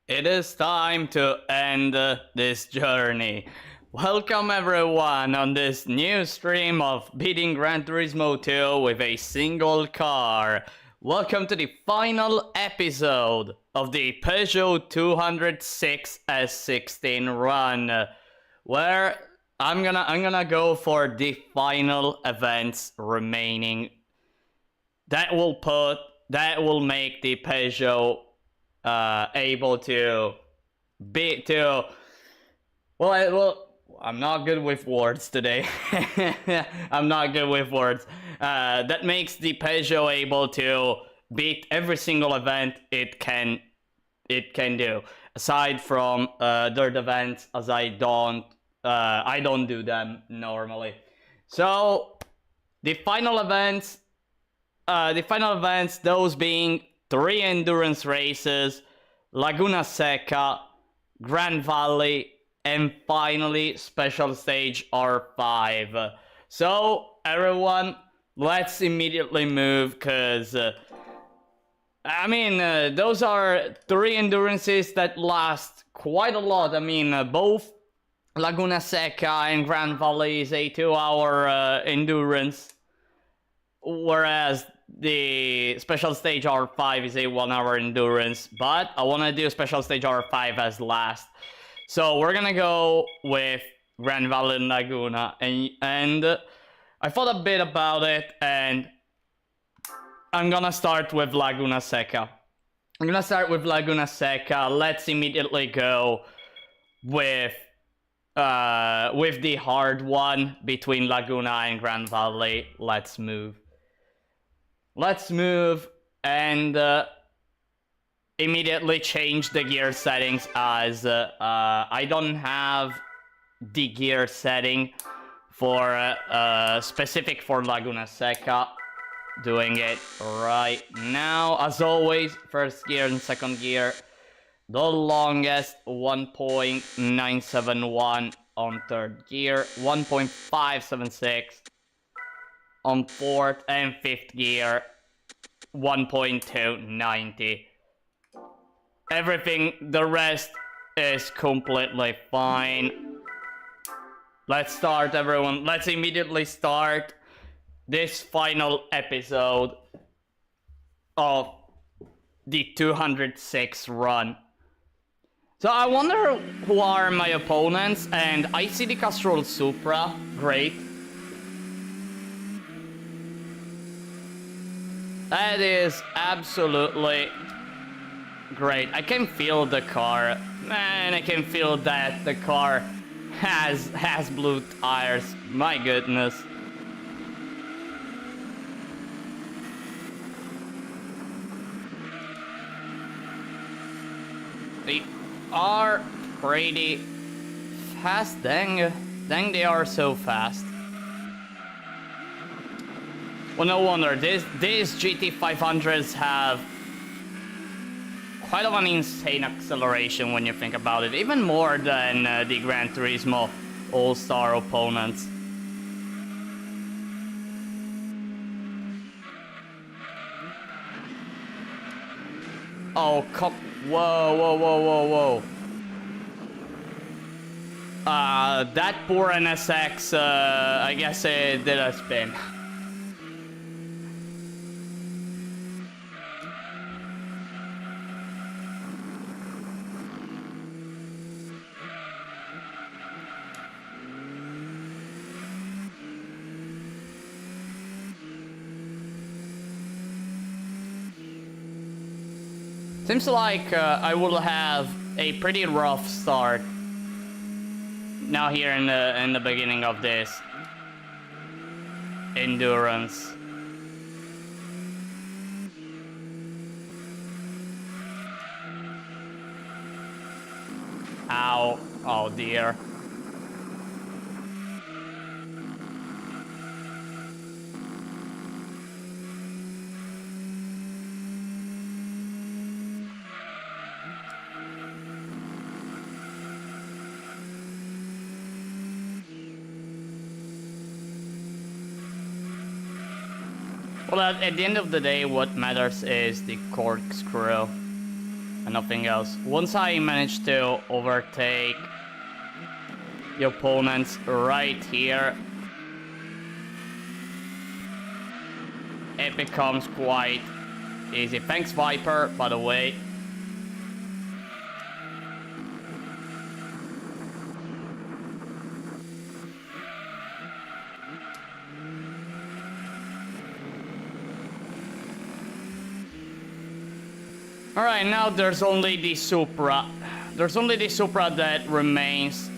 It is time to end this journey. Welcome everyone on this new stream of beating Gran Turismo 2 with a single car. Welcome to the final episode of the Peugeot 206 S16 run, where I'm gonna go for the final events remaining. That will make the Peugeot able to I'm not good with words today. I'm not good with words. That makes the Peugeot able to beat every single event it can do, aside from dirt events, as I don't do them normally. So the final events, those being 3 endurance races, Laguna Seca, Grand Valley, and finally Special Stage R5. So everyone, let's immediately move, because those are 3 endurances that last quite a lot. Both Laguna Seca and Grand Valley is a 2-hour endurance, whereas the Special Stage R5 is a 1-hour endurance, but I want to do Special Stage R5 as last. So we're gonna go with Grand Valley and Laguna, and I thought a bit about it, and I'm gonna start with Laguna Seca. Let's immediately go with the hard one between Laguna and Grand Valley. Let's move and immediately change the gear settings, as I don't have the gear setting for specific for Laguna Seca. Doing it right now. As always, first gear and second gear, the longest 1.971 on third gear, 1.576 on fourth, and fifth gear, 1.290. Everything, the rest is completely fine. Let's start, everyone. Let's immediately start this final episode of the 206 run. So I wonder who are my opponents, and I see the Castrol Supra. Great. That is absolutely great. I can feel the car. Man, I can feel that the car has blue tires. My goodness. They are pretty fast. Dang, they are so fast. Well, no wonder. These GT500s have quite of an insane acceleration when you think about it. Even more than the Gran Turismo All-Star opponents. Oh, whoa. That poor NSX, I guess it did a spin. Seems like I will have a pretty rough start now here in the beginning of this endurance. Ow. Oh dear. Well, at the end of the day, what matters is the corkscrew. and nothing else. Once I manage to overtake the opponents right here, it becomes quite easy. Thanks, Viper, by the way. Alright, now there's only the Supra. There's only the Supra that remains.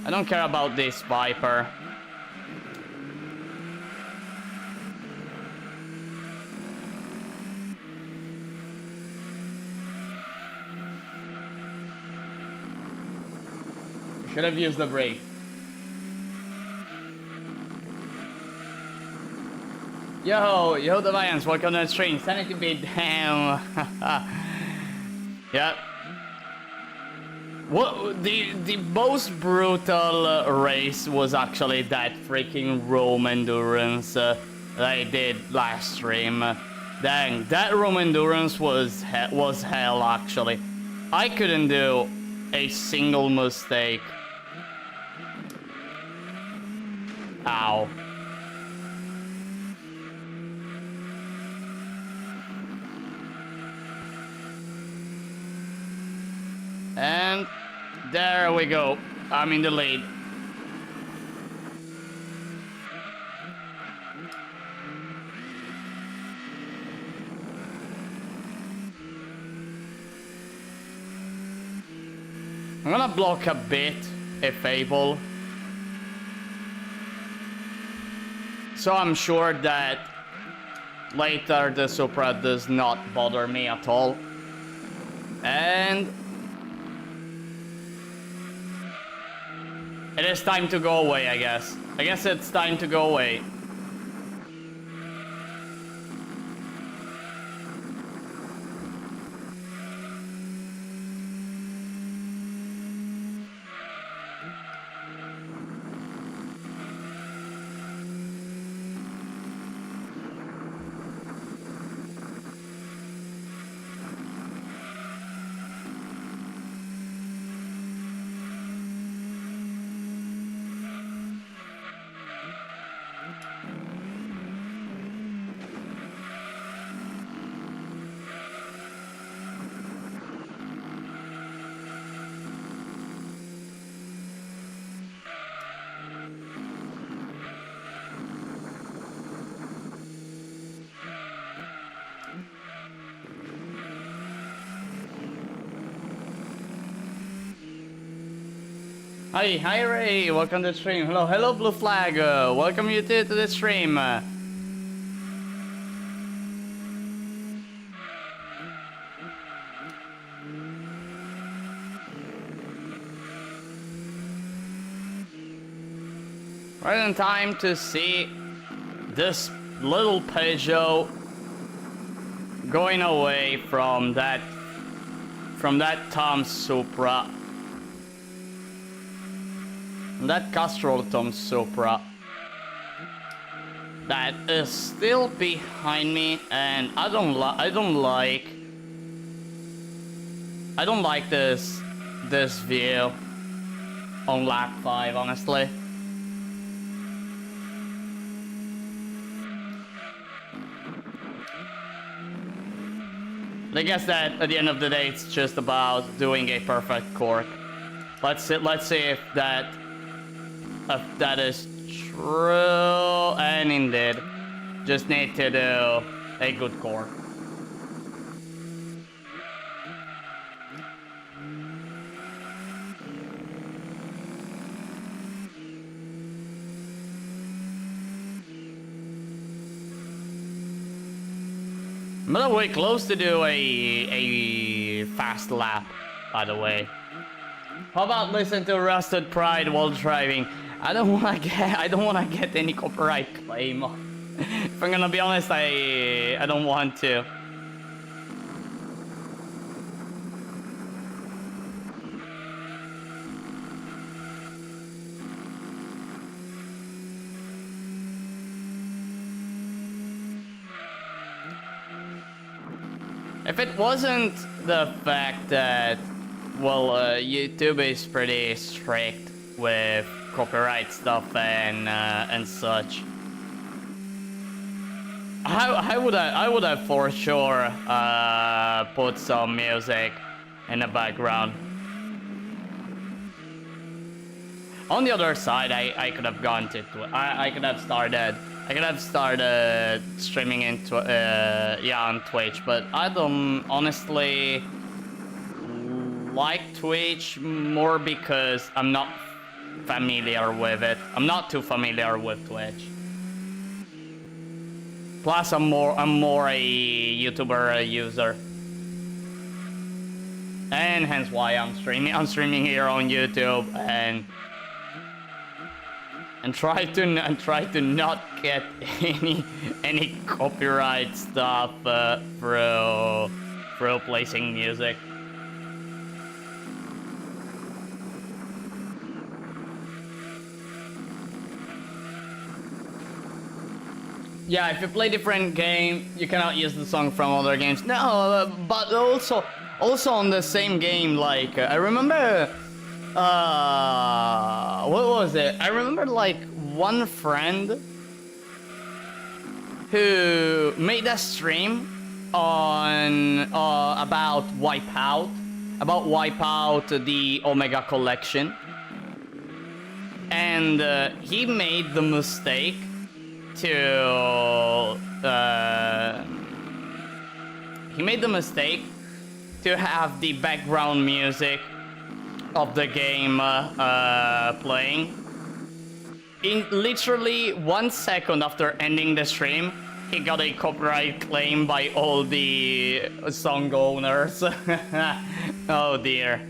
I don't care about this Viper. Should have used the brake. Yo, Deviants, welcome to the stream. Sanity be damn. Yeah. What the most brutal race was actually that freaking Rome endurance that I did last stream. Dang, that Rome endurance was hell actually. I couldn't do a single mistake. Ow. And there we go. I'm in the lead. I'm gonna block a bit, if able. So I'm sure that later the Supra does not bother me at all. And it is time to go away, I guess. I guess it's time to go away. Hi Ray, welcome to the stream. Hello Blue Flag, welcome you to the stream. Right in time to see this little Peugeot going away from that Tom Supra. That Castrol Tom Supra that is still behind me, and I don't like this view on lap 5, honestly. I guess that at the end of the day it's just about doing a perfect cork. Let's see if that is true, and indeed, just need to do a good cork. I'm a way close to do a fast lap, by the way. How about listen to Rusted Pride while driving? I don't wanna get any copyright claim. If I'm gonna be honest, I don't want to. If it wasn't the fact that, well, YouTube is pretty strict with copyright stuff and such, I would have for sure put some music in the background. On the other side, I could have gone to I could have started streaming into on Twitch, but I don't honestly like Twitch more because I'm not familiar with it. I'm not too familiar with Twitch. Plus, I'm more a YouTuber user, and hence why I'm streaming. I'm streaming here on YouTube and try to not get any copyright stuff through placing music. Yeah, if you play different game, you cannot use the song from other games. No, but also on the same game, like I remember, what was it? I remember like one friend who made a stream on about Wipeout, the Omega Collection, and he made the mistake to have the background music of the game playing. In literally 1 second after ending the stream, he got a copyright claim by all the song owners. Oh dear.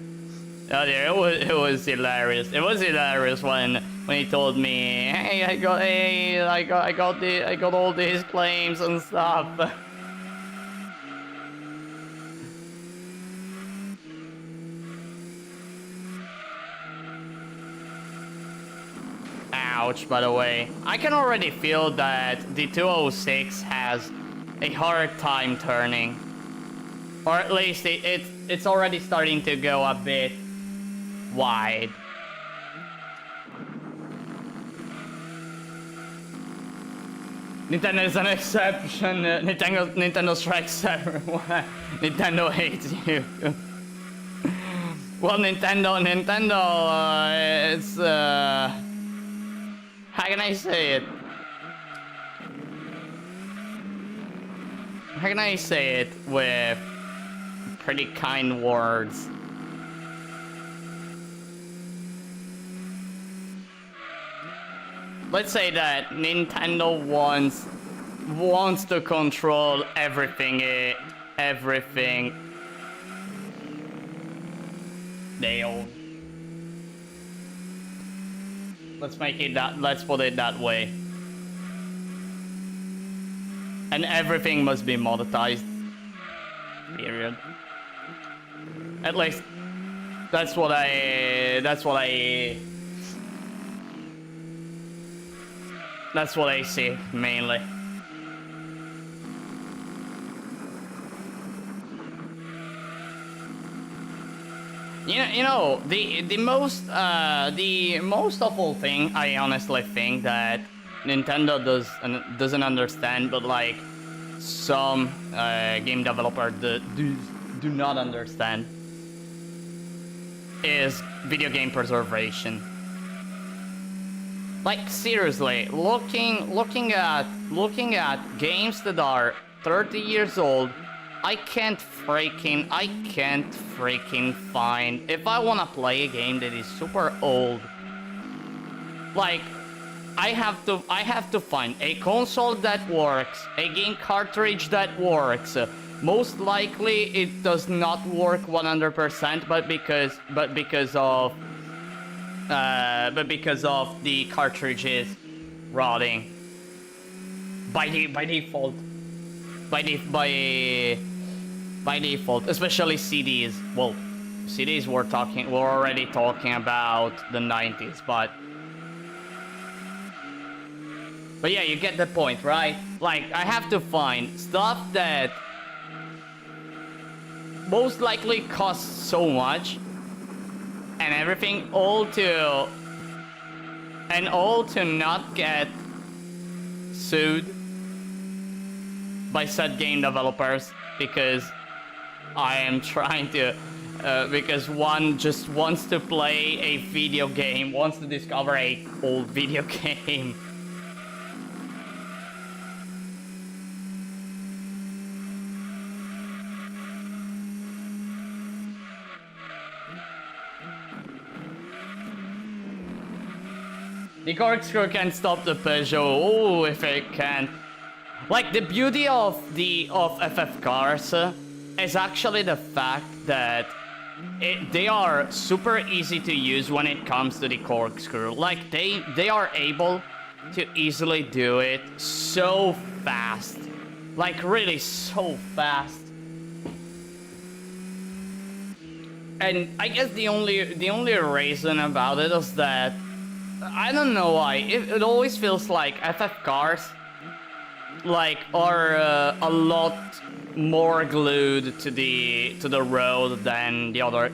Oh dear, it was hilarious. It was hilarious when he told me, "Hey, I got all these claims and stuff." Ouch, by the way. I can already feel that the 206 has a hard time turning. Or at least it's already starting to go a bit wide. Nintendo is an exception. Nintendo strikes everyone. Nintendo hates you. Well, Nintendo, it's how can I say it? How can I say it with pretty kind words? Let's say that Nintendo wants to control everything. They own. Let's put it that way. And everything must be monetized. Period. At least that's what I see mainly. You know the most awful thing I honestly think that Nintendo doesn't understand, but like some game developers do not understand, is video game preservation. Like seriously, looking at games that are 30 years old, I can't freaking find, if I wanna play a game that is super old, like I have to find a console that works, a game cartridge that works. Most likely it does not work 100%, but because of the cartridges rotting by default, especially CDs. Well, CDs we're already talking about the 90s, but yeah, you get the point, right? Like I have to find stuff that most likely cost so much, and everything all to not get sued by said game developers, because I am trying to because one just wants to play a video game, wants to discover a old video game. The corkscrew can stop the Peugeot. Oh, if it can. Like, the beauty of FF cars is actually the fact that they are super easy to use when it comes to the corkscrew. Like, they are able to easily do it so fast. Like, really so fast. And I guess the only reason about it is that I don't know why. It always feels like FF cars like are a lot more glued to the road than the other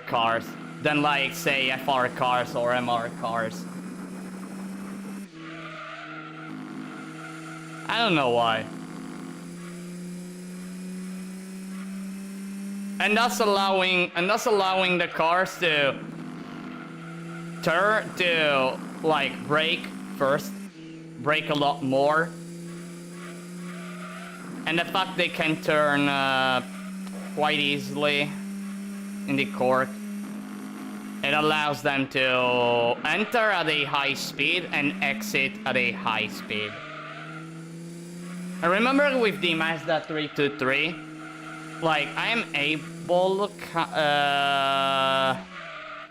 cars, than like say FR cars or MR cars. I don't know why. And that's allowing the cars to like brake first, brake a lot more, and the fact they can turn quite easily in the cork, it allows them to enter at a high speed and exit at a high speed. I remember with the Mazda 323, like I am able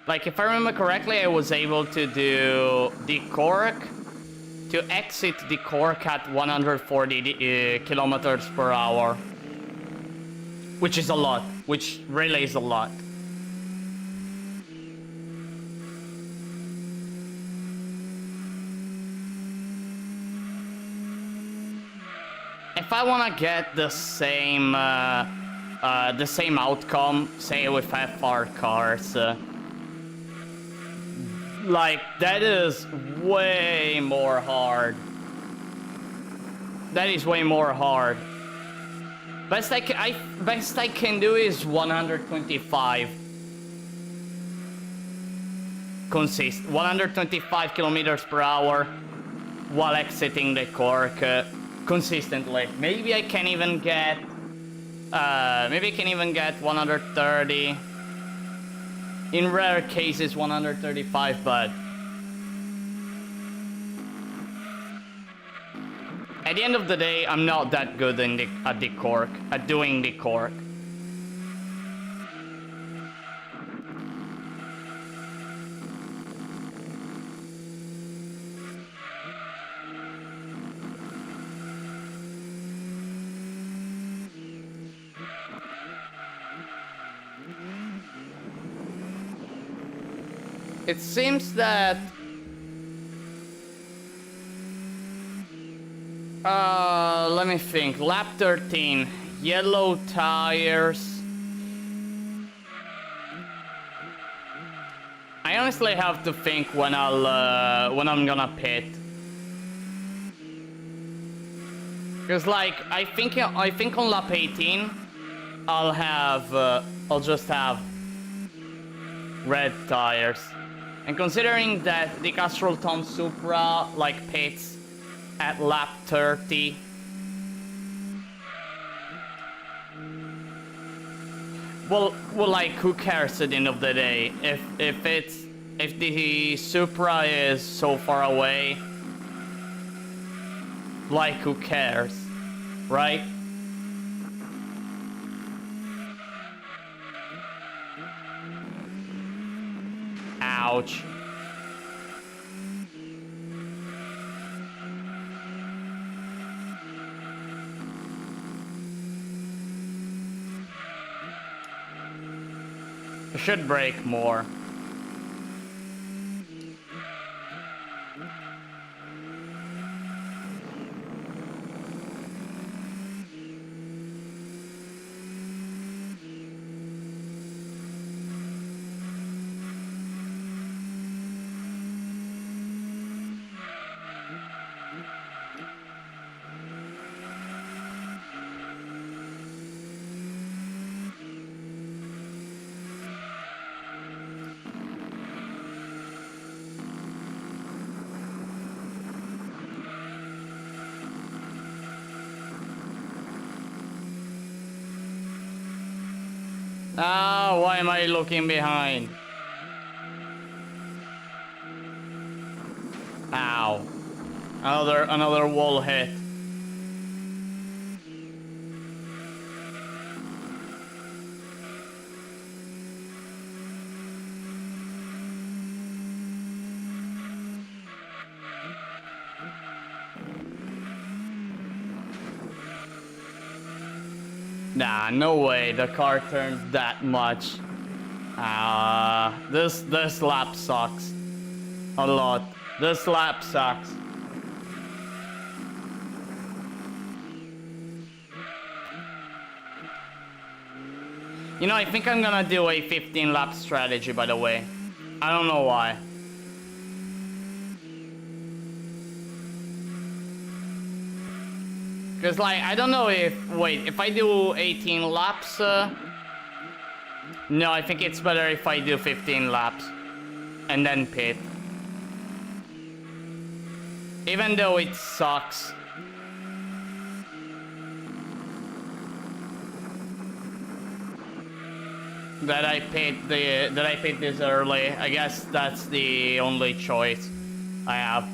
like, if I remember correctly, I was able to do the cork, to exit the cork at 140 kilometers per hour. Which is a lot, which really is a lot. If I wanna get the same outcome, say with FR cars, like, that is way more hard. That is way more hard. Best I can do is 125. 125 kilometers per hour while exiting the cork consistently. Maybe I can even get 130. In rare cases, 135, but at the end of the day, I'm not that good at doing the cork. It seems that let me think. Lap 13, yellow tires. I honestly have to think when I'm gonna pit. Cause like I think on lap 18 I'll just have red tires. And considering that the Castrol Tom Supra like pits at lap 30, well, like who cares at the end of the day? If the Supra is so far away, like who cares, right? Ouch. I should brake more. Ah, why am I looking behind? Ow. Another wall hit. Nah, no way the car turned that much. This lap sucks. A lot. This lap sucks. You know, I think I'm gonna do a 15 lap strategy, by the way. I don't know why. Because, like, I don't know if... Wait, if I do 18 laps... No, I think it's better if I do 15 laps. And then pit. Even though it sucks. That I pit this early. I guess that's the only choice I have.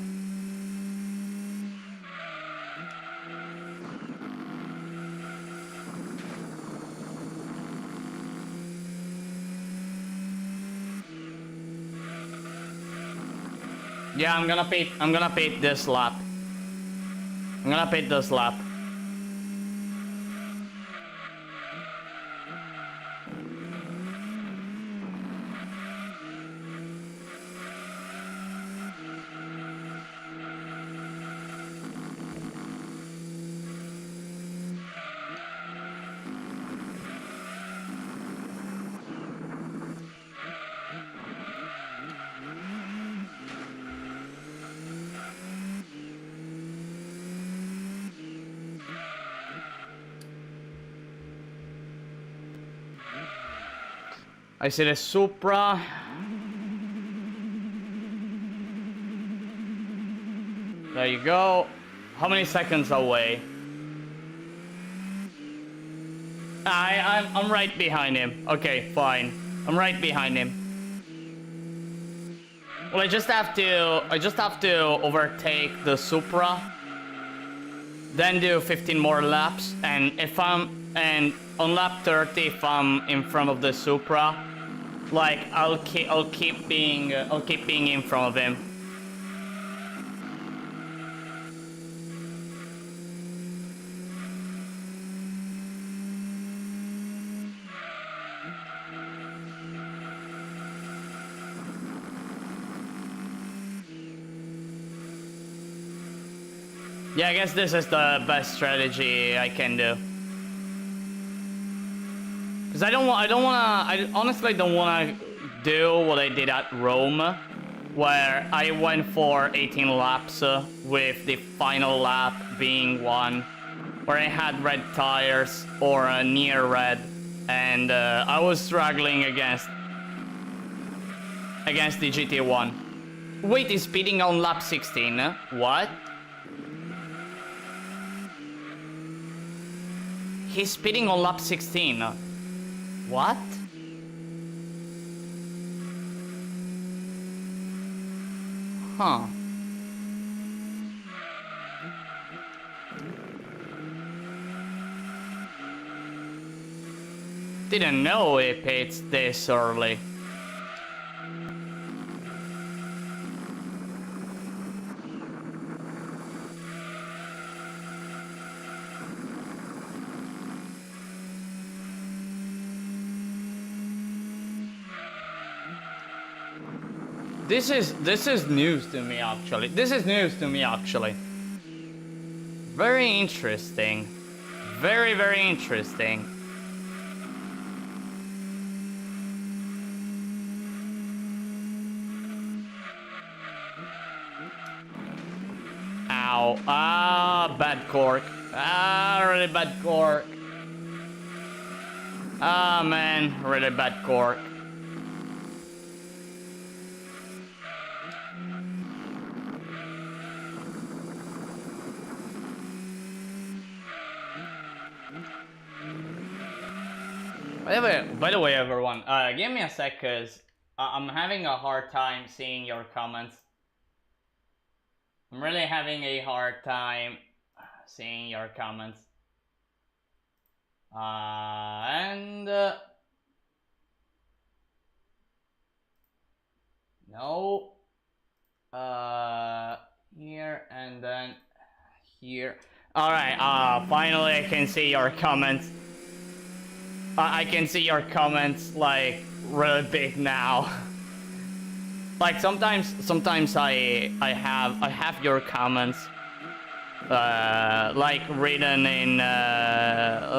Yeah, I'm gonna pit this lap. I'm gonna pit this lap. I see the Supra. There you go. How many seconds away? I'm right behind him. Okay, fine. I'm right behind him. Well, I just have to overtake the Supra. Then do 15 more laps, and on lap 30, if I'm in front of the Supra, like I'll keep being in front of him. Yeah, I guess this is the best strategy I can do. Because I honestly don't wanna do what I did at Rome, where I went for 18 laps with the final lap being one, where I had red tires or near red, and I was struggling against the GT1. Wait, he's speeding on lap 16? What? He's speeding on lap 16. What? Huh. Didn't know it pits this early. This is news to me actually. Very interesting. Very, very interesting. Ow. Ah, bad cork. Ah, really bad cork. Ah, man, really bad cork. By the way, everyone, give me a sec, cause I'm having a hard time seeing your comments. I'm really having a hard time seeing your comments. No. Here and then here. Alright, finally I can see your comments. I can see your comments like really big now. Like sometimes I have your comments like written in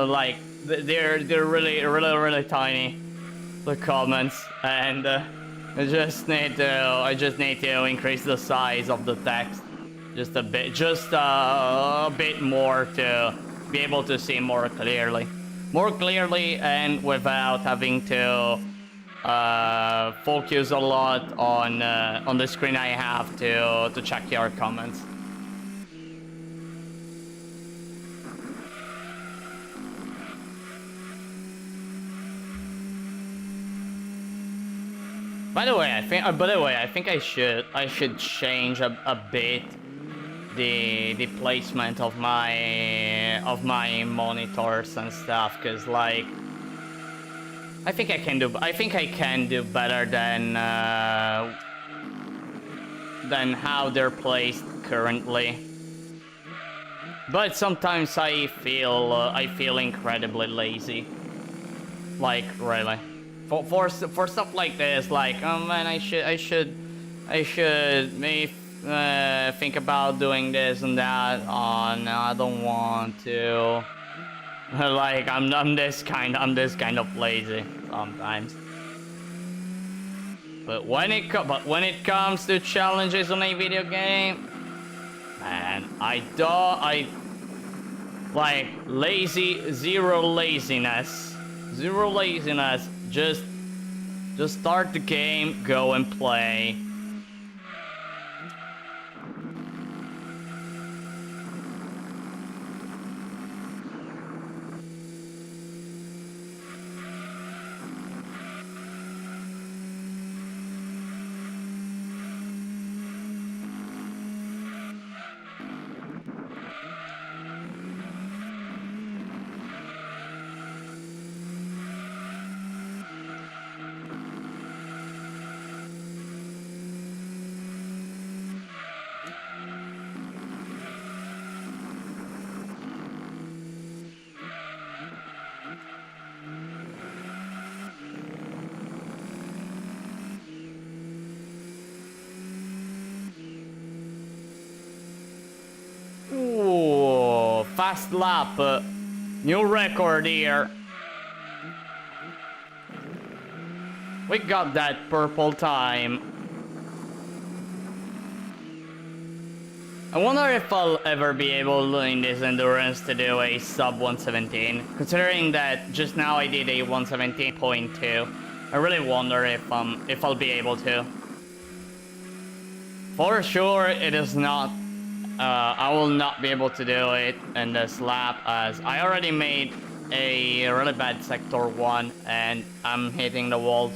like they're really tiny, the comments, and I just need to increase the size of the text just a bit, just a bit more to be able to see more clearly, and without having to focus a lot on the screen I have to check your comments. By the way, I think I should change a bit the placement of my monitors and stuff, cause like I think I can do better than how they're placed currently. But sometimes I feel incredibly lazy. Like really. For stuff like this, like, oh man, I should maybe think about doing this and that. Oh no, I don't want to. Like I'm this kind of lazy sometimes. But when it comes to challenges on a video game, man, I like zero laziness. Just start the game, go and play. Ooh, fast lap. New record here. We got that purple time. I wonder if I'll ever be able in this endurance to do a sub 117, considering that just now I did a 117.2. I really wonder if I'll be able to. For sure, it is not. I will not be able to do it in this lap, as I already made a really bad sector 1 and I'm hitting the walls.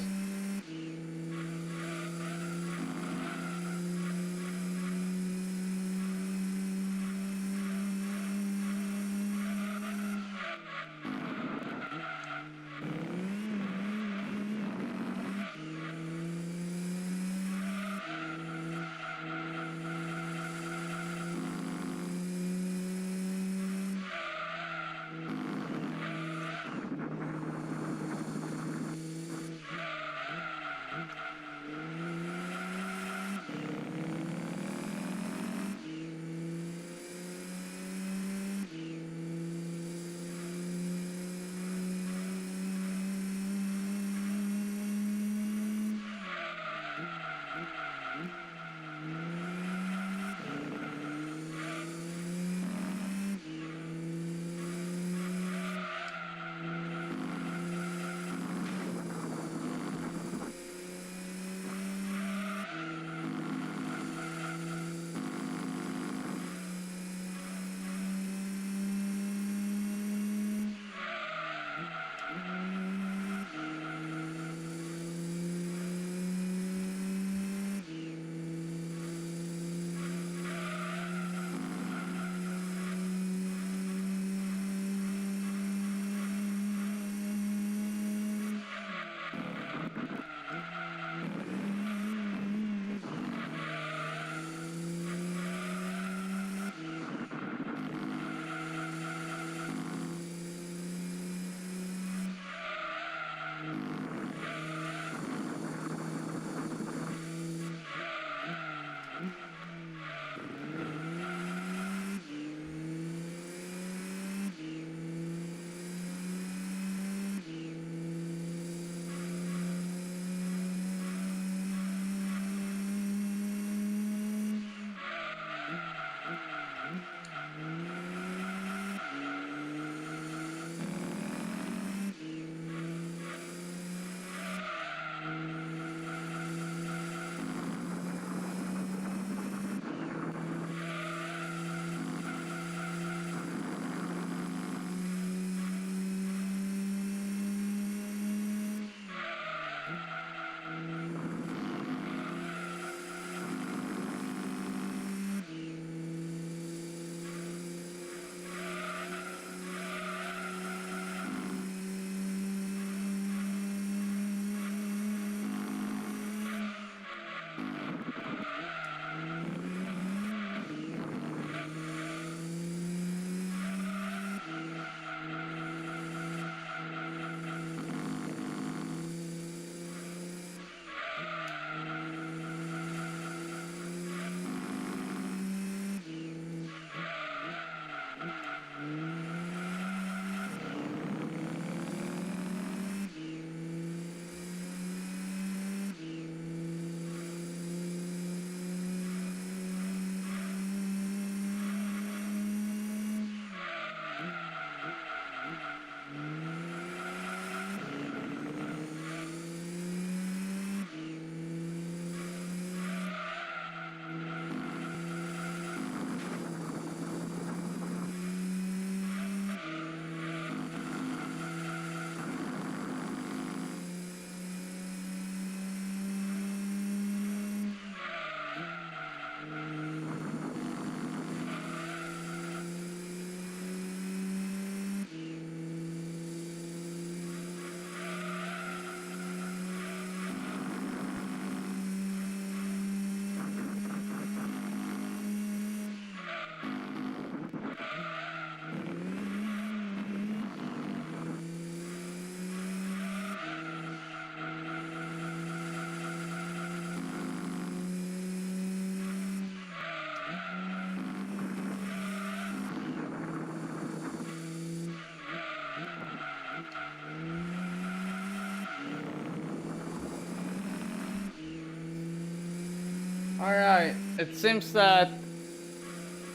Alright, it seems that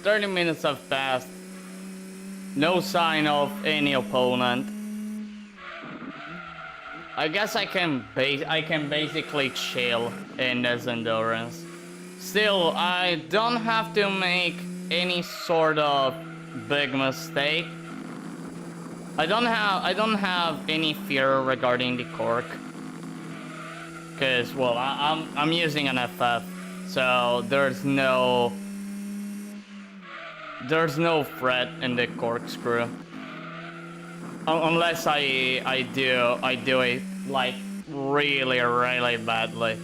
30 minutes have passed. No sign of any opponent. I guess I can basically chill in this endurance. Still, I don't have to make any sort of big mistake. I don't have any fear regarding the cork. Cause well, I'm using an FF, so there's no threat in the corkscrew. Unless I do it like really badly.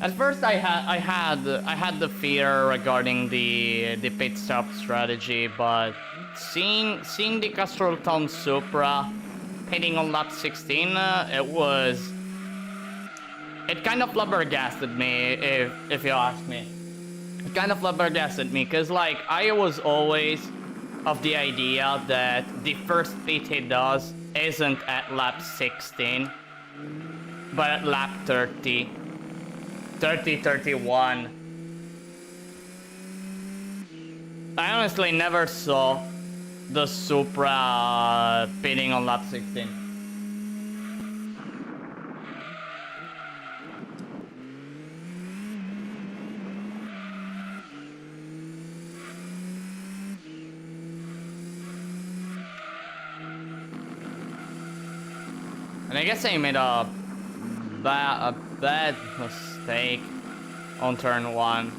At first I had the fear regarding the pit stop strategy, but seeing the Castrol Town Supra hitting on lap 16, it kind of flabbergasted me, if you ask me. It kind of flabbergasted me, cause like I was always of the idea that the first pit he does isn't at lap 16, but at lap 30. 31. I honestly never saw the Supra pitting on lap 16. And I guess I made a bad mistake on turn 1.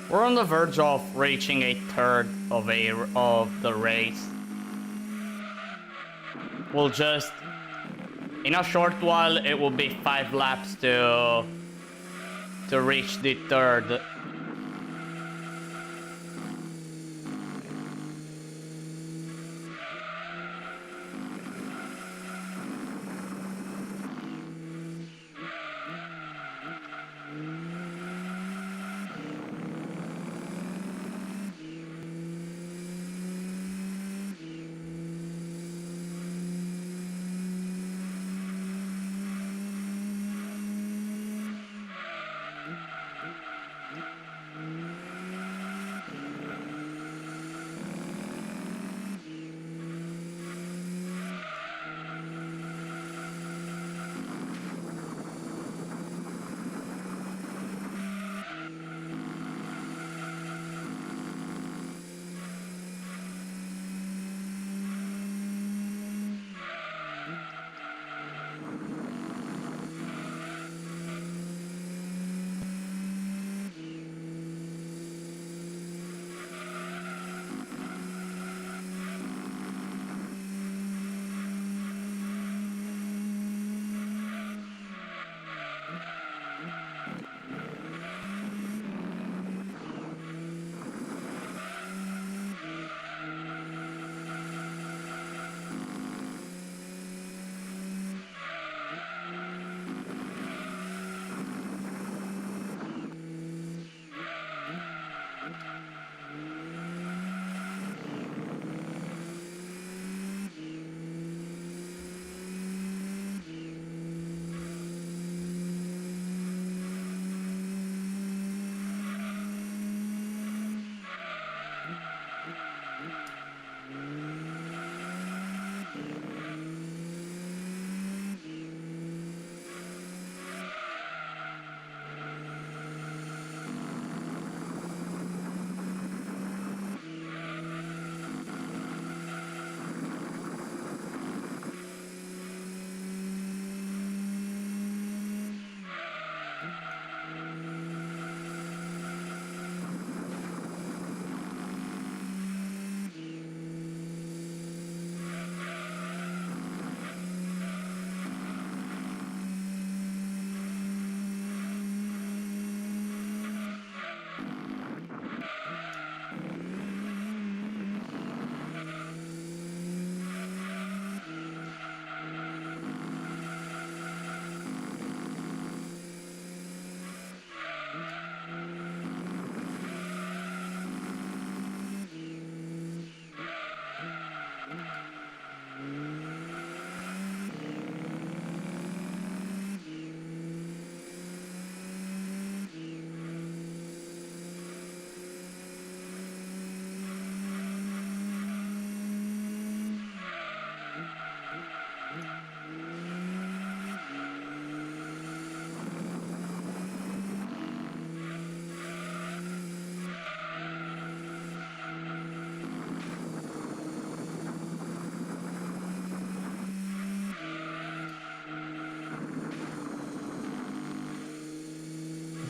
We're on the verge of reaching a third of the race. We'll just, in a short while, it will be 5 laps to reach the third.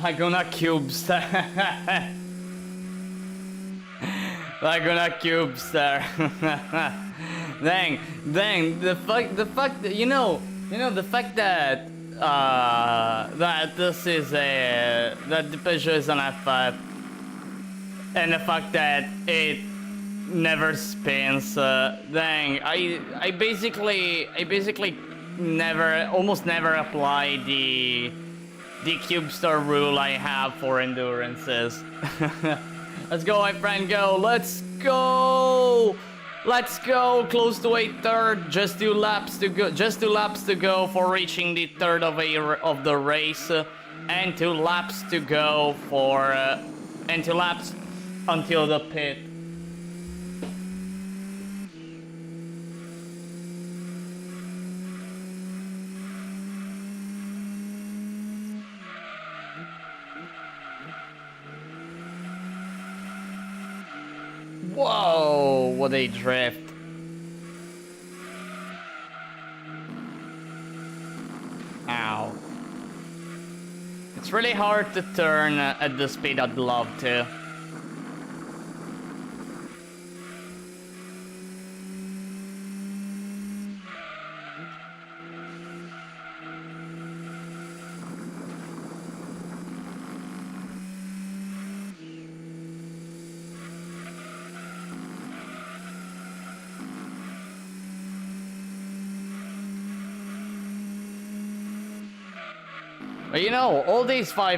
Laguna Cubester. Laguna Cubester. dang, the fact that, the fact that, that this is that the Peugeot is an F5, and the fact that it never spins, dang, I basically almost never apply the Cubester rule I have for endurances. Let's go, my friend, go. Let's go. Let's go. Close to a third. Just 2 laps to go. Just 2 laps to go for reaching the third of the race, and 2 laps to go for and 2 laps until the pit. Whoa, what a drift. Ow. It's really hard to turn at the speed I'd love to.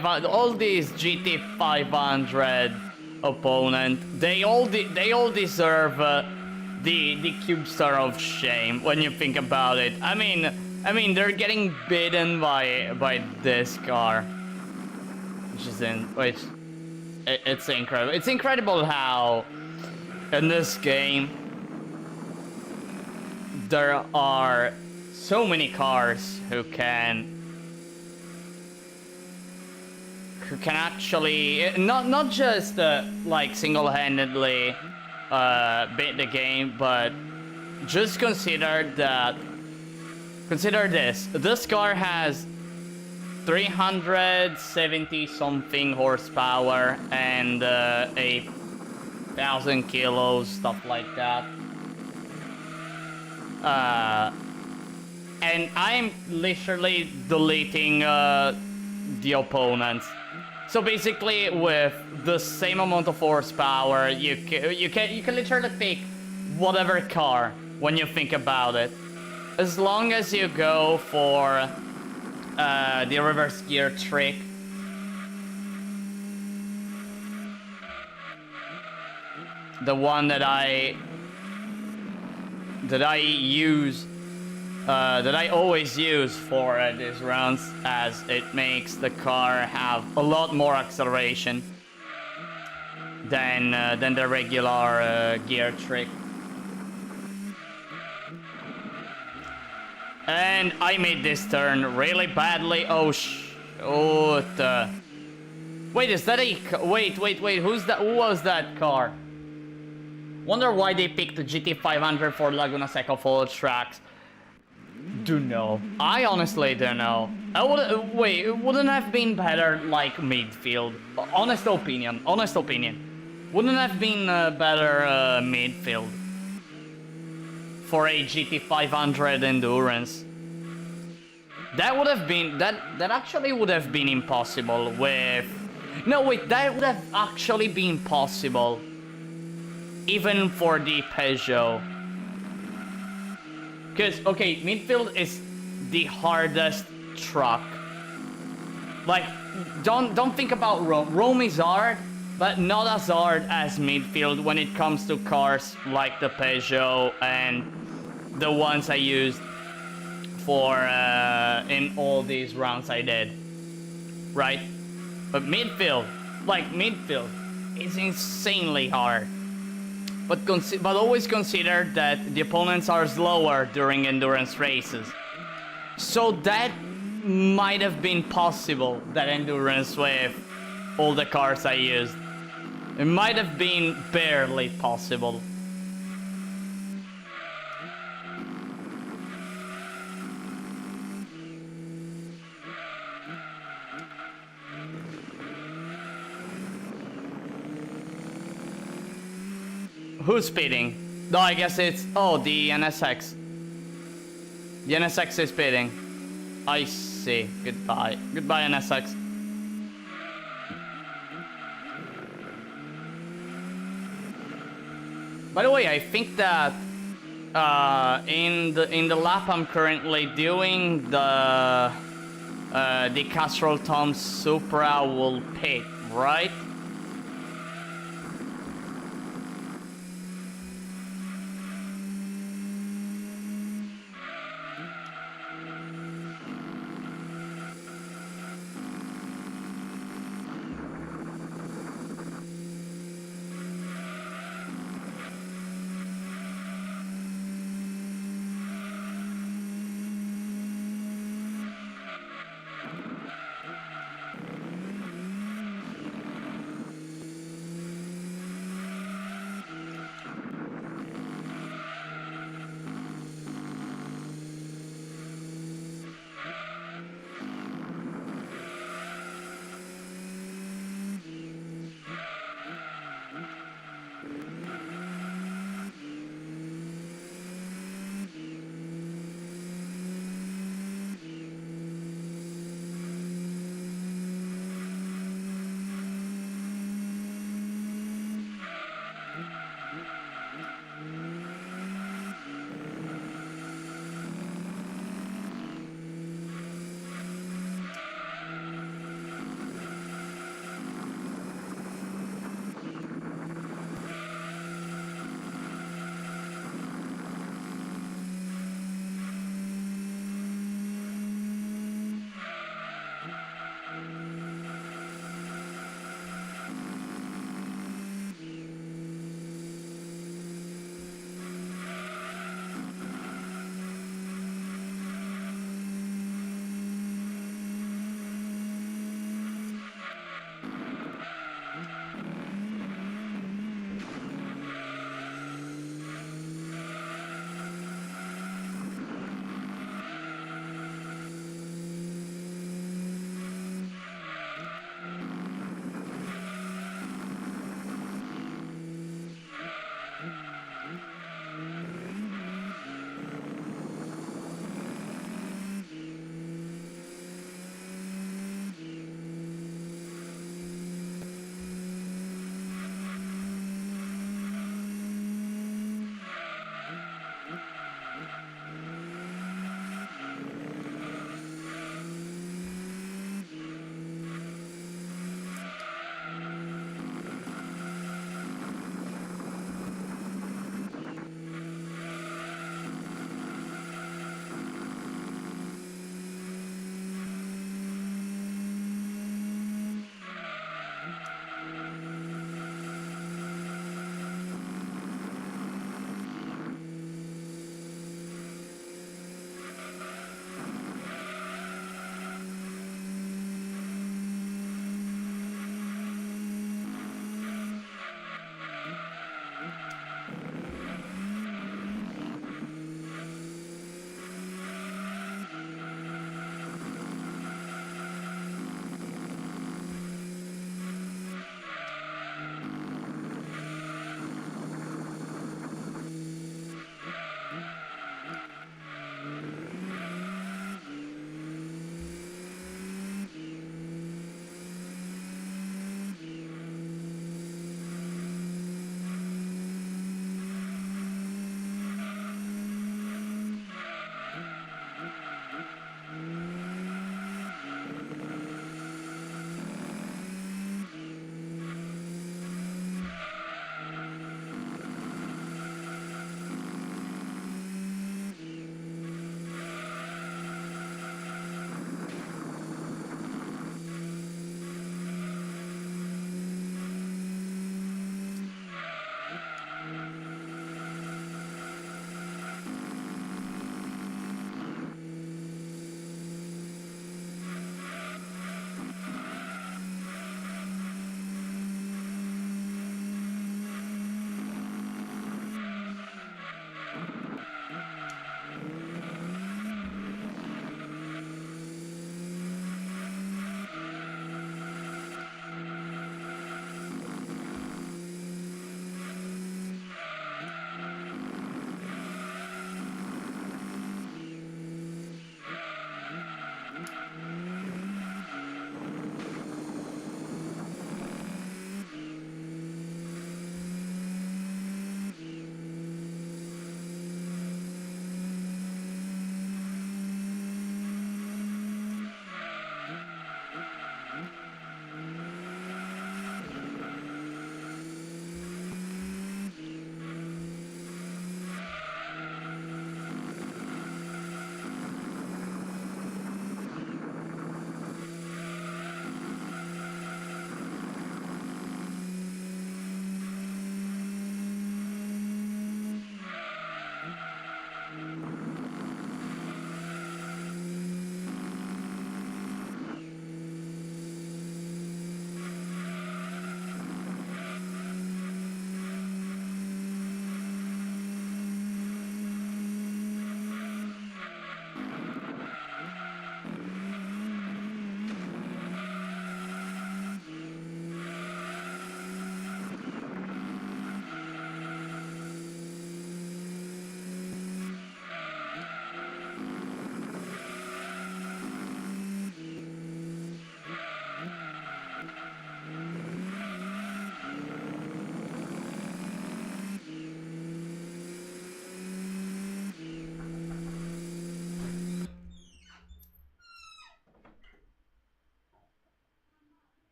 But all these GT 500 opponents, they all deserve the Cubester of shame when you think about it. I mean they're getting beaten by this car, it's incredible. It's incredible how in this game there are so many cars who can actually not just like single-handedly beat the game, but just consider this car has 370 something horsepower and 1,000 kilos, stuff like that. And I'm literally deleting the opponents. So basically, with the same amount of horsepower, you can literally pick whatever car when you think about it, as long as you go for the reverse gear trick. The one that I use. That I always use for these runs, as it makes the car have a lot more acceleration than the regular gear trick. And I made this turn really badly. Oh, wait, is that a... Wait, who's that? Who was that car? Wonder why they picked the GT 500 for Laguna Seca full tracks. Don't know. I honestly don't know. Wait, it wouldn't have been better like midfield. Honest opinion. Wouldn't have been better midfield for a GT 500 endurance. That would have been that actually would have been impossible with. No, wait, that would have actually been possible even for the Peugeot. Because, okay, midfield is the hardest truck. Like, don't think about Rome. Rome is hard, but not as hard as midfield when it comes to cars like the Peugeot and the ones I used for in all these rounds I did. Right? But midfield is insanely hard. But always consider that the opponents are slower during endurance races. So that might have been possible, that endurance with all the cars I used. It might have been barely possible. Who's speeding? No, I guess it's... Oh, the NSX. The NSX is speeding. I see. Goodbye. Goodbye, NSX. By the way, I think that in the lap I'm currently doing, the Castrol Tom Supra will pit, right?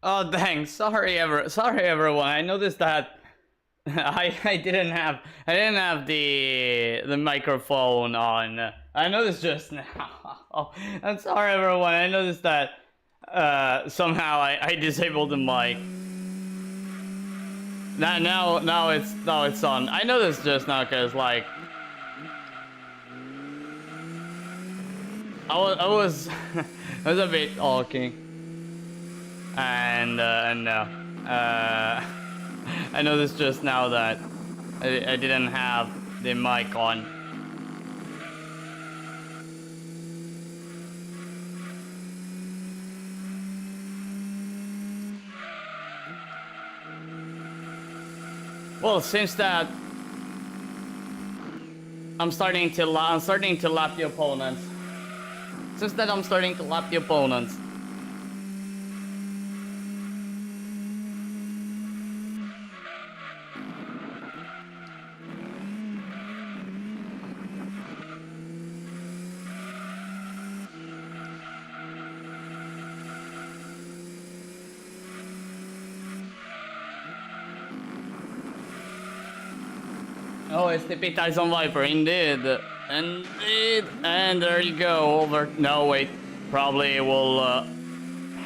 Oh dang! Sorry, everyone. I noticed that I didn't have the microphone on. I noticed just now. Oh, I'm sorry, everyone. I noticed that somehow I disabled the mic. Now it's on. I noticed just now because like I was I was a bit talking and no. I noticed just now that I didn't have the mic on. Well, since that I'm starting to lap the opponents. Since that I'm starting to lap the opponents. Oh, it's the Tyson Viper, indeed. Indeed. And there you go, over. No, wait. Probably will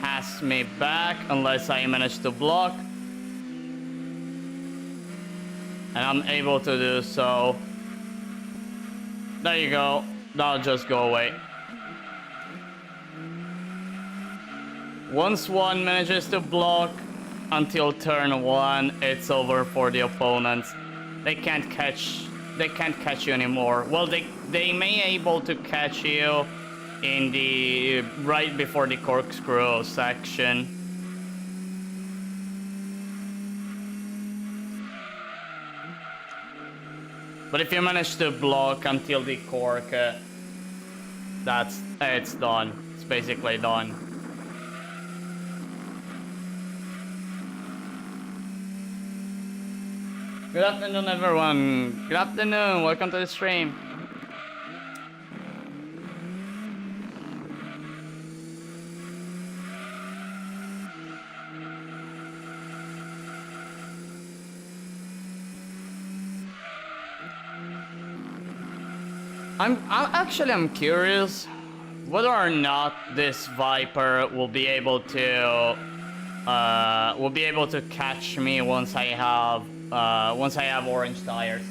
pass me back unless I manage to block. And I'm able to do so. There you go. That'll just go away. Once one manages to block until turn 1, it's over for the opponents. They can't catch you anymore. Well, they may able to catch you in the right before the corkscrew section. But if you manage to block until the cork, it's done. It's basically done. Good afternoon, everyone. Good afternoon. Welcome to the stream. I'm curious whether or not this Viper will be able to catch me once I have orange tires.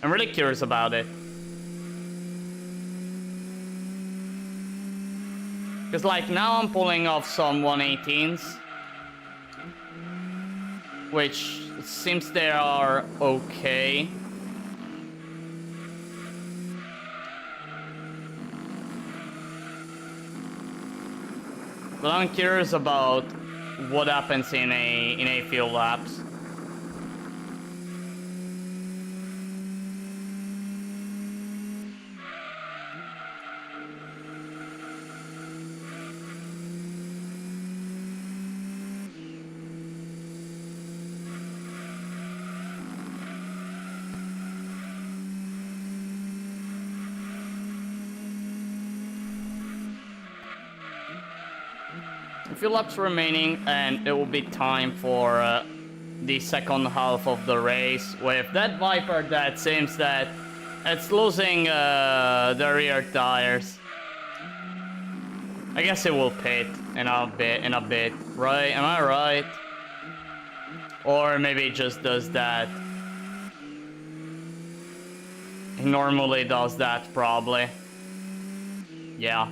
I'm really curious about it. Because like now I'm pulling off some 118s, which seems they are okay. But I'm curious about what happens in a few laps. A few laps remaining and it will be time for the second half of the race with that Viper that seems that it's losing the rear tires. I guess it will pit in a bit, right? Am I right? Or maybe it just does that. He normally does that, probably. Yeah.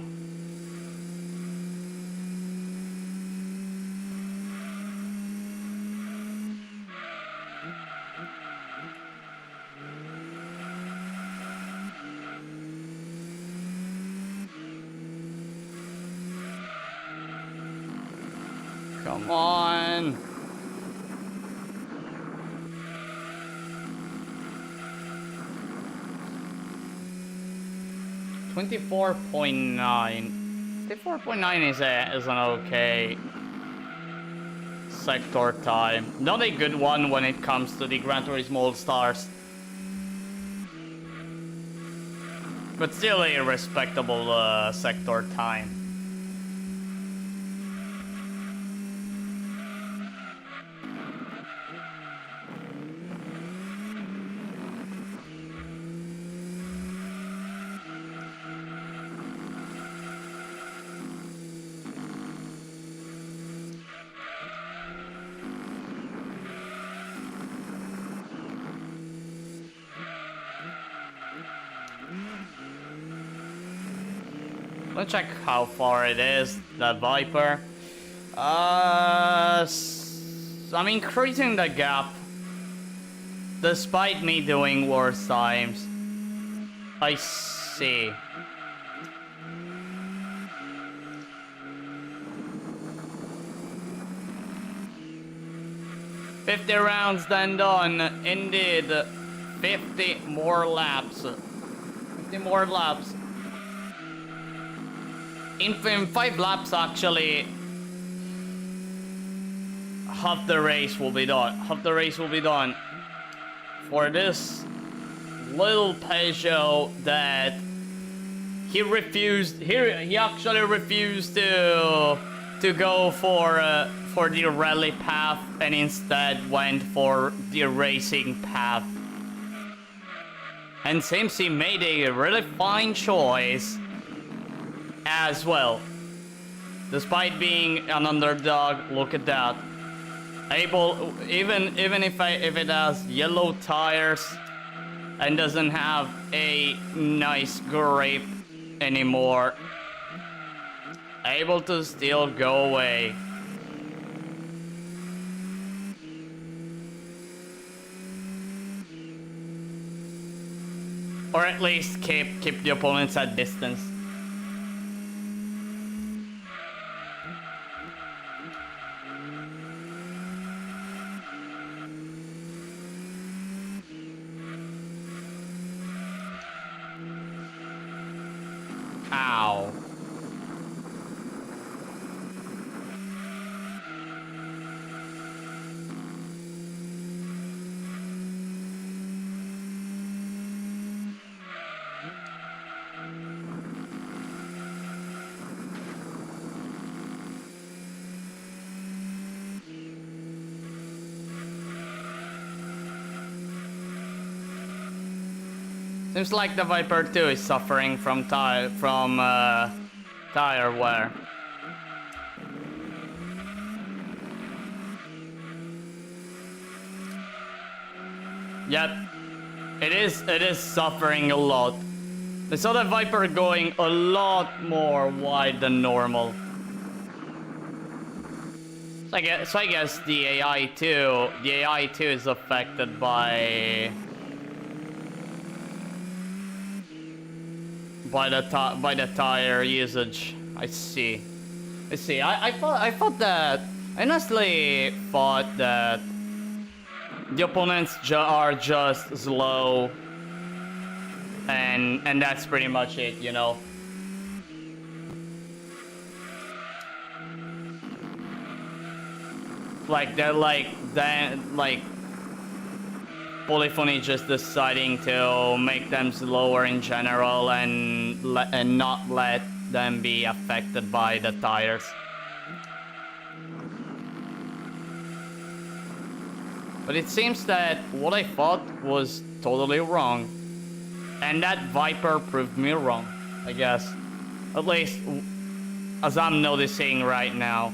Come on. .9. 24.9 is an okay sector time. Not a good one when it comes to the Gran Turismo All-Stars. But still a respectable sector time. Let's check how far it is, that Viper. I'm increasing the gap. Despite me doing worse times. I see. "50 rounds then done." Indeed. 50 more laps. 50 more laps. In 5 laps, actually, half the race will be done. Half the race will be done. For this little Peugeot that he actually refused to go for the rally path and instead went for the racing path. And seems he made a really fine choice as well. Despite being an underdog, look at that. Even if it has yellow tires and doesn't have a nice grip anymore, able to still go away. Or at least keep the opponents at distance. Ow. Seems like the Viper 2 is suffering from tire wear. Yep, it is suffering a lot. I saw the Viper going a lot more wide than normal. So I guess the AI2 is affected by the tire usage. I see. I honestly thought that the opponents are just slow, and that's pretty much it, you know. Like Polyphony just deciding to make them slower in general and not let them be affected by the tires. But it seems that what I thought was totally wrong. And that Viper proved me wrong, I guess. At least as I'm noticing right now.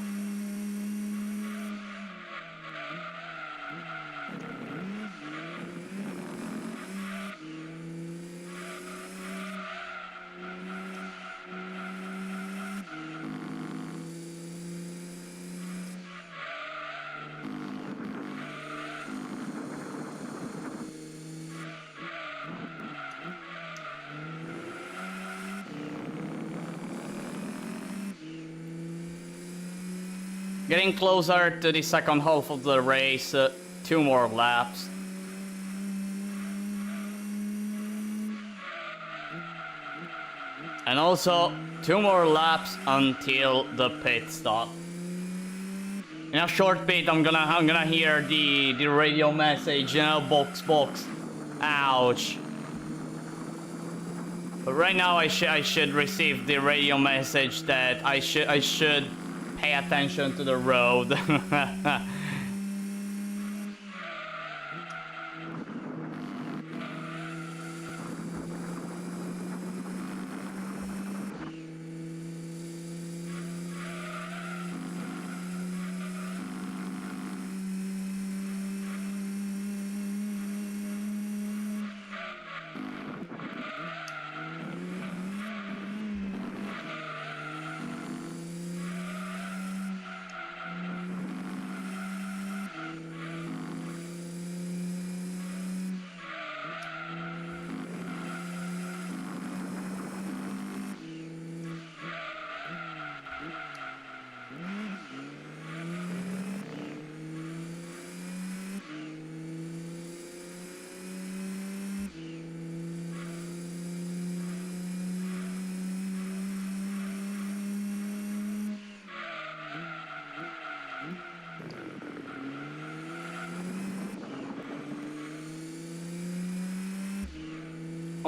Getting closer to the second half of the race, 2 more laps. And also 2 more laps until the pit stop. In a short bit, I'm gonna hear the radio message, you know, box. Ouch. But right now I should receive the radio message that I should pay attention to the road.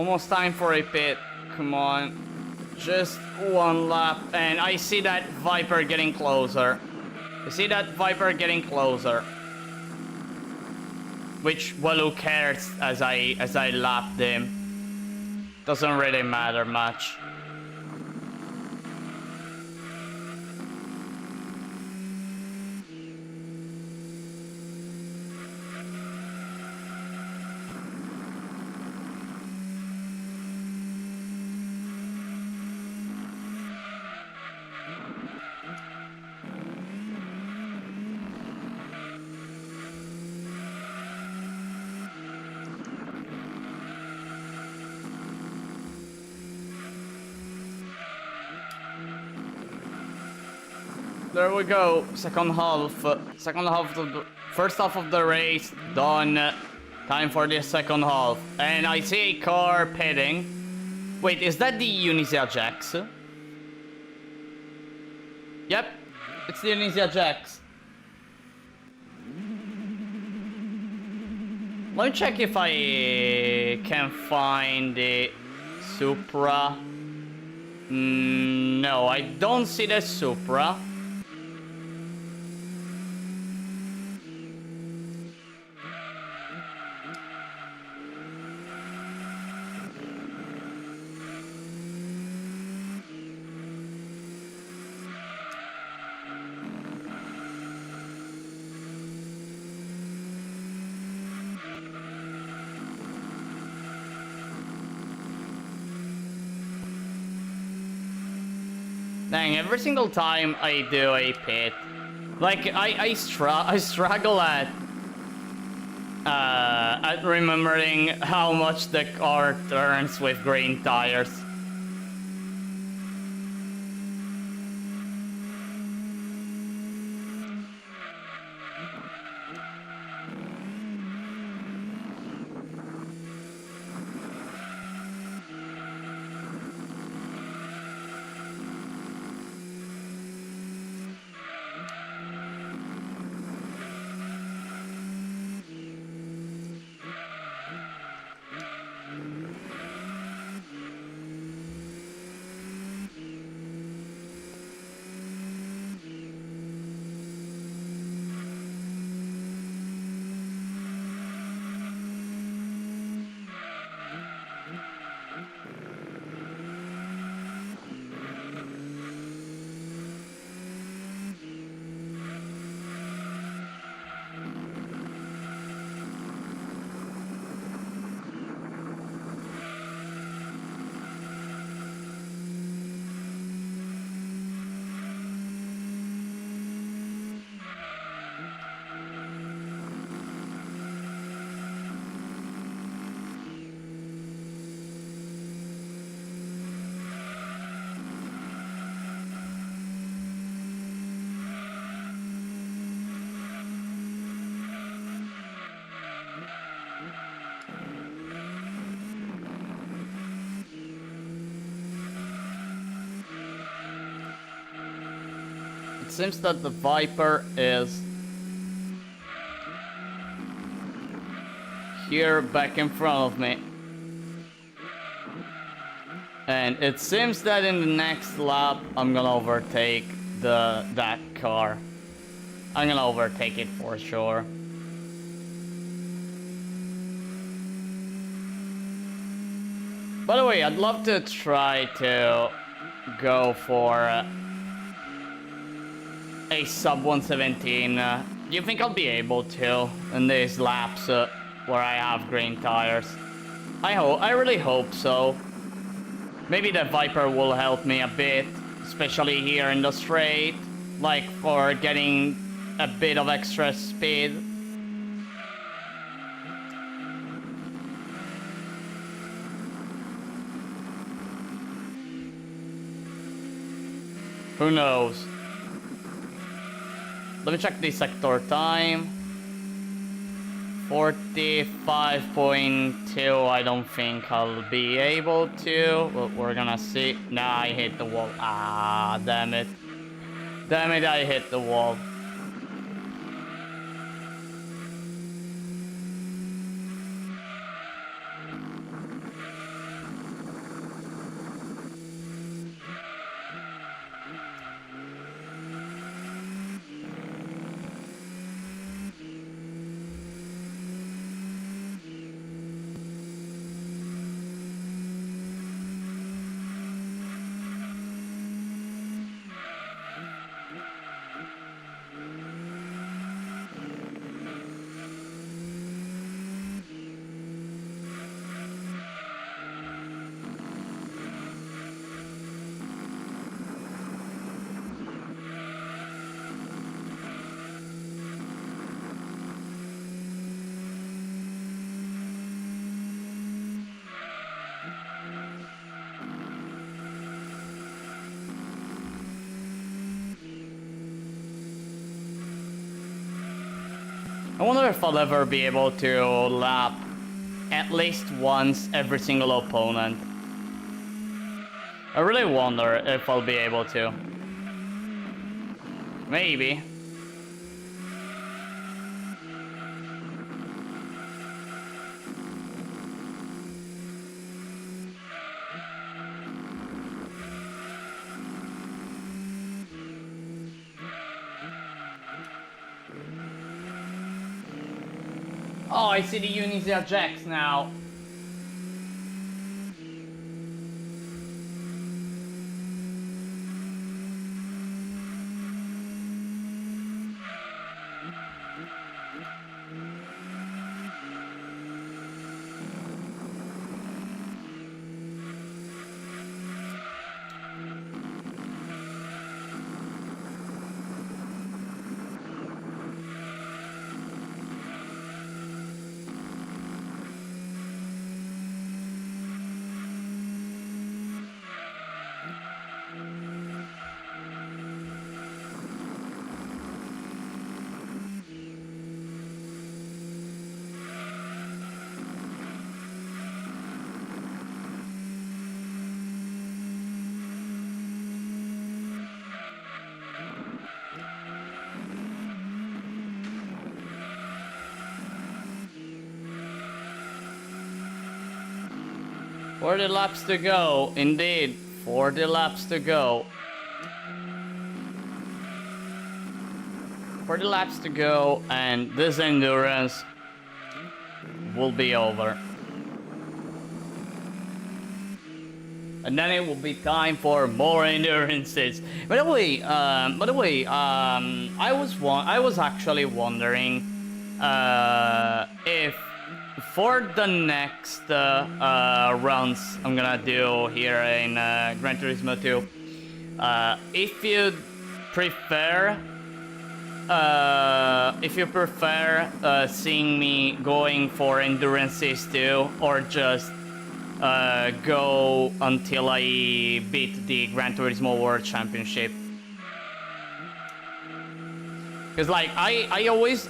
Almost time for a pit. Come on. Just one lap. And I see that Viper getting closer. I see that Viper getting closer. Which, well, who cares as I lapped him. Doesn't really matter much. There we go. Second half of the first half of the race done. Time for the second half. And I see a car pitting. Wait, is that the Unisia Jax? Yep, it's the Unisia Jax. Let me check if I can find the Supra. No, I don't see the Supra. Dang, every single time I do a pit, like I struggle at remembering how much the car turns with green tires. It seems that the Viper is here back in front of me. And it seems that in the next lap I'm gonna overtake that car. I'm gonna overtake it for sure. By the way, I'd love to try to go for a sub 117. Do you think I'll be able to in these laps where I have green tires? I really hope so. Maybe the Viper will help me a bit, especially here in the straight, like for getting a bit of extra speed. Who knows? Let me check the sector time. 45.2. I don't think I'll be able to. But we're gonna see. Nah, I hit the wall. Ah, damn it. Damn it, I hit the wall. I wonder if I'll ever be able to lap at least once every single opponent. I really wonder if I'll be able to. Maybe. Oh, I see the Unisia Jacks now. Forty laps to go, indeed. 40 laps to go. 40 laps to go, and this endurance will be over. And then it will be time for more endurances. By the way, I was actually wondering if for the next runs I'm gonna do here in Gran Turismo 2, if you prefer seeing me going for endurances too, or just go until I beat the Gran Turismo World Championship. Because like I always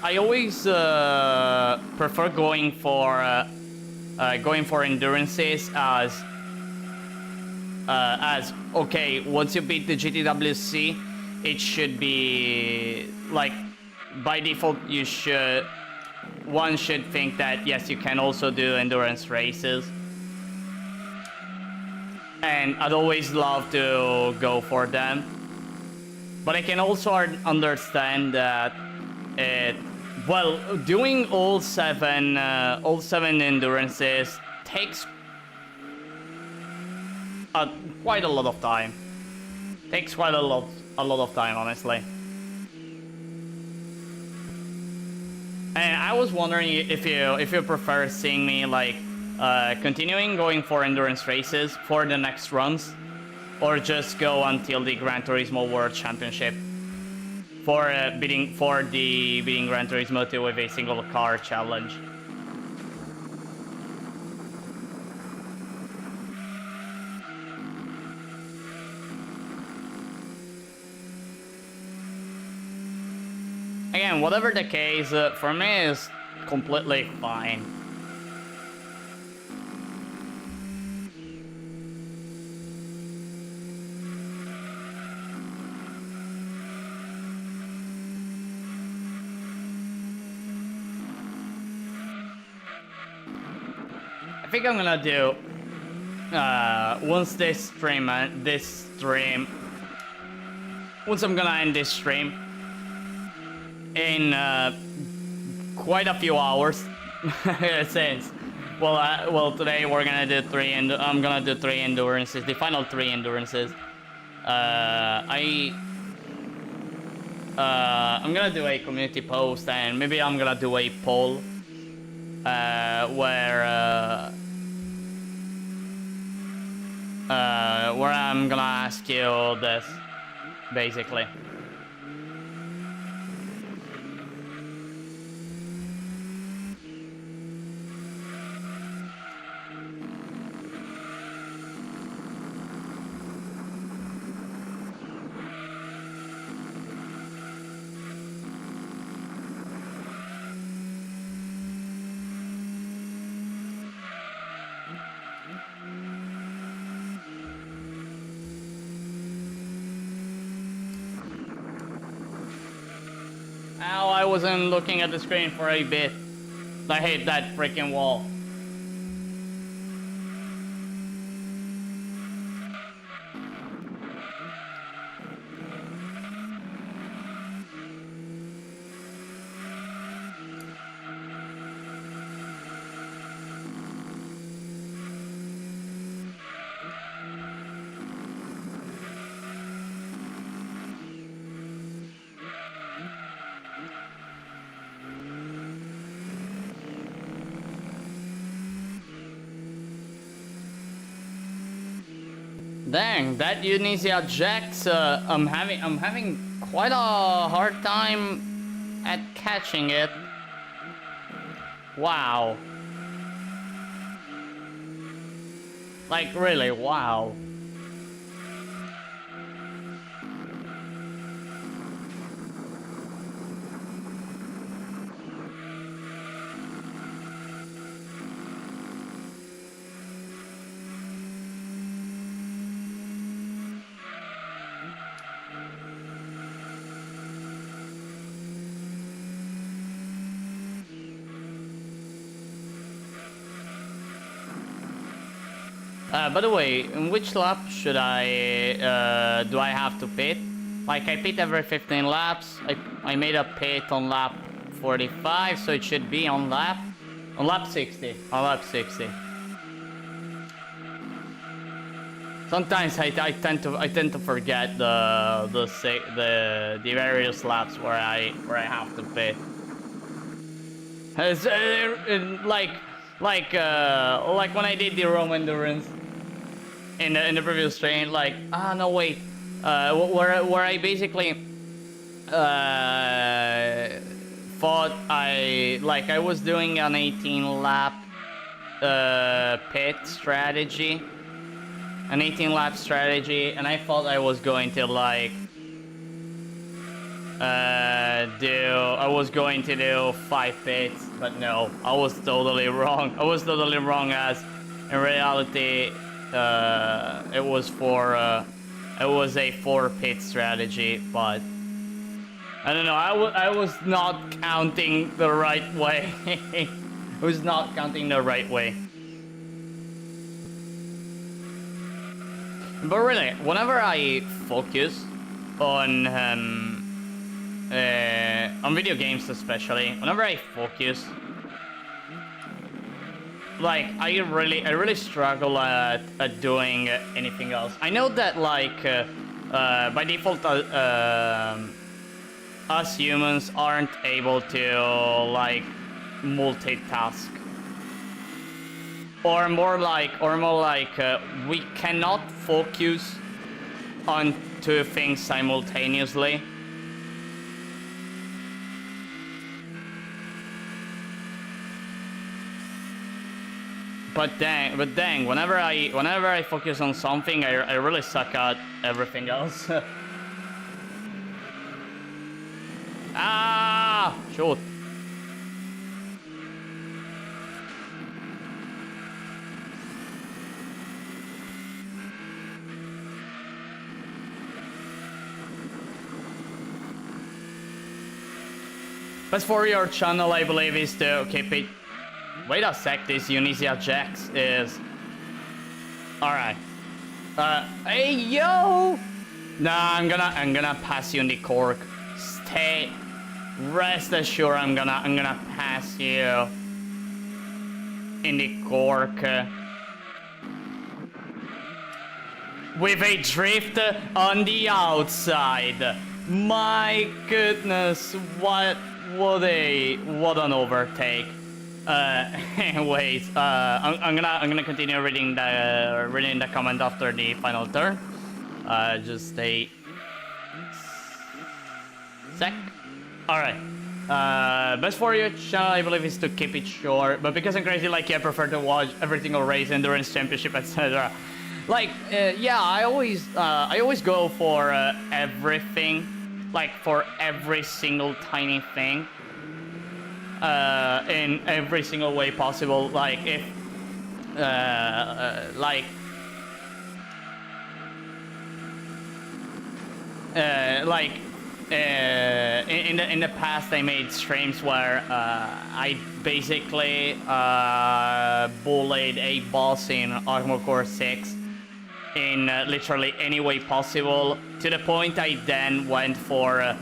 prefer going for endurances as okay, once you beat the GTWC, it should be like by default one should think that yes, you can also do endurance races. And I'd always love to go for them. But I can also understand that doing all seven endurances takes quite a lot of time. Takes quite a lot of time, honestly. And I was wondering if you prefer seeing me like continuing going for endurance races for the next runs, or just go until the Gran Turismo World Championship for beating Gran Turismo 2 with a single car challenge. Again, whatever the case, for me is completely fine. I think I'm gonna do once once I'm gonna end this stream in quite a few hours since today we're gonna do I'm gonna do 3 endurances, the final 3 endurances. I'm gonna do a community post, and maybe I'm gonna do a poll where I'm gonna ask you this, basically. I wasn't looking at the screen for a bit. I hate that freaking wall. Dang, that Tunisia Jax, I'm having quite a hard time at catching it. Wow. Like really, wow. By the way, in which lap should I, do I have to pit? Like, I pit every 15 laps. I made a pit on lap 45, so it should be on lap 60. On lap 60. Sometimes I tend to forget the various laps where I have to pit. It's, like when I did the Rome endurance in the previous train, like no wait, where I basically thought I was doing an 18 lap pit strategy, an 18 lap strategy, and I thought I was going to do 5 pits, but no, I was totally wrong. I was totally wrong, as in reality it was a 4 pit strategy, but I don't know, I was not counting the right way. I was not counting the right way. But really, whenever I focus on video games especially, whenever I focus, like I really struggle at doing anything else. I know that by default us humans aren't able to multitask, or more like we cannot focus on 2 things simultaneously. But dang, whenever I focus on something, I really suck at everything else. Ah, shoot. But for your channel, I believe, is to keep it. Wait a sec, this Tunisia Jax is... Alright. Hey, yo! Nah, I'm gonna pass you in the cork. Stay. Rest assured, I'm gonna pass you in the cork. With a drift on the outside. My goodness, what an overtake. Anyways, I'm gonna continue reading the comment after the final turn. Just a sec. All right. Best for your channel, I believe, is to keep it short. But because I'm crazy like you, I prefer to watch every single race, endurance championship, etc. Yeah, I always go for everything, like for every single tiny thing. In every single way possible. Like if in the past I made streams where I basically bullied a boss in Armored Core 6 in literally any way possible, to the point I then went for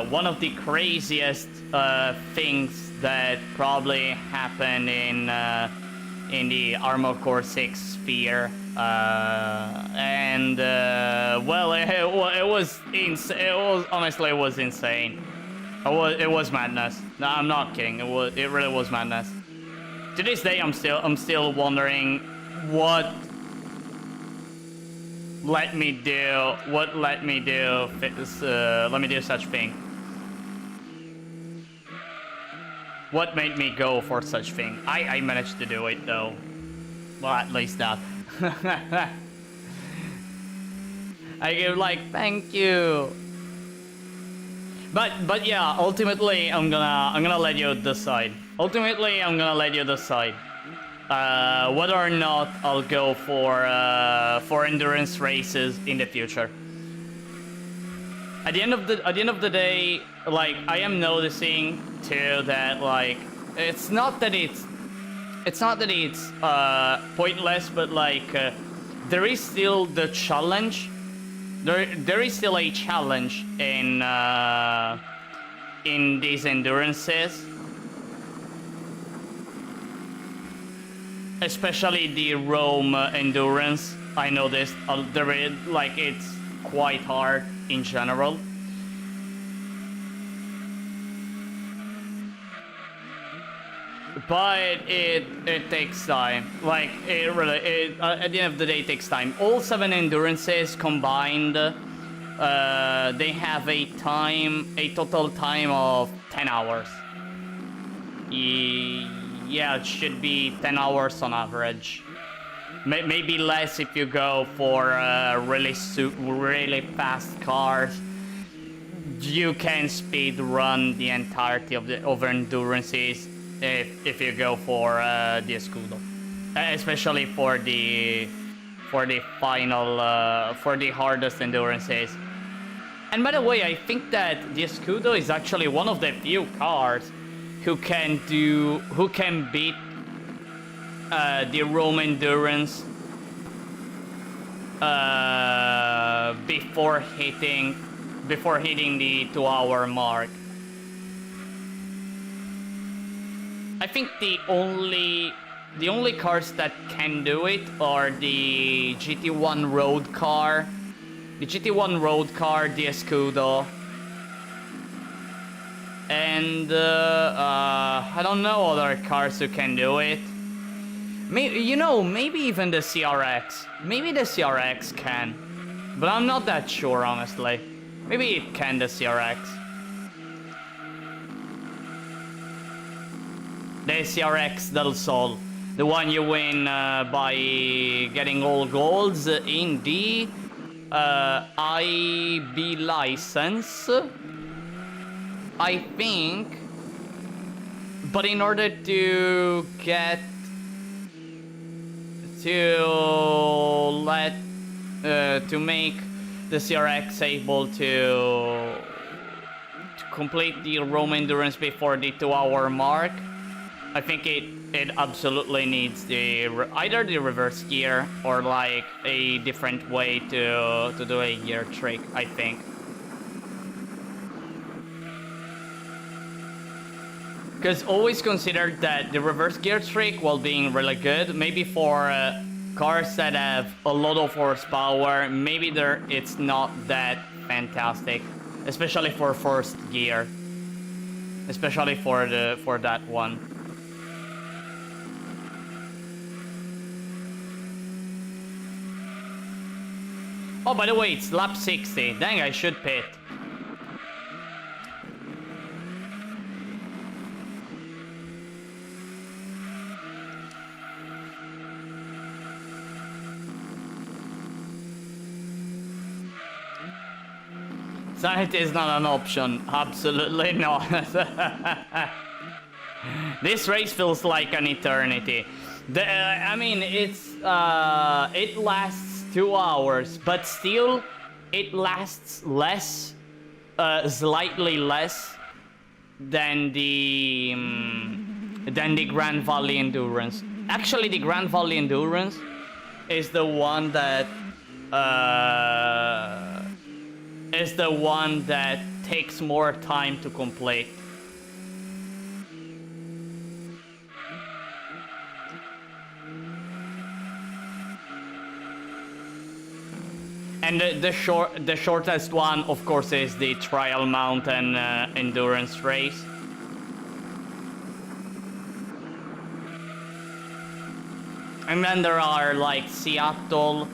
one of the craziest things that probably happened in the Armored Core 6 sphere. Well, it was honestly, it was insane. It was madness. No, I'm not kidding. It really was madness. To this day, I'm still wondering what let me do such thing. What made me go for such thing? I managed to do it though. Well, at least that. I give like thank you. But yeah, ultimately I'm gonna let you decide. Whether or not I'll go for endurance races in the future. At the end of the day, like, I am noticing too that, like, it's not that it's pointless, but like there is still the challenge. There is still a challenge in these endurances, especially the Rome endurance. I noticed there is, like, it's quite hard in general. But it takes time. Like, at the end of the day, it takes time. All 7 endurances combined, they have a total time of 10 hours. Yeah, it should be 10 hours on average. Maybe less if you go for really fast cars. You can speed run the entirety of the endurances if you go for the escudo, especially for the final for the hardest endurances. And by the way, I think that the escudo is actually one of the few cars who can beat the Rome endurance before hitting the 2-hour mark. I think the only cars that can do it are the GT1 road car, the Escudo, and I don't know other cars who can do it. Maybe even the CRX. Maybe the CRX can, but I'm not that sure, honestly. Maybe it can, the CRX. The CRX del Sol, the one you win by getting all golds in the IB license, I think. But in order to get to make the CRX able to complete the Rome endurance before the 2-hour mark, I think it absolutely needs either the reverse gear or like a different way to do a gear trick, I think. Because always consider that the reverse gear trick, while being really good, maybe for cars that have a lot of horsepower, maybe it's not that fantastic, especially for first gear, especially for that one. Oh, by the way, it's lap 60. Dang, I should pit. Sanity is not an option. Absolutely not. This race feels like an eternity. I mean, it lasts 2 hours, but still, it lasts less slightly less than the Grand Valley Endurance. Actually, the Grand Valley Endurance is the one that takes more time to complete. And the shortest one, of course, is the Trial Mountain endurance race. And then there are like Seattle,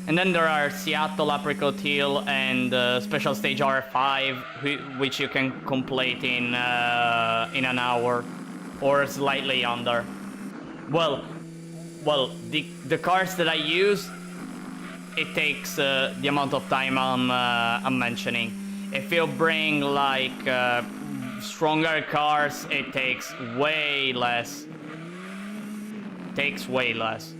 and then there are Seattle, Apricot Hill, and Special Stage R5, which you can complete in an hour, or slightly under. Well, the cars that I use, it takes the amount of time I'm mentioning. If you bring like stronger cars, it takes way less. Takes way less.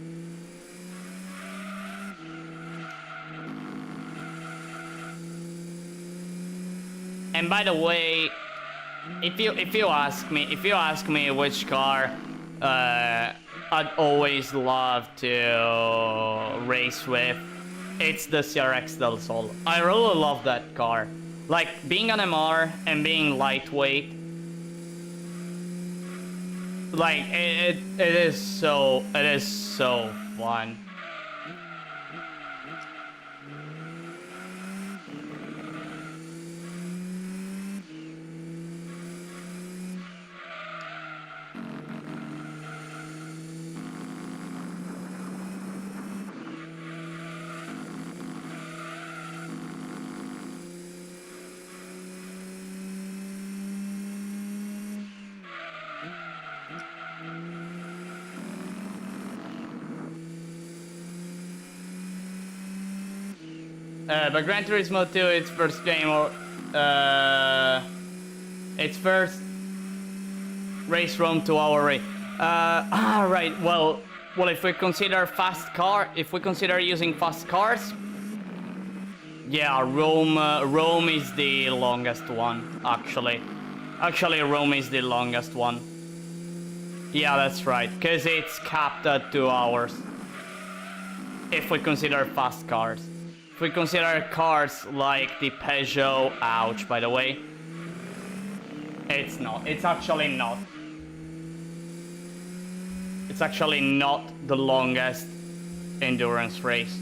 And by the way, if you ask me which car I'd always love to race with, it's the CRX Del Sol. I really love that car. Like, being an MR and being lightweight, like, it is so fun. But Gran Turismo 2, its first game, its first race from 2-hour race. Right. Well, if we consider using fast cars, yeah, Rome is the longest one. Actually, Rome is the longest one. Yeah, that's right, because it's capped at 2 hours. If we consider fast cars. If we consider cars like the Peugeot, ouch, by the way, it's not. It's actually not. It's actually not the longest endurance race.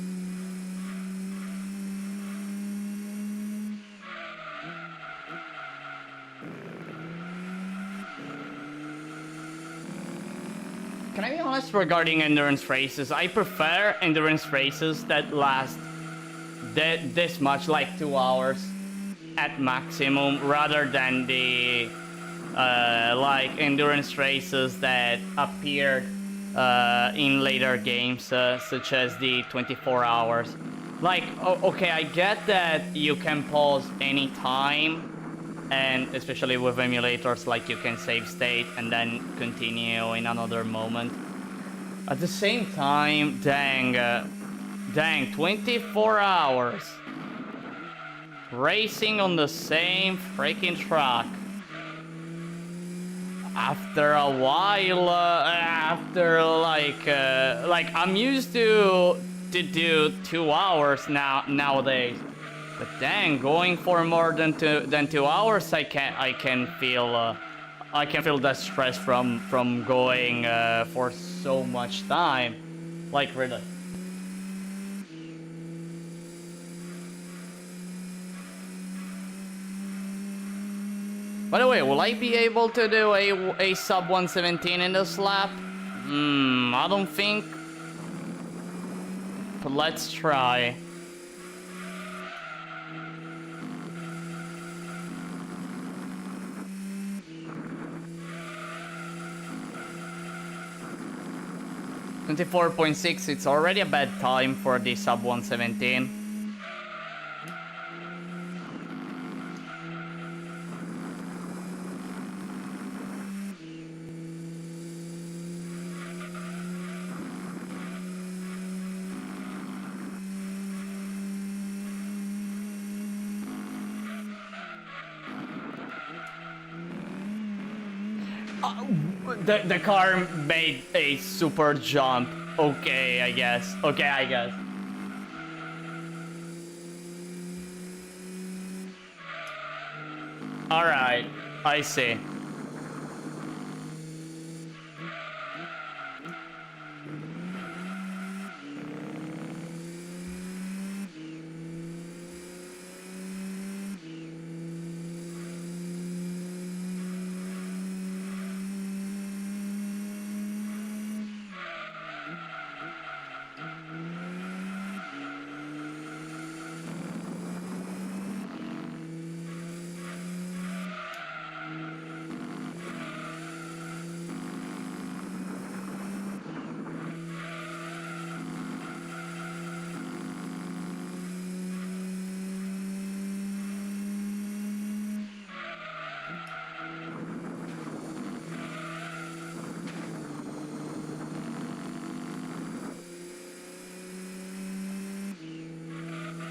Can I be honest regarding endurance races? I prefer endurance races that last this much, like 2 hours at maximum, rather than the like endurance races that appeared in later games, such as the 24 hours. Like, okay, I get that you can pause any time, and especially with emulators, like you can save state and then continue in another moment. At the same time, dang, 24 hours racing on the same freaking track. After a while, after like I'm used to do 2 hours nowadays, but dang, going for more than 2 hours, I can feel the stress from going for so much time, like really. By the way, will I be able to do a sub 117 in this lap? I don't think. But let's try. .6, it's already a bad time for the sub 117. The car made a super jump. Okay, I guess. Okay, I guess. Alright, I see.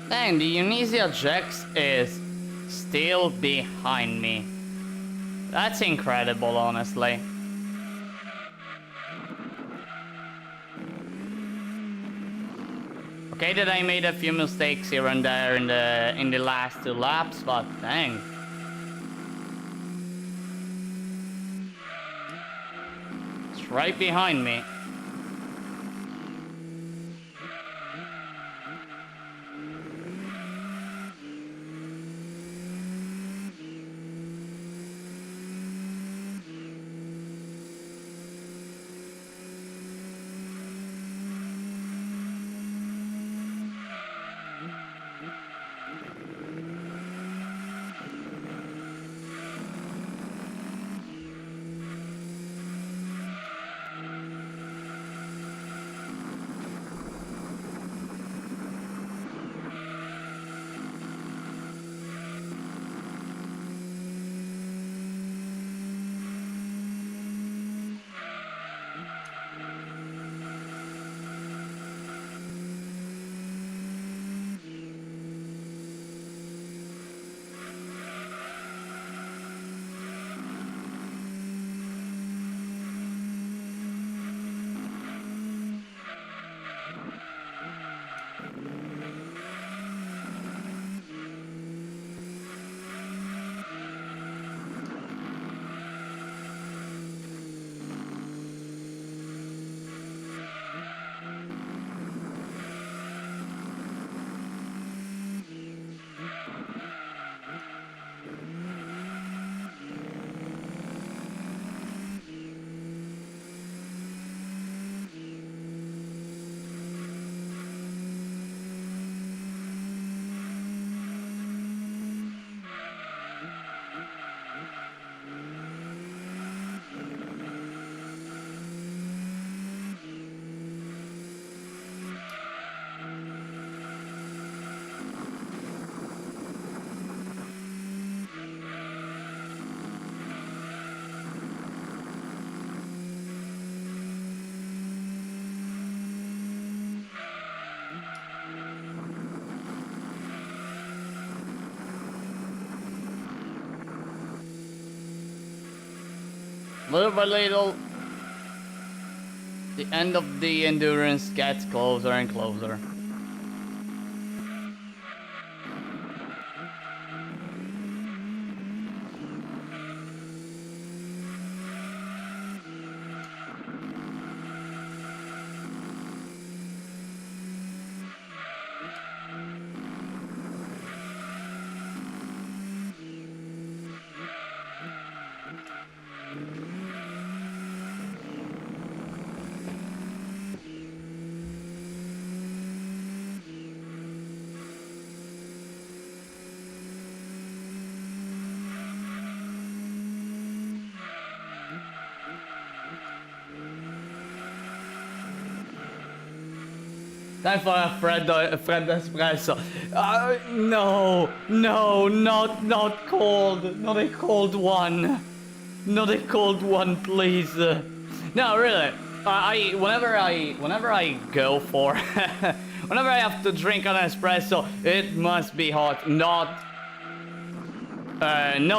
Dang, the Unisia Jax is still behind me. That's incredible, honestly. Okay that I made a few mistakes here and there in the last 2 laps, but dang. It's right behind me. Little by little, the end of the endurance gets closer and closer. Time for a Fred espresso. No, not cold, not a cold one, not a cold one, please. No, really. Whenever I go for, whenever I have to drink an espresso, it must be hot, not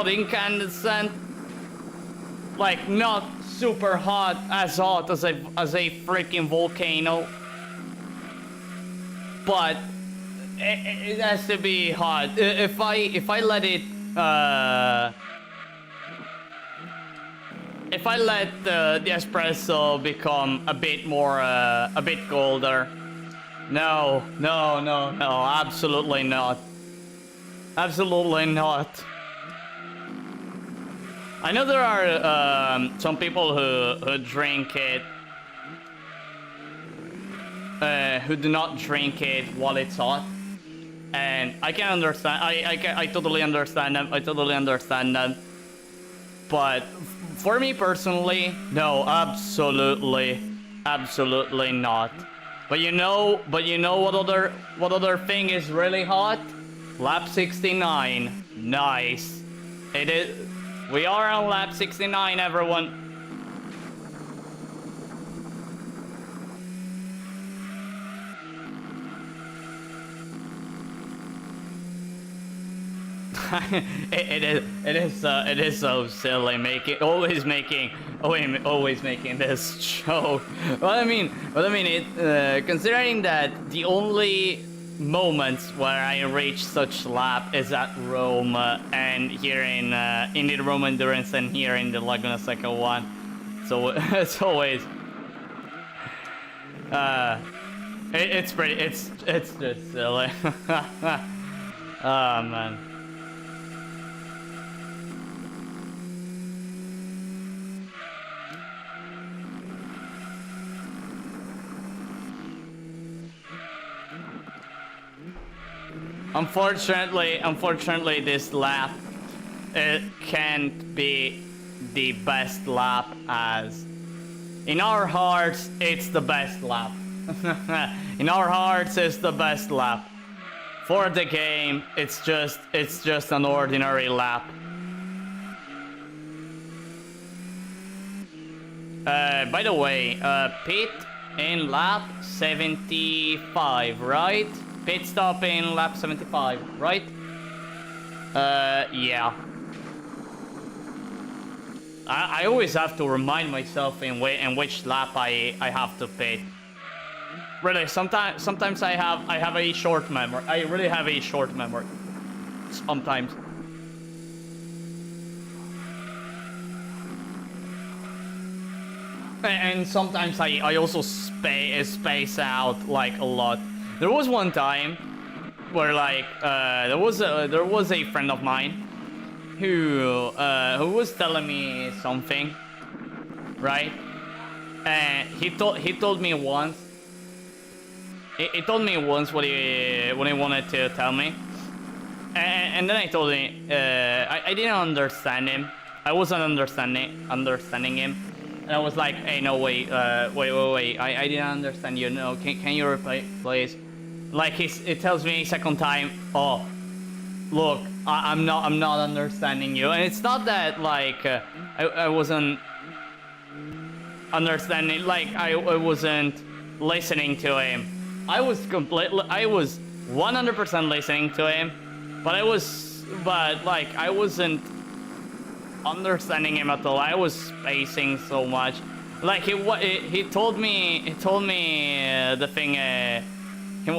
incandescent. like not super hot as a freaking volcano, but it has to be hot. If I let it if I let the espresso become a bit more a bit colder, no, no, no, no, absolutely not. Absolutely not. I know there are some people who drink it, who do not drink it while it's hot, and I can understand. I totally understand them. I totally understand them. But for me personally, no, absolutely, absolutely not. But you know what other thing is really hot? Lap 69. Nice. It is. We are on lap 69, everyone. It is so silly always making this joke. Considering that the only moments where I reach such lap is at Rome and here in the Rome Endurance and here in the Laguna Seca one, so it's always it's just silly. Oh man. Unfortunately, this lap, it can't be the best lap, as in our hearts it's the best lap. In our hearts it's the best lap. For the game, it's just an ordinary lap. By the way, pit in lap 75, right? Pit stop in lap 75, right? Yeah. I always have to remind myself in which lap I have to pit. Really, sometimes I have a short memory. I really have a short memory. Sometimes. And sometimes I also space out like a lot. There was one time where like there was a friend of mine who was telling me something, right? And he told me once. He told me once what he wanted to tell me, and then I told him I didn't understand him. I wasn't understanding him, and I was like, hey, no, wait, I didn't understand you. No, can you repeat, please? Like it tells me a second time, oh, look, I'm not understanding you, and it's not that like I wasn't understanding, like I wasn't listening to him. I was 100% listening to him, but I wasn't understanding him at all. I was spacing so much. Like he told me the thing he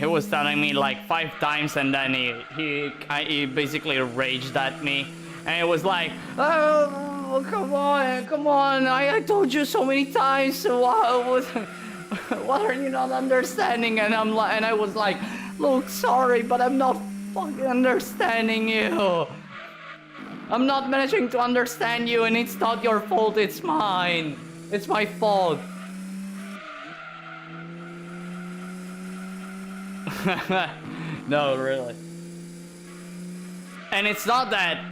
was telling me like 5 times, and then he basically raged at me, and it was like, oh, come on, I told you so many times, so what are you not understanding? And I was like, look, sorry, but I'm not fucking understanding you. I'm not managing to understand you, and it's not your fault, it's mine. It's my fault. No, really. And it's not that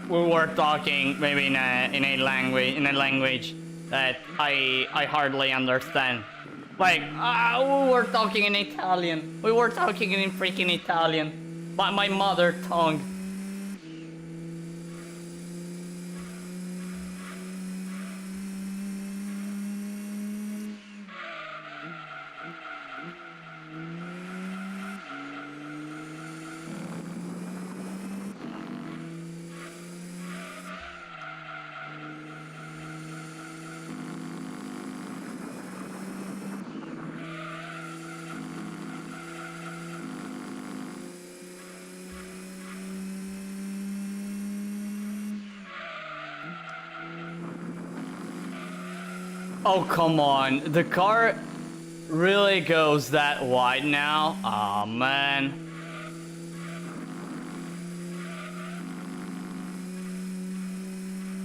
we were talking maybe in a language that I hardly understand. Like, we were talking in Italian. We were talking in freaking Italian. My mother tongue. Oh, come on. The car really goes that wide now? Oh, man.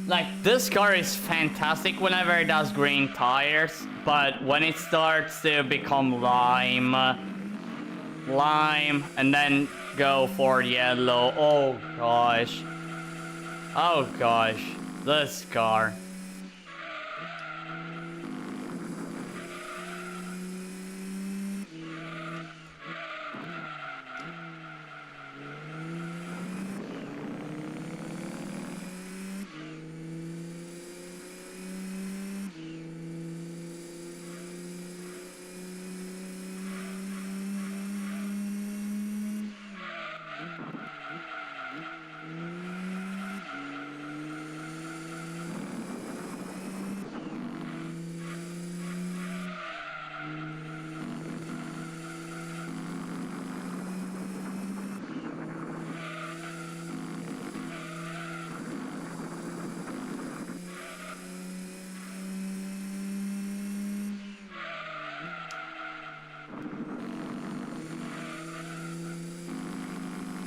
Like, this car is fantastic whenever it has green tires, but when it starts to become lime, and then go for yellow, oh gosh. Oh gosh, this car.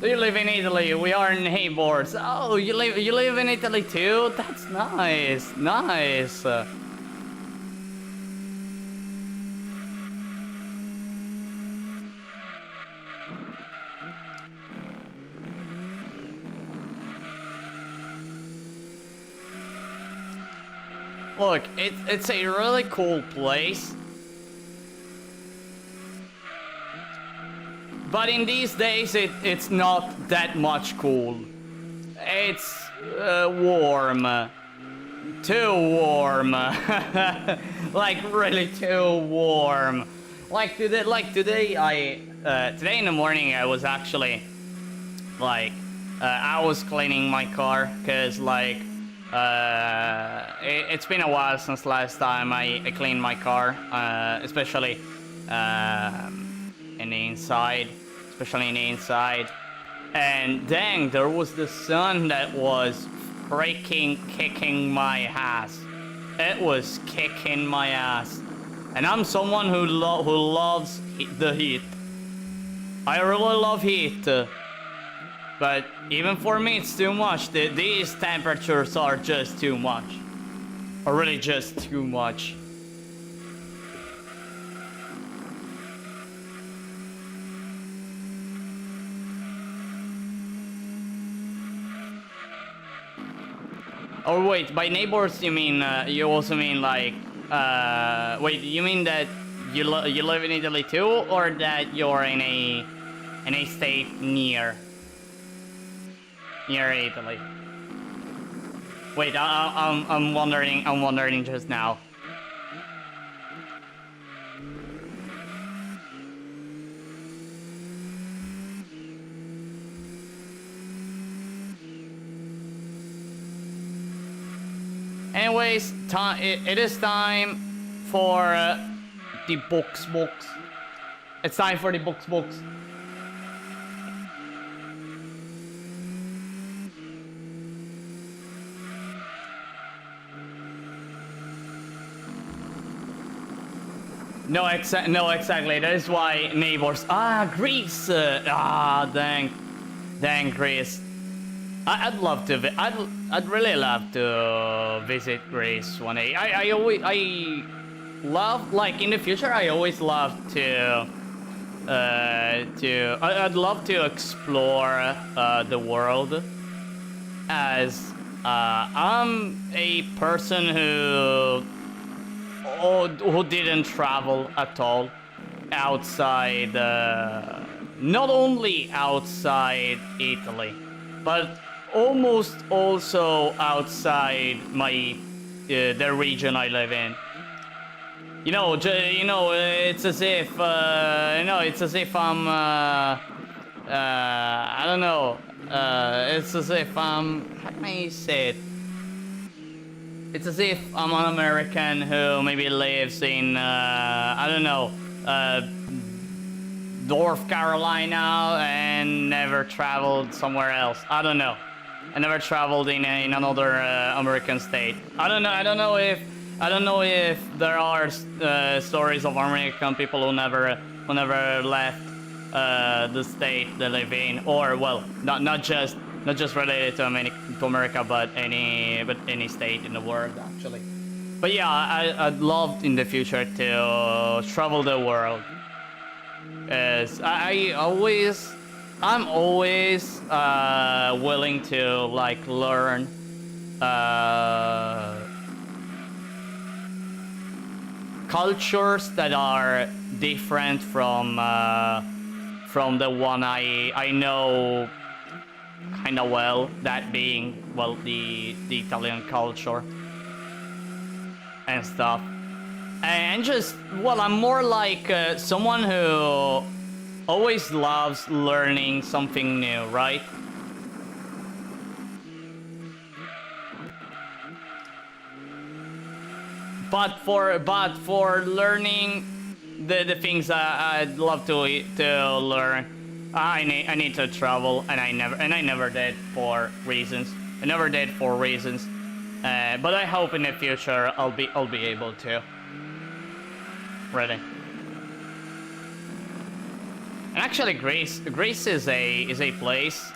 Do you live in Italy? We are neighbors. Oh, you live in Italy too? That's nice. Nice. Look, it's a really cool place. But in these days, it's not that much cool. It's warm. Too warm. Like, really too warm. Today, today in the morning, I was actually, I was cleaning my car, because, it's been a while since last time I cleaned my car, especially in the inside. And dang, there was the sun that was freaking kicking my ass. It was kicking my ass. And I'm someone who loves the heat. I really love heat. But even for me, it's too much. These temperatures are just too much. Are really just too much. Oh wait, by neighbors you mean you also mean wait, you mean that you live in Italy too, or that you're in a state near Italy? Wait, I'm wondering just now. Anyways, it is time for the books. It's time for the books. No, exactly. That is why neighbors. Greece. Dang, Greece. I'd love to. I'd really love to visit Greece one day. I love, like, in the future. I always love to. I'd love to explore the world, as I'm a person who didn't travel at all outside. Not only outside Italy, but almost also outside the region I live in. It's as if I'm I don't know. It's as if I'm, how can I say it? It's as if I'm an American who maybe lives in I don't know, North Carolina and never traveled somewhere else. I don't know. I never traveled in another American state. I don't know if I don't know if there are stories of American people who never left the state they live in, or well, not just related to America, but any state in the world actually. But yeah, I'd love in the future to travel the world. As I'm always willing to like learn cultures that are different from the one I know kind of well, that being, well, the Italian culture and stuff. And just, well, I'm more like someone who always loves learning something new, right? But for learning the things I'd love to learn, I need to travel, and I never did for reasons. I never did for reasons. But I hope in the future I'll be able to. Really. And actually, Greece is a place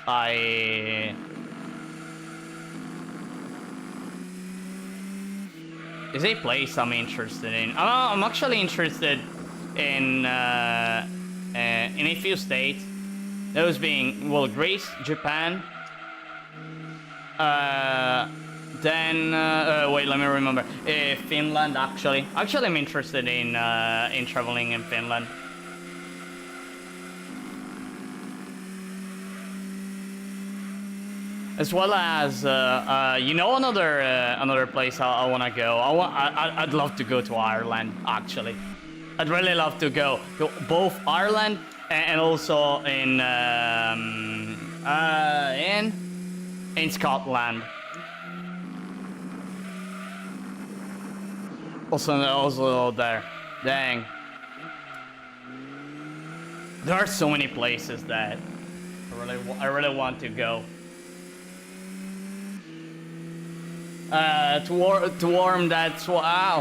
I'm interested in. I'm actually interested in a few states. Those being, well, Greece, Japan. Then wait, let me remember. Finland, actually. Actually, I'm interested in traveling in Finland. As well as you know, another place I wanna go. I'd love to go to Ireland. Actually, I'd really love to go to both Ireland and also in Scotland. Also there. Dang. There are so many places that I really want to go. To warm that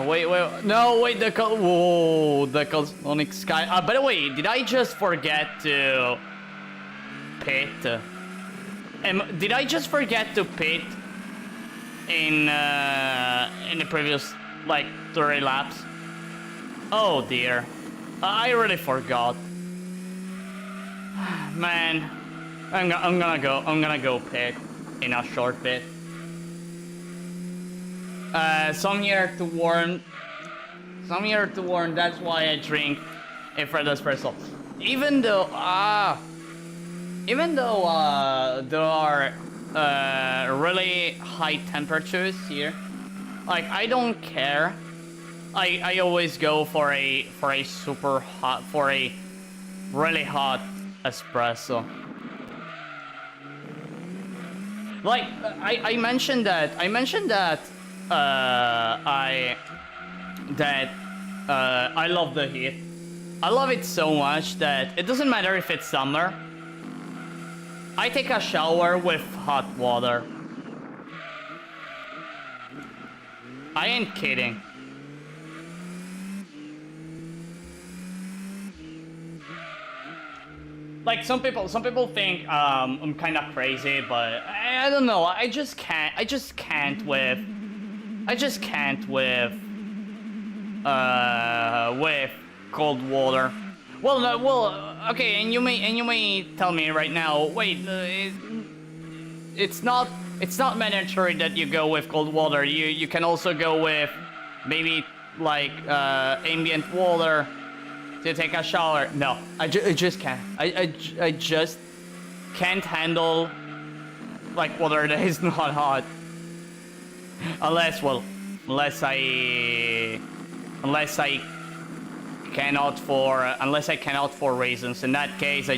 wait, no, wait, the cosmic sky. By the way, did I just forget to pit? Did I just forget to pit in the previous, like, 30 laps? Oh dear, I really forgot. Man, I'm gonna go pit in a short bit. Some here to warn. That's why I drink a Fred espresso. Even though there are really high temperatures here, like, I don't care. I always go for a super hot, for a really hot espresso. Like, I mentioned that I love the heat. I love it so much that it doesn't matter if it's summer. I take a shower with hot water. I ain't kidding. Like, some people think I'm kind of crazy, but I don't know. I just can't with cold water. Well, no, okay, and you may tell me right now, wait, it's not mandatory that you go with cold water. You can also go with maybe, like, ambient water to take a shower. No, I just can't. I just can't handle, like, water that is not hot. Unless I cannot for reasons. In that case, I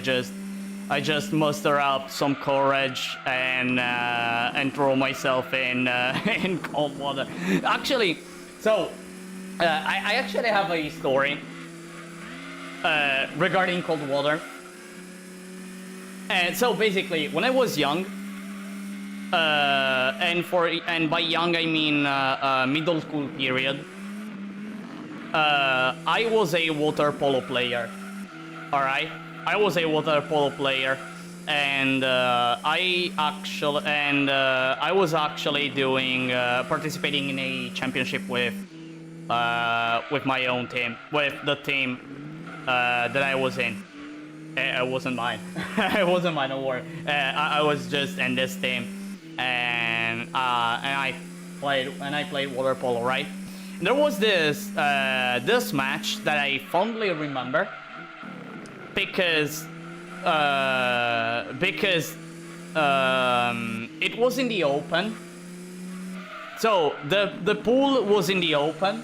just muster up some courage and throw myself in in cold water. Actually, so I actually have a story regarding cold water. And so basically, when I was young, And by young I mean middle school period. I was a water polo player. All right, I was a water polo player, and I was actually doing participating in a championship with my own team, with the team that I was in. It wasn't mine. It wasn't mine. Don't worry. I was just in this team, and I played water polo, right? And there was this match that I fondly remember because it was in the open. So the pool was in the open.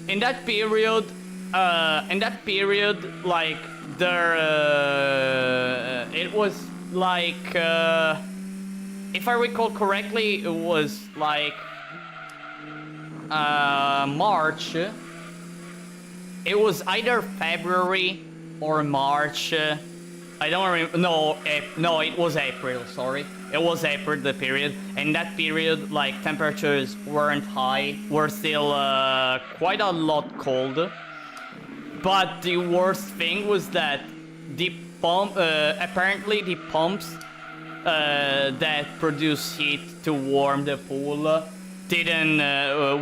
In that period, like it was like if I recall correctly, it was like March. It was either February or March. I don't remember. No, it was April. Sorry, it was April. The period. In that period, like temperatures weren't high. Were still quite a lot cold. But the worst thing was that the apparently the pumps that produce heat to warm the pool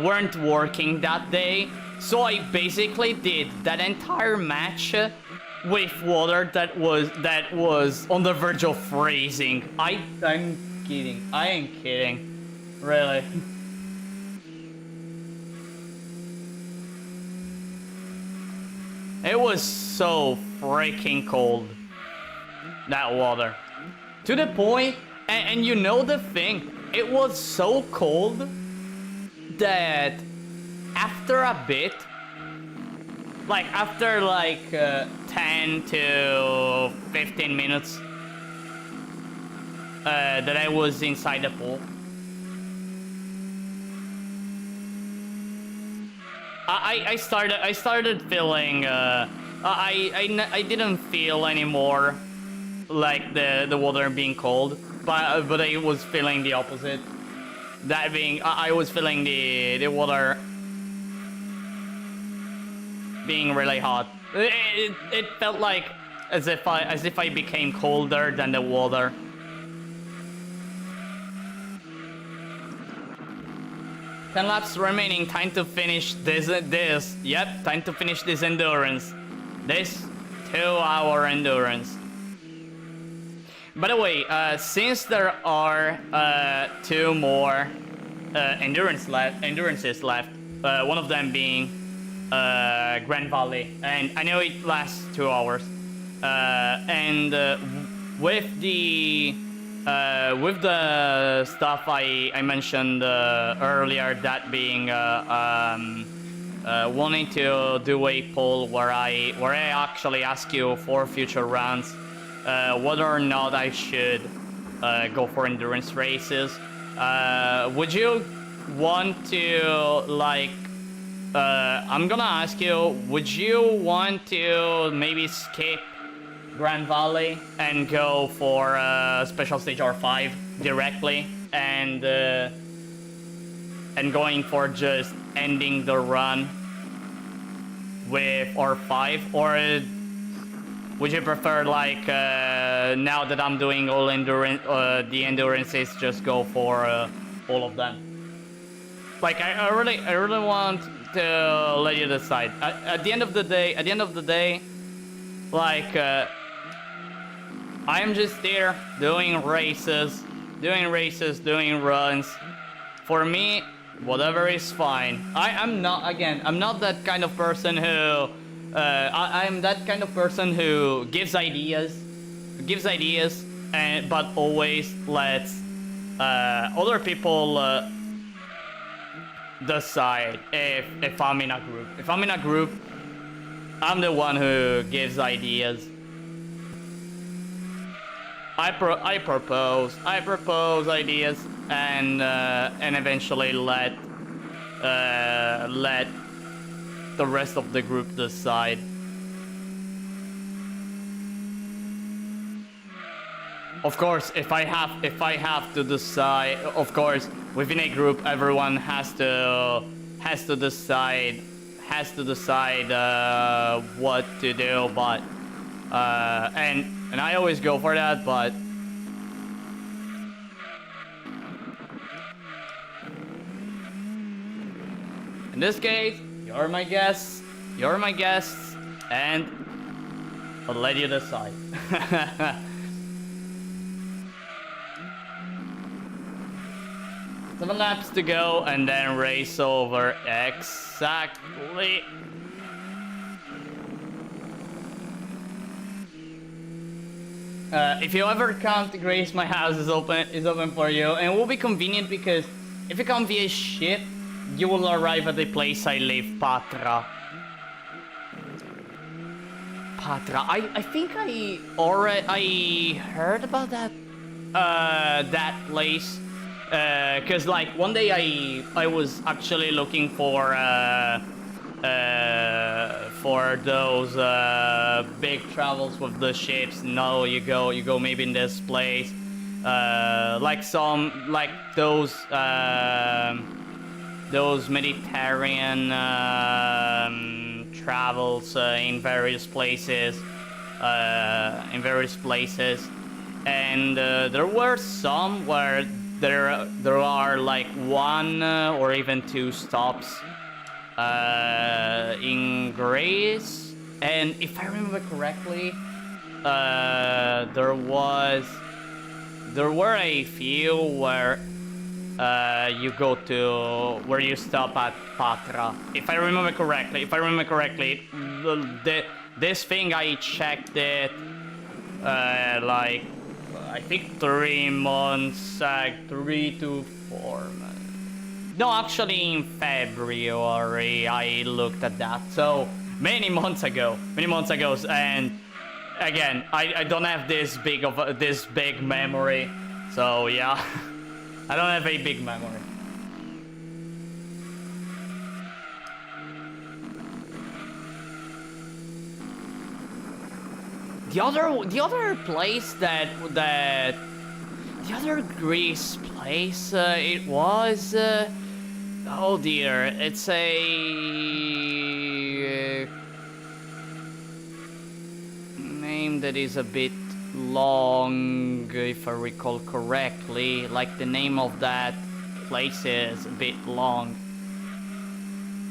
weren't working that day. So I basically did that entire match with water that was on the verge of freezing. I'm kidding. I ain't kidding. Really. It was so freaking cold, that water. To the point, and you know the thing, it was so cold that after a bit, like after 10 to 15 minutes that I was inside the pool, I started feeling I didn't feel anymore like the water being cold, but I was feeling the opposite. That being, I was feeling the water being really hot. It felt like as if I became colder than the water. Ten laps remaining. Time to finish this. Yep, time to finish this endurance. This 2-hour endurance. By the way, since there are 2 more endurances left, one of them being Grand Valley, and I know it lasts 2 hours, and with the stuff I mentioned earlier, that being wanting to do a poll where I actually ask you for future rounds whether or not I should go for endurance races. Would you want to, like, I'm gonna ask you, would you want to maybe skip Grand Valley and go for Special Stage R5 directly, and going for just ending the run with R5, or would you prefer, like, now that I'm doing all the endurances, just go for all of them? Like, I really want to let you decide. At the end of the day, like, I'm just there doing races, doing runs. For me, whatever is fine. I'm not that kind of person who I'm that kind of person who gives ideas, but always lets other people decide if I'm in a group. If I'm in a group, I'm the one who gives ideas. I propose ideas, and eventually let the rest of the group decide. Of course, if I have to decide, of course, within a group, everyone has to decide what to do. But and I always go for that. But in this case, you're my guests, and I'll let you decide. 7 laps to go and then race over. Exactly. If you ever come to Greece, my house is open for you, and it will be convenient because if you come via ship, you will arrive at the place I live, Patra. I think I heard about that place. Cause like one day I was actually looking for those big travels with the ships. No, you go maybe in this place, like those Mediterranean travels in various places, and there were some where there are like 1 or even 2 stops in Greece, and if I remember correctly, there were a few where you stop at Patra. If I remember correctly, this thing I checked it like I think 3 months, 3 to 4 months. No, actually in February I looked at that. So many months ago, and again, I don't have this big memory. So yeah, I don't have a big memory. The other place the other Greece place, it was, oh dear, it's a name that is a bit long, if I recall correctly. Like the name of that place is a bit long,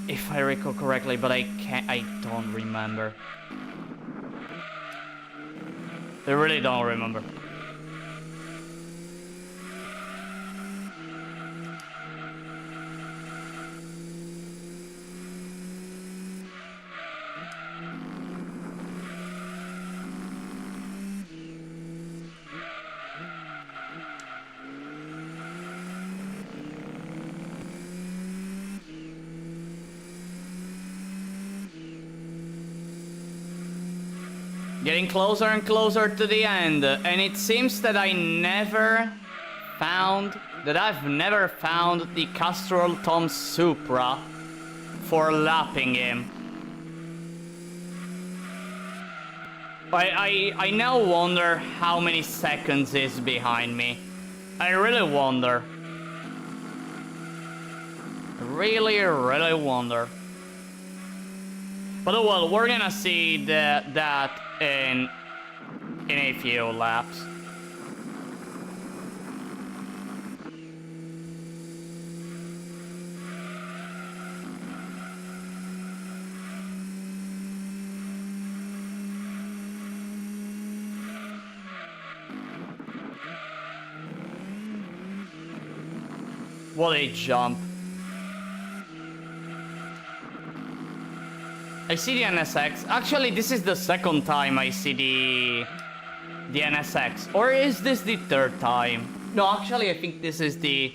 if I recall correctly, but I don't remember. I really don't remember. Getting closer and closer to the end, and it seems that I've never found the Castrol Tom Supra for lapping him. I now wonder how many seconds is behind me. I really wonder. Really wonder. But well, we're gonna see that in a few laps. What a jump. I see the NSX. Actually, this is the second time I see the NSX. Or is this the third time? No, actually, I think this is the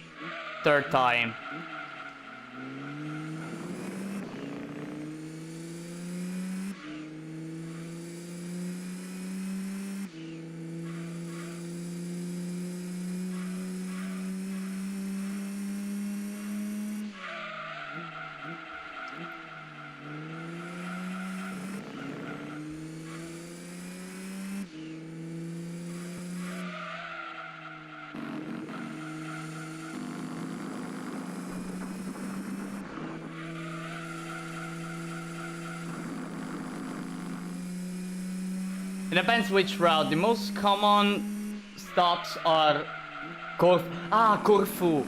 third time. It depends which route. The most common stops are Corfu.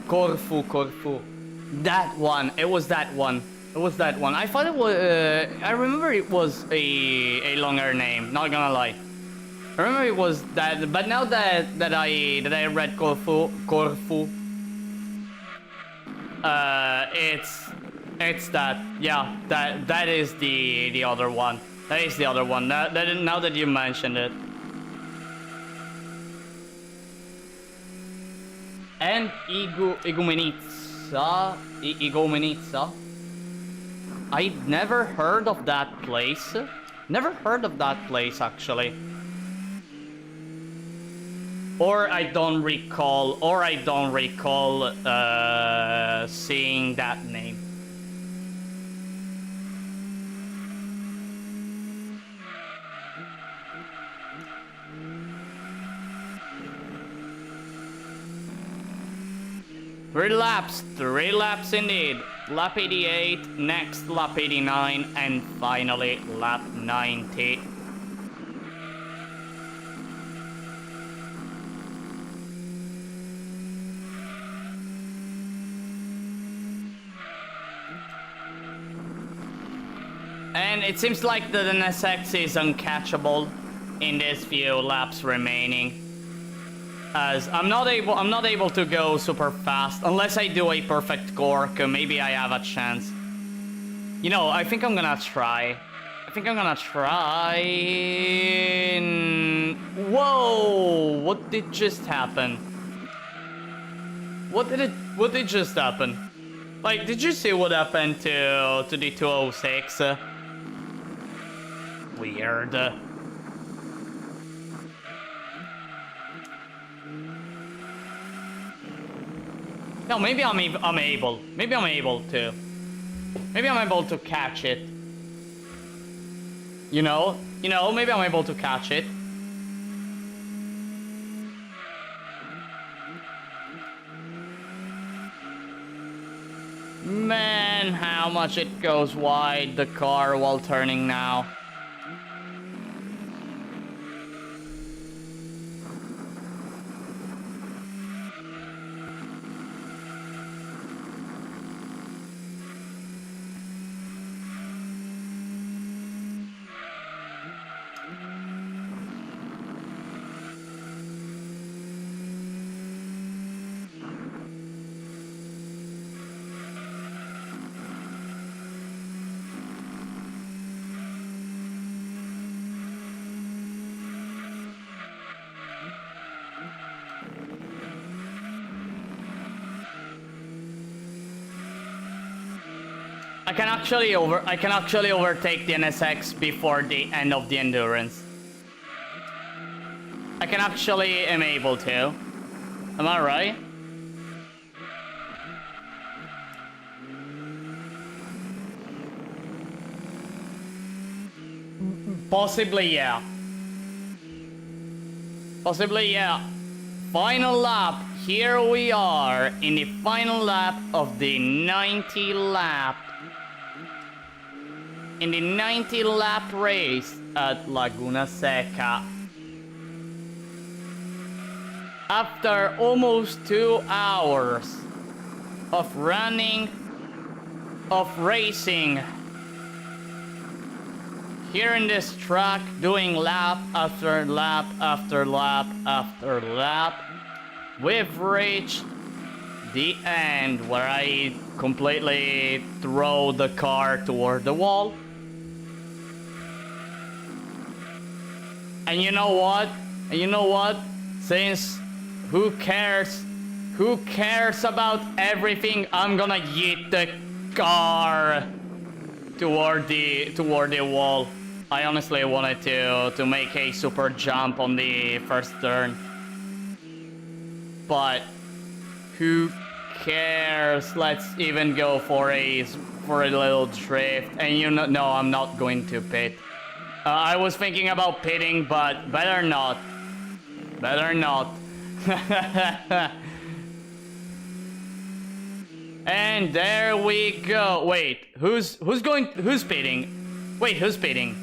That one. It was that one. I thought it was. I remember it was a longer name. Not gonna lie. I remember it was that, but now that I read Corfu. It's that. Yeah, that is the other one. That is the other one. Now that you mentioned it. And Igumenitsa. I never heard of that place. Never heard of that place, actually. Or I don't recall seeing that name. Three laps indeed. Lap 88, next lap 89, and finally lap 90. And it seems like the NSX is uncatchable in this few laps remaining. As I'm not able to go super fast unless I do a perfect cork. Maybe I have a chance. You know, I think I'm gonna try. Whoa! What did just happen? What did just happen? Like, did you see what happened to the 206? Weird. No, maybe I'm able to catch it. You know, maybe I'm able to catch it. Man, how much it goes wide, the car, while turning now. I can actually overtake the NSX before the end of the endurance. I can actually am able to. Am I right? Possibly, yeah. Final lap. Here we are in the final lap of the 90 lap. In the 90 lap race at Laguna Seca. After almost 2 hours of racing here in this track, doing lap after lap after lap after lap, we've reached the end where I completely throw the car toward the wall. And you know what? Since who cares about everything, I'm gonna yeet the car toward the wall. I honestly wanted to make a super jump on the first turn. But who cares? Let's even go for a little drift. And no, I'm not going to pit. I was thinking about pitting, but better not. And there we go. Wait, who's pitting? Wait, who's pitting?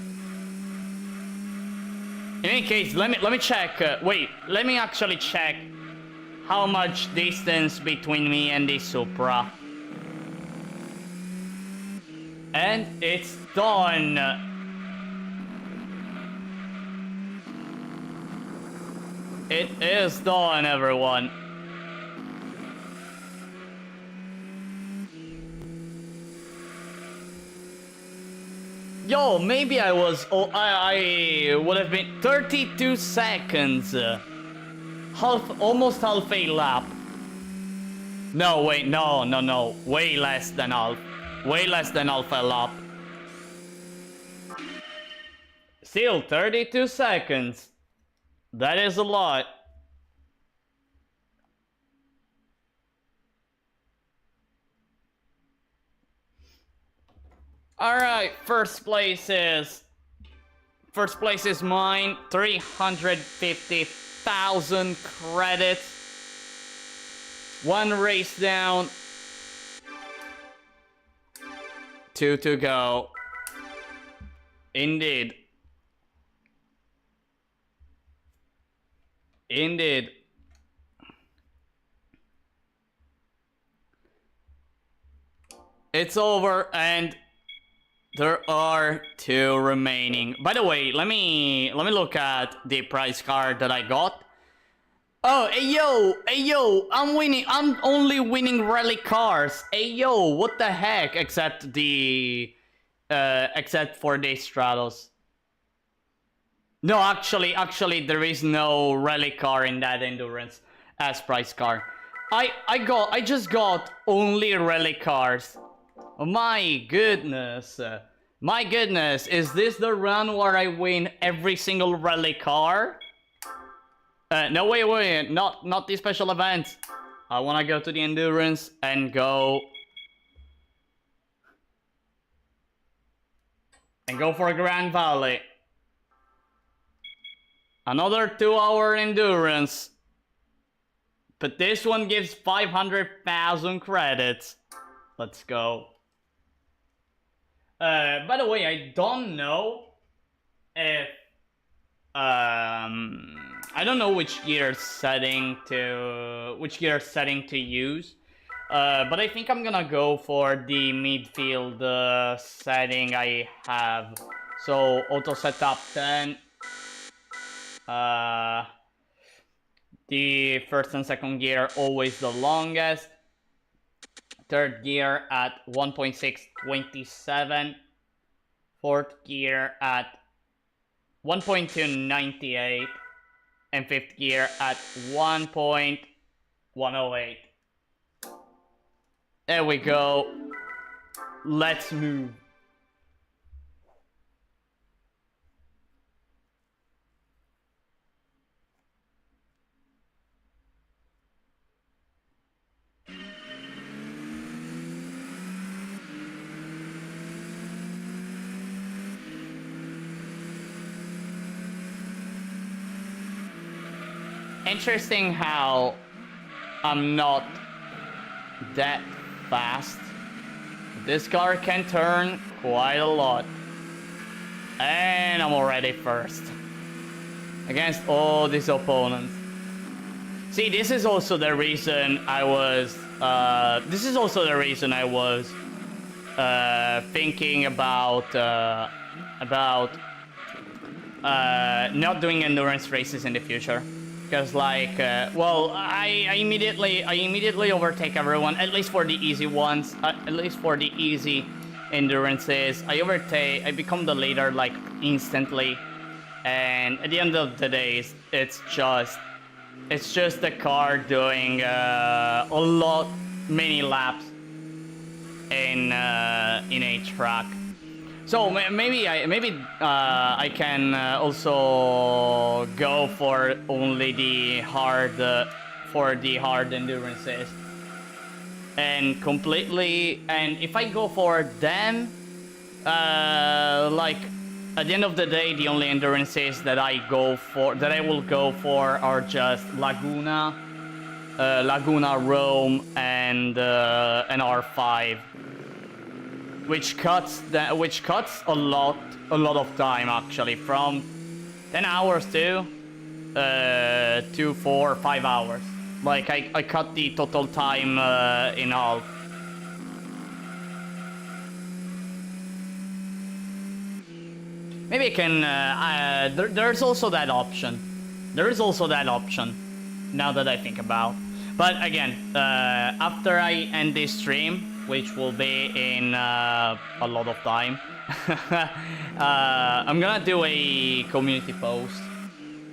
In any case, let me check. Wait, let me actually check how much distance between me and the Supra. And it's done. It is done, everyone. Yo, maybe I was. Oh, I would have been 32 seconds. Almost half a lap. No, wait, no. Way less than half. Way less than half a lap. Still 32 seconds. That is a lot. Alright, first place is mine. 350,000 credits. One race down. 2 to go. Indeed. Indeed. It's over and there are 2 remaining. By the way, let me look at the prize card that I got. Oh, hey yo, I'm winning. I'm only winning rally cars. Hey yo, what the heck? Except for the Stratos. No, actually, there is no rally car in that endurance as prize car. I just got only rally cars. Oh, my goodness. My goodness, is this the run where I win every single rally car? No, wait, not the special events. I wanna go to the endurance and go for Grand Valley. Another 2-hour endurance. But this one gives 500,000 credits. Let's go. By the way, I don't know if I don't know which gear setting to use. But I think I'm gonna go for the midfield setting I have. So auto setup 10. The first and second gear always the longest. Third gear at 1.627. Fourth gear at 1.298. And fifth gear at 1.108. There we go. Let's move. Interesting how I'm not that fast. This car can turn quite a lot. And I'm already first. Against all these opponents. See, this is also the reason I was... thinking about not doing endurance races in the future. Because like, well, I immediately overtake everyone, at least for the easy ones, at least for the easy endurances. I become the leader like instantly, and at the end of the day, it's just the car doing many laps in a track. So maybe I can also go for only the hard endurances, and if I go for them, like at the end of the day, the only endurances that I will go for are just Laguna, Rome, and R5. Which cuts a lot of time actually from 10 hours too. 2, 4, 5 hours. Like, I cut the total time in all. Maybe I can, there's also that option. There is also that option, now that I think about. But again, after I end this stream, which will be in a lot of time, I'm gonna do a community post.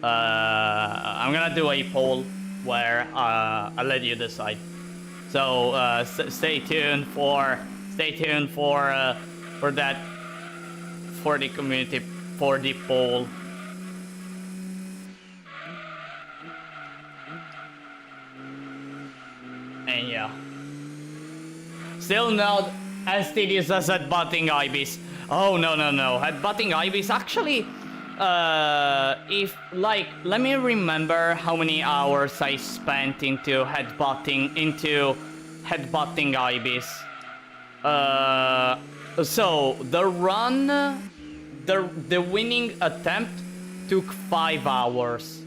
I'm gonna do a poll where I'll let you decide. So stay tuned for that, for the community, for the poll. And yeah, still not as tedious as headbutting Ibis. Oh no, headbutting Ibis actually. If, like, let me remember how many hours I spent into headbutting Ibis. So the run, the winning attempt took 5 hours.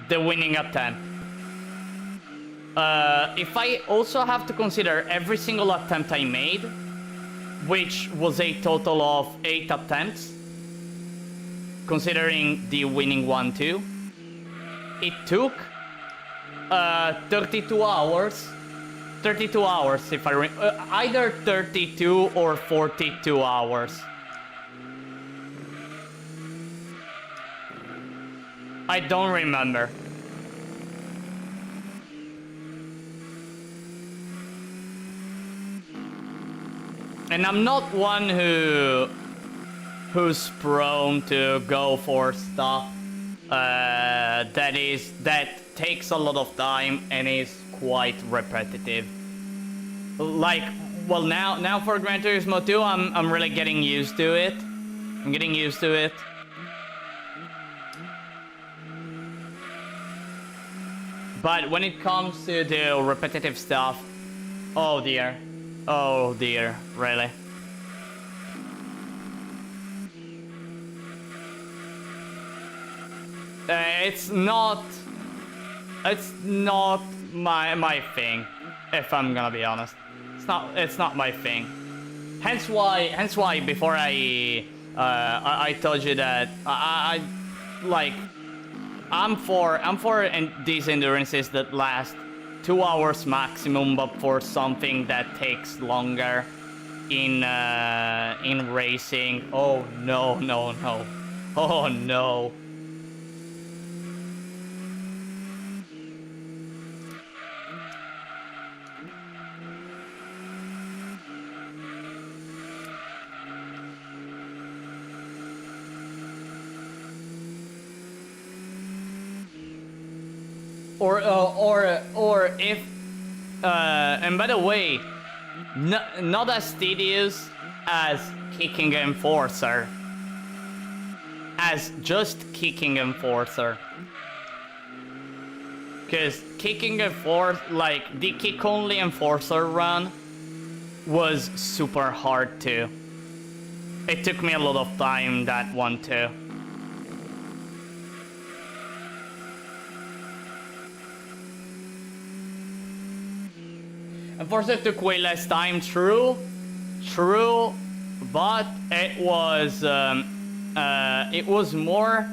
The winning attempt. If I also have to consider every single attempt I made, which was a total of 8 attempts, considering the winning one too, it took 32 hours. 32 hours, if I either 32 or 42 hours. I don't remember. And I'm not one who's prone to go for stuff that takes a lot of time and is quite repetitive. Like, well, now for Gran Turismo 2, I'm really getting used to it. I'm getting used to it. But when it comes to the repetitive stuff, oh dear, really. It's not my thing, if I'm gonna be honest. It's not my thing. Hence why before I told you that I'm for these endurances that last 2 hours maximum, but for something that takes longer in racing. Oh no. Oh no. Or if and by the way, not as tedious as kicking Enforcer, as just kicking Enforcer, because kicking Enforcer, like the kick only Enforcer run, was super hard too. It took me a lot of time, that one too. Enforcer took way less time, true, but it was more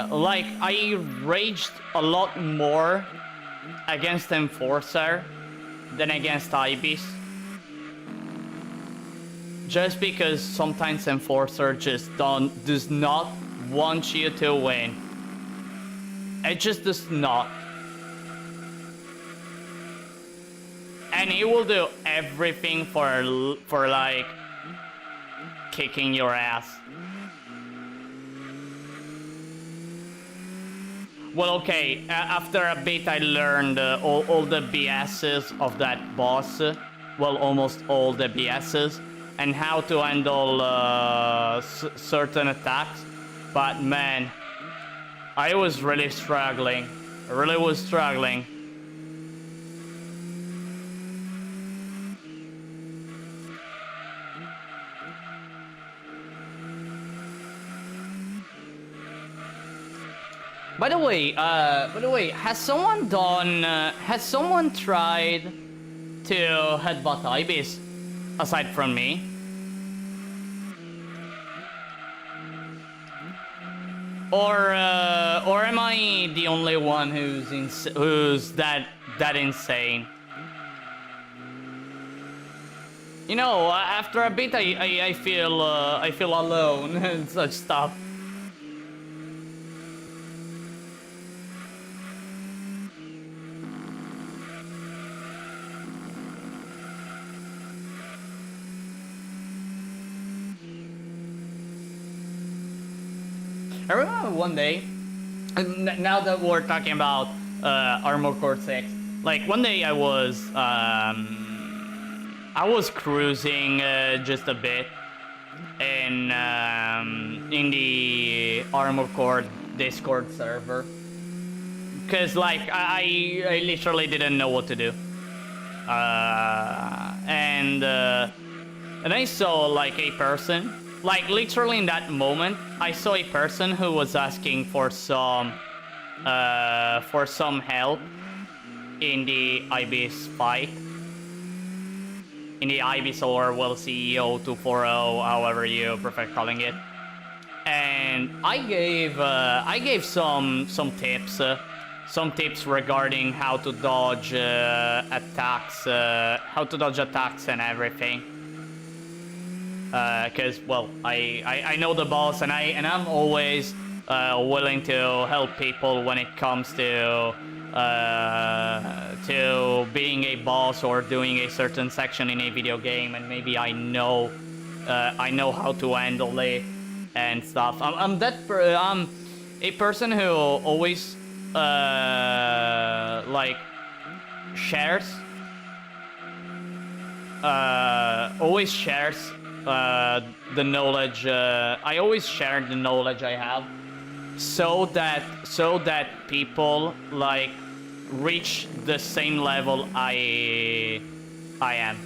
like I raged a lot more against Enforcer than against Ibis, just because sometimes Enforcer just does not want you to win. It just does not. And he will do everything for like kicking your ass. Well, okay, after a bit I learned all the BS's of that boss. Well, almost all the BS's. And how to handle certain attacks. But man, I was really struggling. I really was struggling. By the way, has someone done? Has someone tried to headbutt Ibis aside from me? Or am I the only one who's that insane? You know, after a bit, I feel alone and such stuff. I remember one day, now that we're talking about Armored Core 6, like one day I was cruising just a bit in the Armored Core Discord server, cause like I literally didn't know what to do, and I saw like a person. Like, literally in that moment, I saw a person who was asking for some help in the Ibis fight. In the Ibis or, well, CEO 240, however you prefer calling it. And I gave some tips regarding how to dodge attacks and everything. Because well, I know the boss, and I'm always willing to help people when it comes to being a boss or doing a certain section in a video game, and maybe I know how to handle it and stuff. I'm a person who always like shares the knowledge. I always share the knowledge I have, so that people like reach the same level I am.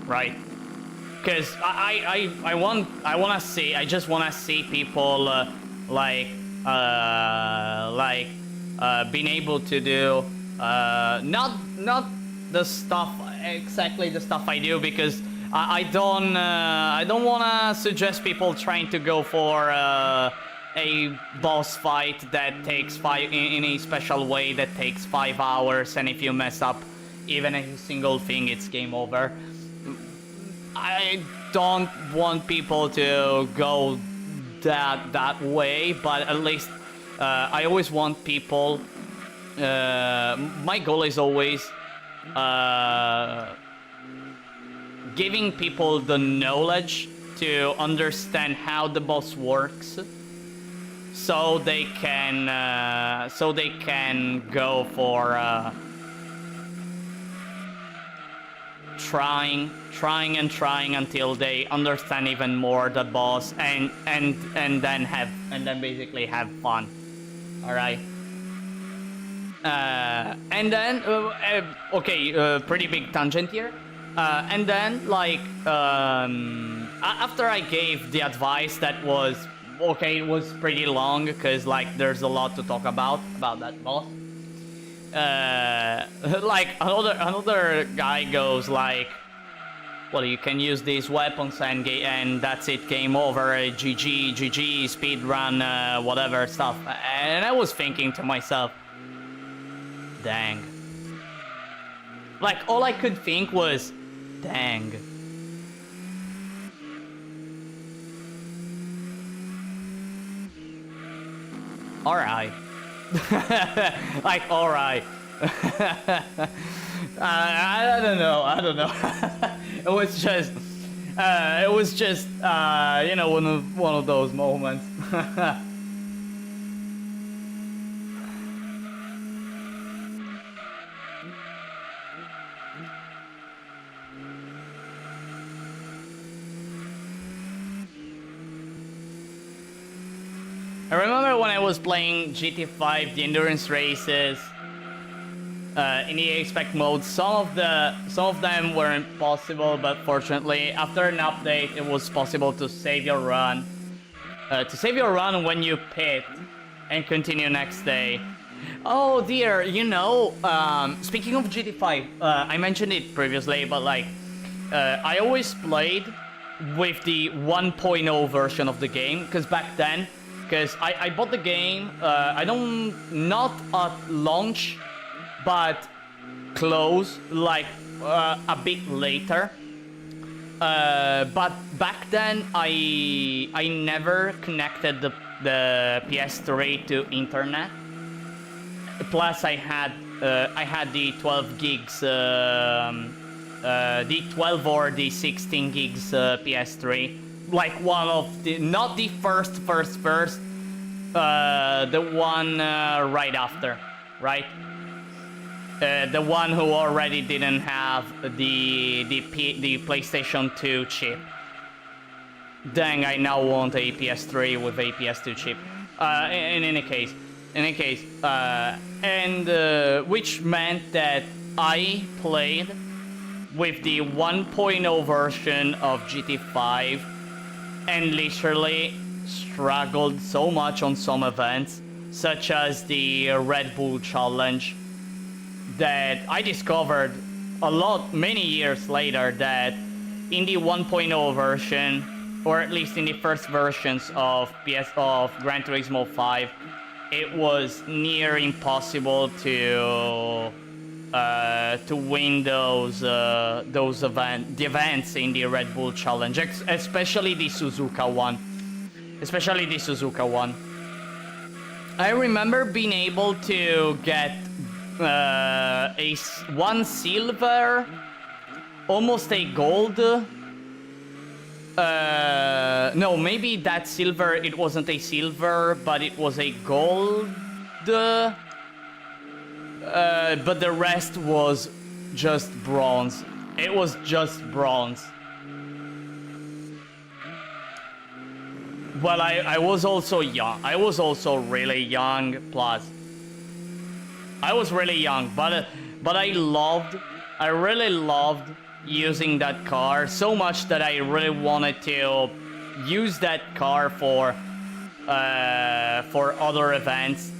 Right? Because I just wanna see people being able to do not the stuff, exactly the stuff I do, because I don't wanna suggest people trying to go for a boss fight that takes in a special way that takes 5 hours, and if you mess up even a single thing, it's game over. I don't want people to go that way, but at least I always want people. My goal is always giving people the knowledge to understand how the boss works, so they can go for trying until they understand even more the boss, and then basically have fun. All right. And then pretty big tangent here. And then like after I gave the advice that was okay, it was pretty long because like there's a lot to talk about that boss. Like another guy goes like, well, you can use these weapons and that's it, game over, GG, speed run, whatever stuff. And I was thinking to myself, dang. Like all I could think was, dang. All right. Like, all right. I don't know. It was just you know, one of those moments. I remember when I was playing GT5, the endurance races, in the expect mode, some of them weren't possible, but fortunately, after an update, it was possible to save your run. To save your run when you pit and continue next day. Oh dear, you know, speaking of GT5, I mentioned it previously, but like, I always played with the 1.0 version of the game, because back then, because I bought the game, not at launch, but close, like a bit later. But back then, I never connected the PS3 to internet. Plus, I had the 12 gigs, the 12 or the 16 gigs PS3. Like one of the, not the first, the one right after, right? The one who already didn't have the PlayStation 2 chip. Dang, I now want a PS3 with a PS2 chip. In any case, which meant that I played with the 1.0 version of GT5 and literally struggled so much on some events, such as the Red Bull Challenge, that I discovered many years later that in the 1.0 version, or at least in the first versions of Gran Turismo 5, it was near impossible to win those events in the Red Bull Challenge, especially the Suzuka one. I remember being able to get one silver, almost a gold. No, maybe that silver, it wasn't a silver, but it was a gold. But the rest was just bronze. It was just bronze. Well, I was also young. I was also really young, plus. I was really young, but I really loved using that car so much that I really wanted to use that car for other events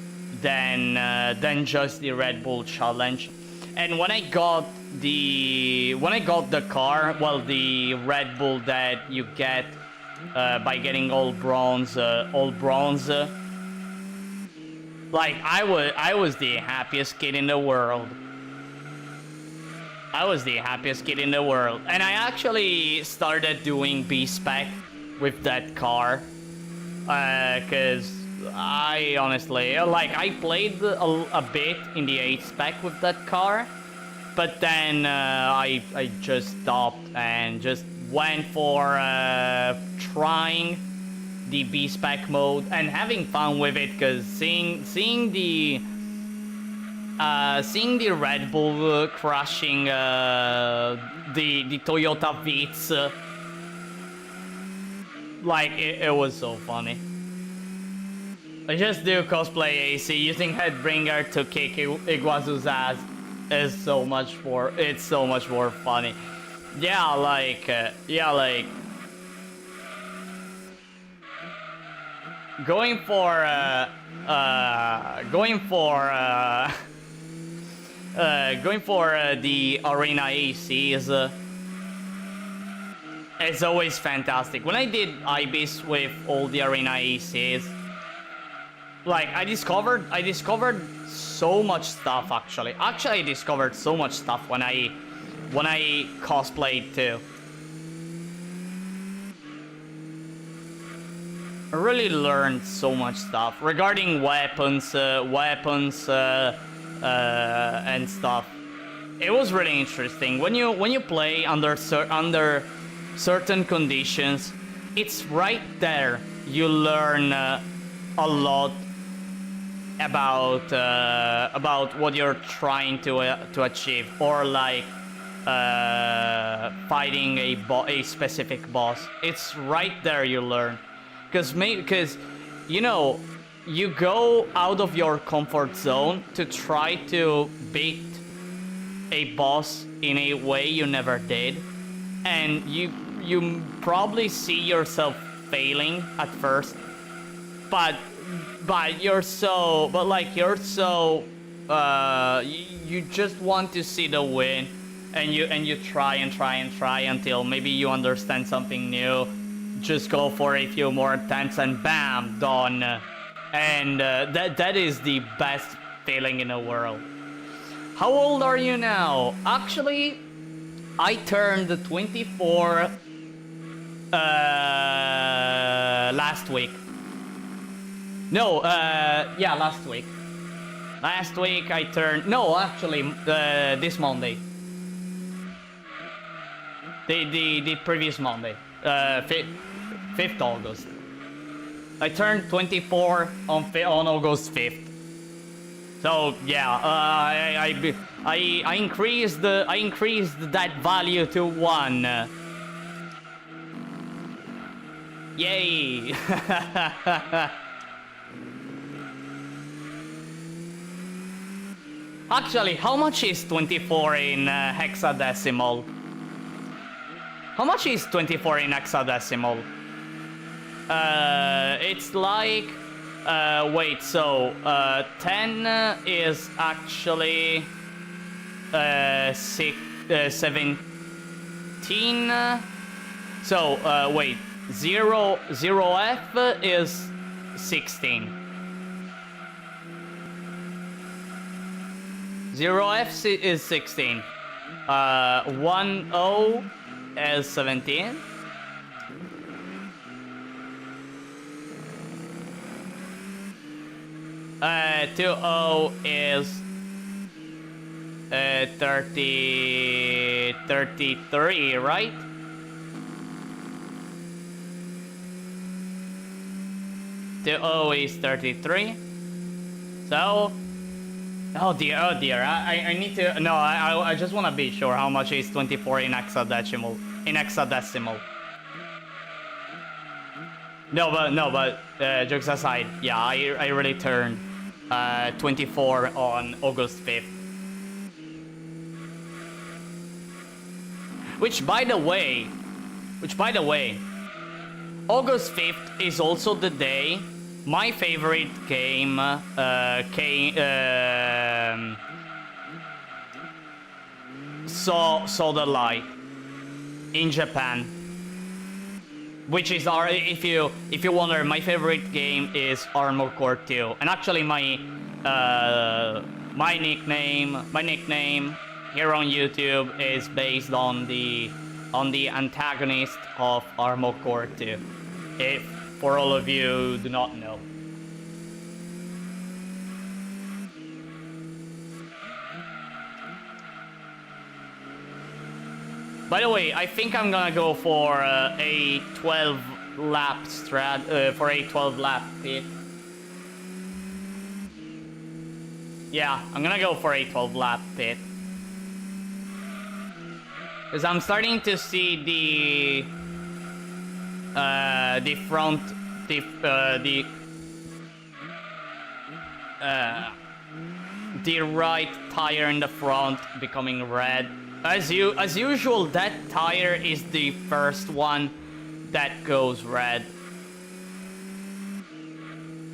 than just the Red Bull Challenge. And when I got the car, well, the Red Bull that you get by getting all bronze, like I was the happiest kid in the world. And I actually started doing B-Spec with that car, cause I honestly, like, I played a bit in the 8-Spec with that car, but then I just stopped and just went for trying the B-Spec mode and having fun with it, cause seeing the Red Bull crushing the Toyota Vitz, like, it was so funny. I just do cosplay AC using Headbringer to kick Iguazu's ass. It's so much more funny. Yeah, like going for the arena ACs, it's always fantastic. When I did Ibis with all the arena ACs, like, I discovered so much stuff. Actually, I discovered so much stuff when I cosplayed too. I really learned so much stuff regarding weapons and stuff. It was really interesting when you play under certain conditions. It's right there. You learn a lot about what you're trying to achieve, or like fighting a specific boss. It's right there you learn, because you know, you go out of your comfort zone to try to beat a boss in a way you never did, and you probably see yourself failing at first, but you're so, you just want to see the win, and you try until maybe you understand something new. Just go for a few more attempts and bam, done. And that is the best feeling in the world. How old are you now? Actually, I turned 24 last week. No, yeah, last week. Last week I turned... No, actually, this Monday. The previous Monday. 5th August. I turned 24 on August 5th. So yeah, I increased that value to 1. Yay! Actually, how much is 24 in hexadecimal? How much is 24 in hexadecimal? It's like... wait, so... 10 is actually... 17... So, wait. 0F is 16. 0F is 16. 10 is 17. 20 is 33, right? Is 33. So, oh dear, I need to, no, I just want to be sure how much is 24 in hexadecimal. No, but jokes aside, yeah, I really turned 24 on August 5th. Which by the way, August 5th is also the day my favorite game saw the light in Japan. Which is if you wonder, my favorite game is Armored Core 2, and actually my nickname here on YouTube is based on the antagonist of Armored Core 2. If for all of you do not know. By the way, I think I'm gonna go for a 12 lap for a 12 lap pit. Yeah, I'm gonna go for a 12 lap pit. Because I'm starting to see the front, the right tire in the front becoming red. As usual, that tire is the first one that goes red.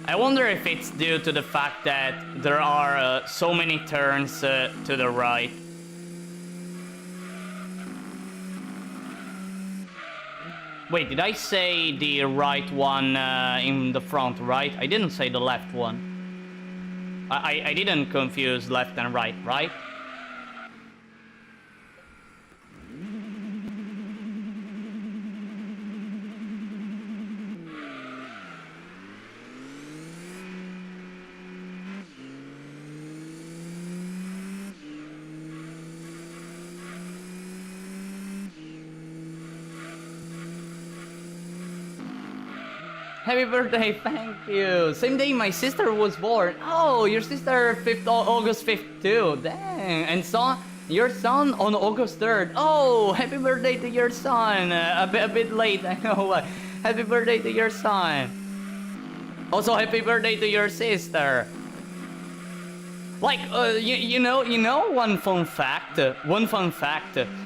I wonder if it's due to the fact that there are so many turns to the right. Wait, did I say the right one in the front, right? I didn't say the left one. I didn't confuse left and right, right? Happy birthday, thank you. Same day my sister was born. Oh, your sister August 5th too. Dang. And your son on August 3rd. Oh, happy birthday to your son. A bit late, I know. Happy birthday to your son. Also, happy birthday to your sister. Like, you know one fun fact.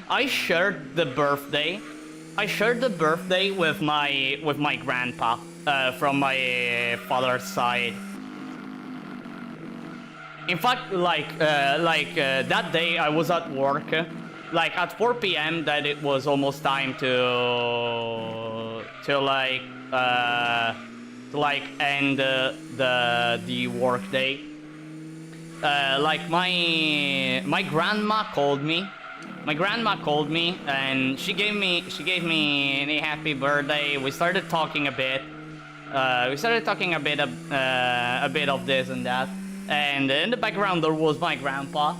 I shared the birthday with my grandpa. from my father's side. In fact, that day I was at work, like at 4 p.m. that it was almost time to end the work day. Like my grandma called me. My grandma called me and she gave me a happy birthday. We started talking a bit. We started talking a bit of this and that. And in the background there was my grandpa.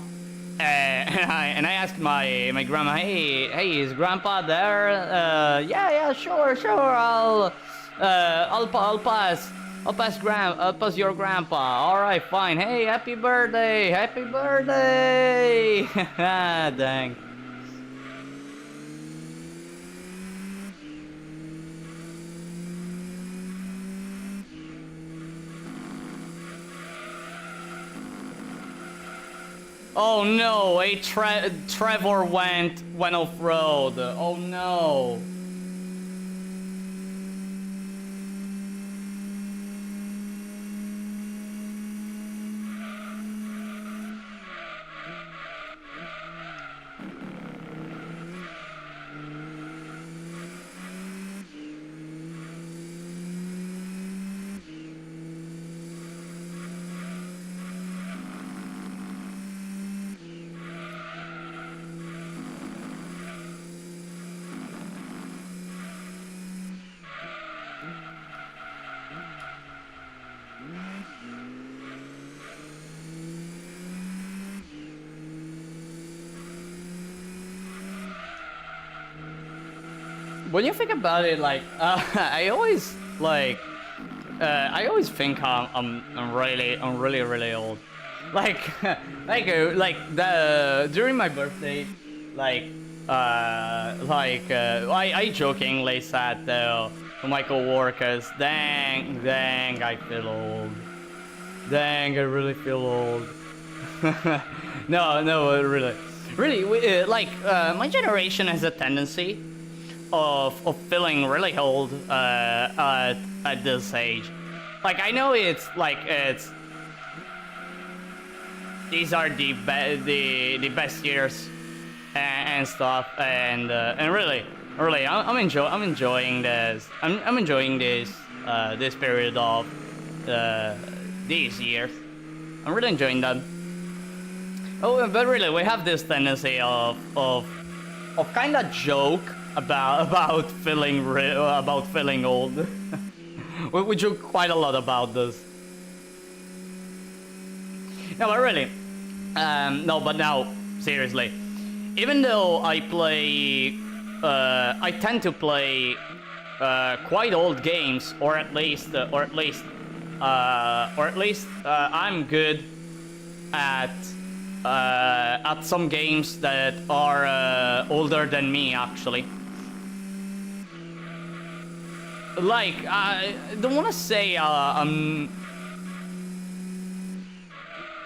And I asked my grandma, hey, is grandpa there? Yeah, sure. I'll pass your grandpa. All right, fine. Hey, happy birthday. Dang. Oh no, Trevor went off road. Oh no. When you think about it, like, I always think I'm really old. Like, during my birthday, I jokingly said to my coworkers, dang, I feel old. Dang, I really feel old. No, really, my generation has a tendency of feeling really old at this age. Like, I know it's these are the best years and stuff, and really I'm enjoying this. I'm enjoying this this period of these years. I'm really enjoying them. Oh, but really, we have this tendency of kind of joke about feeling old. we joke quite a lot about this. No, but really, but now seriously, even though I tend to play quite old games, or at least I'm good at some games that are older than me, actually. Like, I don't want to say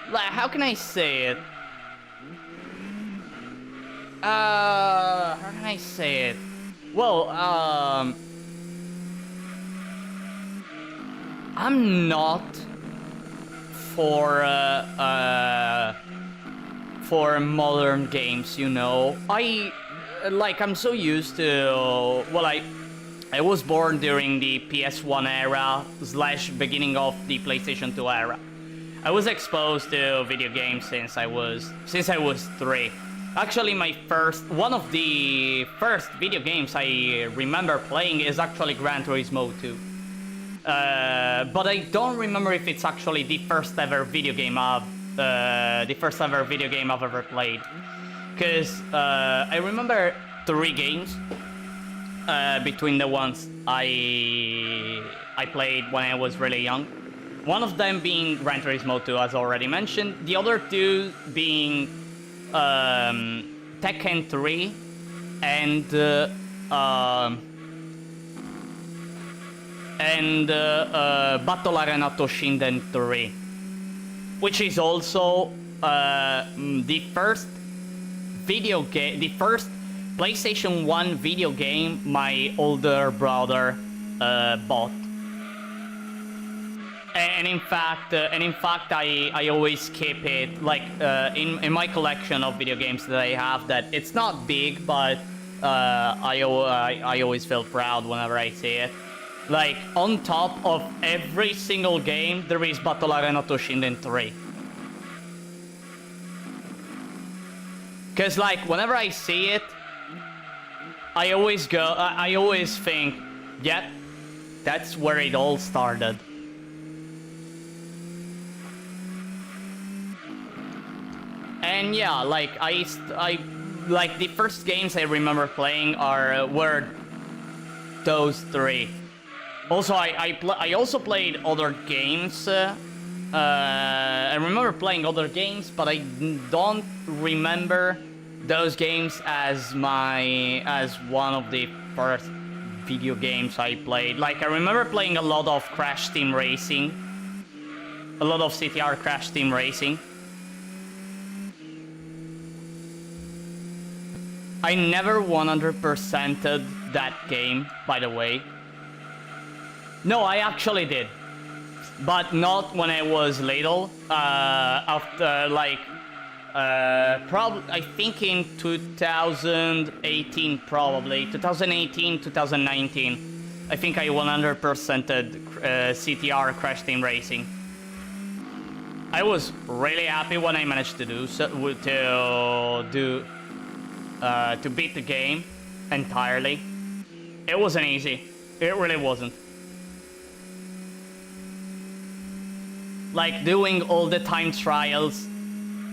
like, how can I say it? How can I say it? Well, I'm not for modern games, you know. I'm so used to, well, I was born during the PS1 era / beginning of the PlayStation 2 era. I was exposed to video games since I was 3. Actually, one of the first video games I remember playing is actually Gran Turismo 2. But I don't remember if it's actually the first ever video game I've ever played. Because I remember 3 games between the ones I played when I was really young. One of them being Gran Turismo 2, as already mentioned. The other 2 being Tekken 3 and Battle Arena Toshinden 3, which is also the first PlayStation 1 video game my older brother bought. and in fact, I always keep it like in my collection of video games that I have. That it's not big, but I always feel proud whenever I see it. Like on top of every single game, there is Battle Arena Toshinden 3. Cause like whenever I see it, I always think, yeah, that's where it all started. And yeah, like I like the first games I remember playing were those three. Also, I also played other games. I remember playing other games, but I don't remember those games as one of the first video games I played. Like I remember playing a lot of Crash Team Racing, a lot of CTR Crash Team Racing. I never 100%ed that game, by the way. No, I actually did. But not when I was little. After, like, probably, I think in 2018, probably. 2018, 2019. I think I 100%ed CTR Crash Team Racing. I was really happy when I managed to do so, to beat the game entirely. It wasn't easy. It really wasn't. Like doing all the time trials,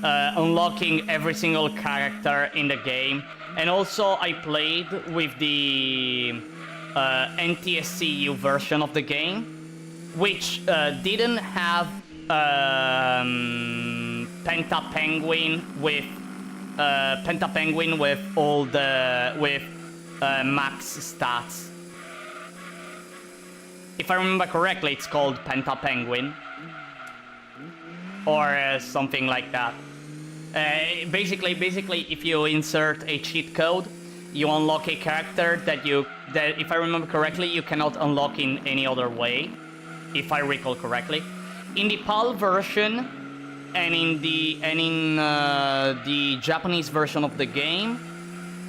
unlocking every single character in the game, and also I played with the NTSCU version of the game, which didn't have Penta Penguin with all the max stats. If I remember correctly, it's called Penta Penguin or something like that. Basically, if you insert a cheat code, you unlock a character that if I remember correctly, you cannot unlock in any other way, if I recall correctly. In the PAL version and in the Japanese version of the game,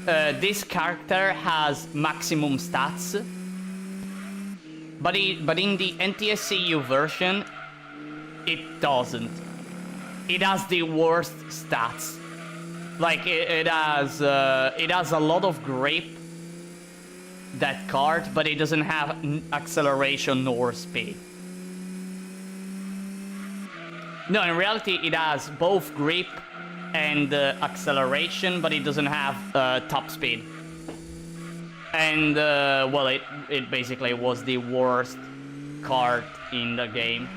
this character has maximum stats, but in the NTSCU version, it doesn't. It has the worst stats. Like it has a lot of grip, that card, but it doesn't have acceleration nor speed. No, in reality, it has both grip and acceleration, but it doesn't have top speed. And well, it basically was the worst card in the game.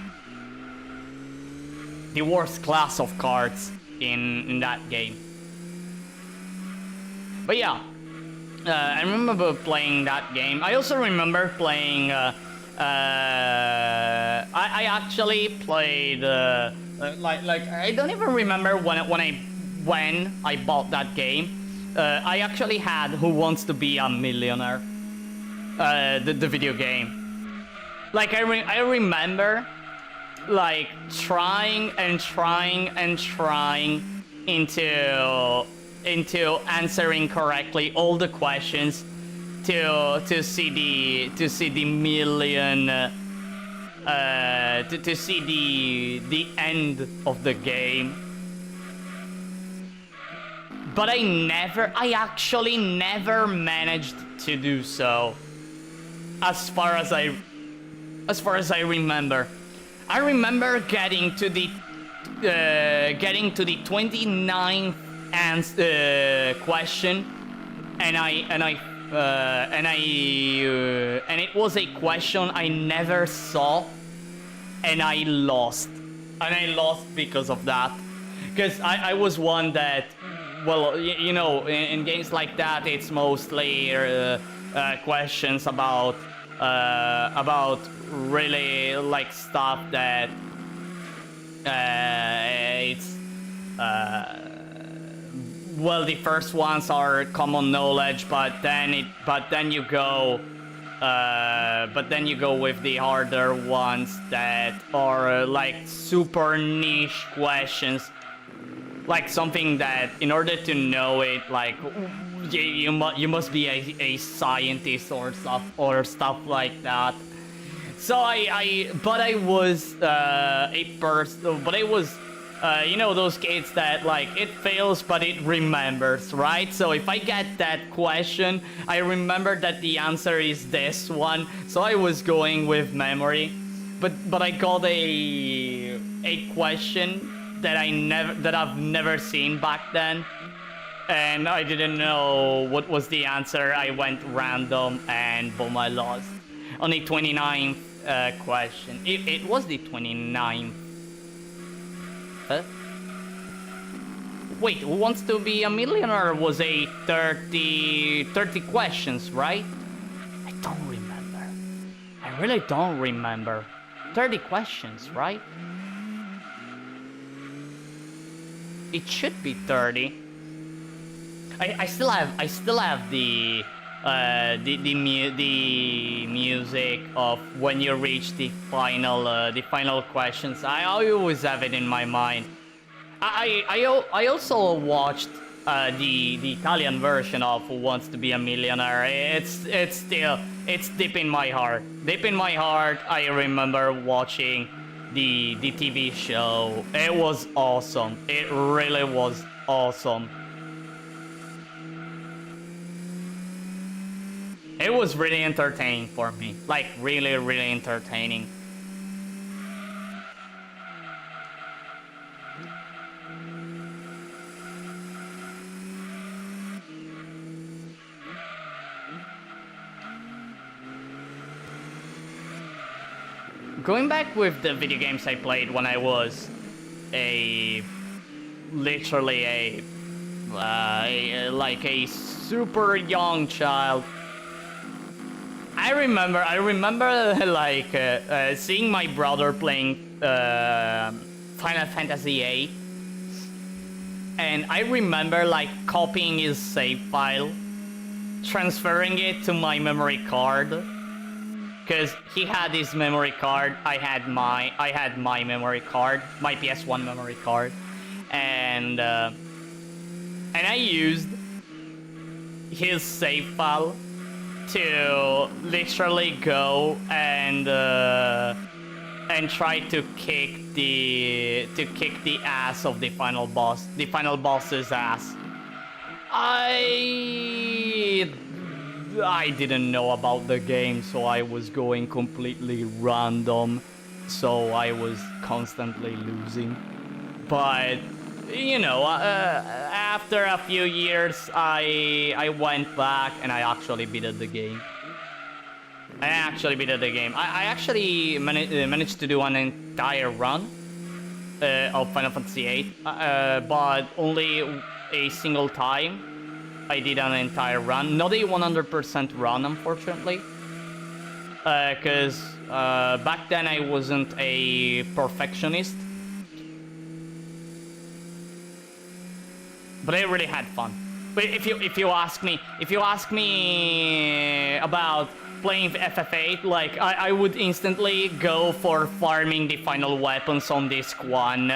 The worst class of cards in that game. But yeah, I remember playing that game. I also remember playing. I actually played. Like I don't even remember when I bought that game. I actually had Who Wants to Be a Millionaire, the video game. Like I remember, like trying into answering correctly all the questions to see the million. To see the end of the game. But I actually never managed to do so. As far as I remember. I remember getting to the 29th question, and it was a question I never saw, and I lost. And I lost because of that. Because I was one that, well, you know, in games like that, it's mostly questions about really like stuff that it's well, the first ones are common knowledge, but then you go but then you go with the harder ones that are like super niche questions, like something that in order to know it, like you must be a scientist or stuff like that. So but I was you know, those kids that like it fails but it remembers, right? So if I get that question, I remember that the answer is this one, so I was going with memory. But I got a question that I've never seen back then, and I didn't know what was the answer. I went random and boom, I lost on the 29th question. It was the 29th. Huh? Wait, Who Wants to Be a Millionaire was a 30 questions, right? I don't remember. I really don't remember. 30 questions, right? It should be 30. I still have the music of when you reach the final questions. I always have it in my mind. I also watched the Italian version of Who Wants to Be a Millionaire. It's deep in my heart. Deep in my heart, I remember watching the TV show. It was awesome. It really was awesome. It was really entertaining for me. Like, really, really entertaining. Going back with the video games I played when I was literally like a super young child. I remember like seeing my brother playing Final Fantasy VIII, and I remember like copying his save file, transferring it to my memory card, because he had his memory card, I had my memory card, my PS1 memory card, and I used his save file to literally go and try to kick the ass of the final boss's ass. I didn't know about the game, so I was going completely random, so I was constantly losing. But you know, after a few years, I went back and I actually beat the game. I actually managed to do an entire run of Final Fantasy VIII, but only a single time I did an entire run. Not a 100% run, unfortunately, because back then I wasn't a perfectionist. But I really had fun. But if you ask me about playing FF8, like I would instantly go for farming the final weapons on disc one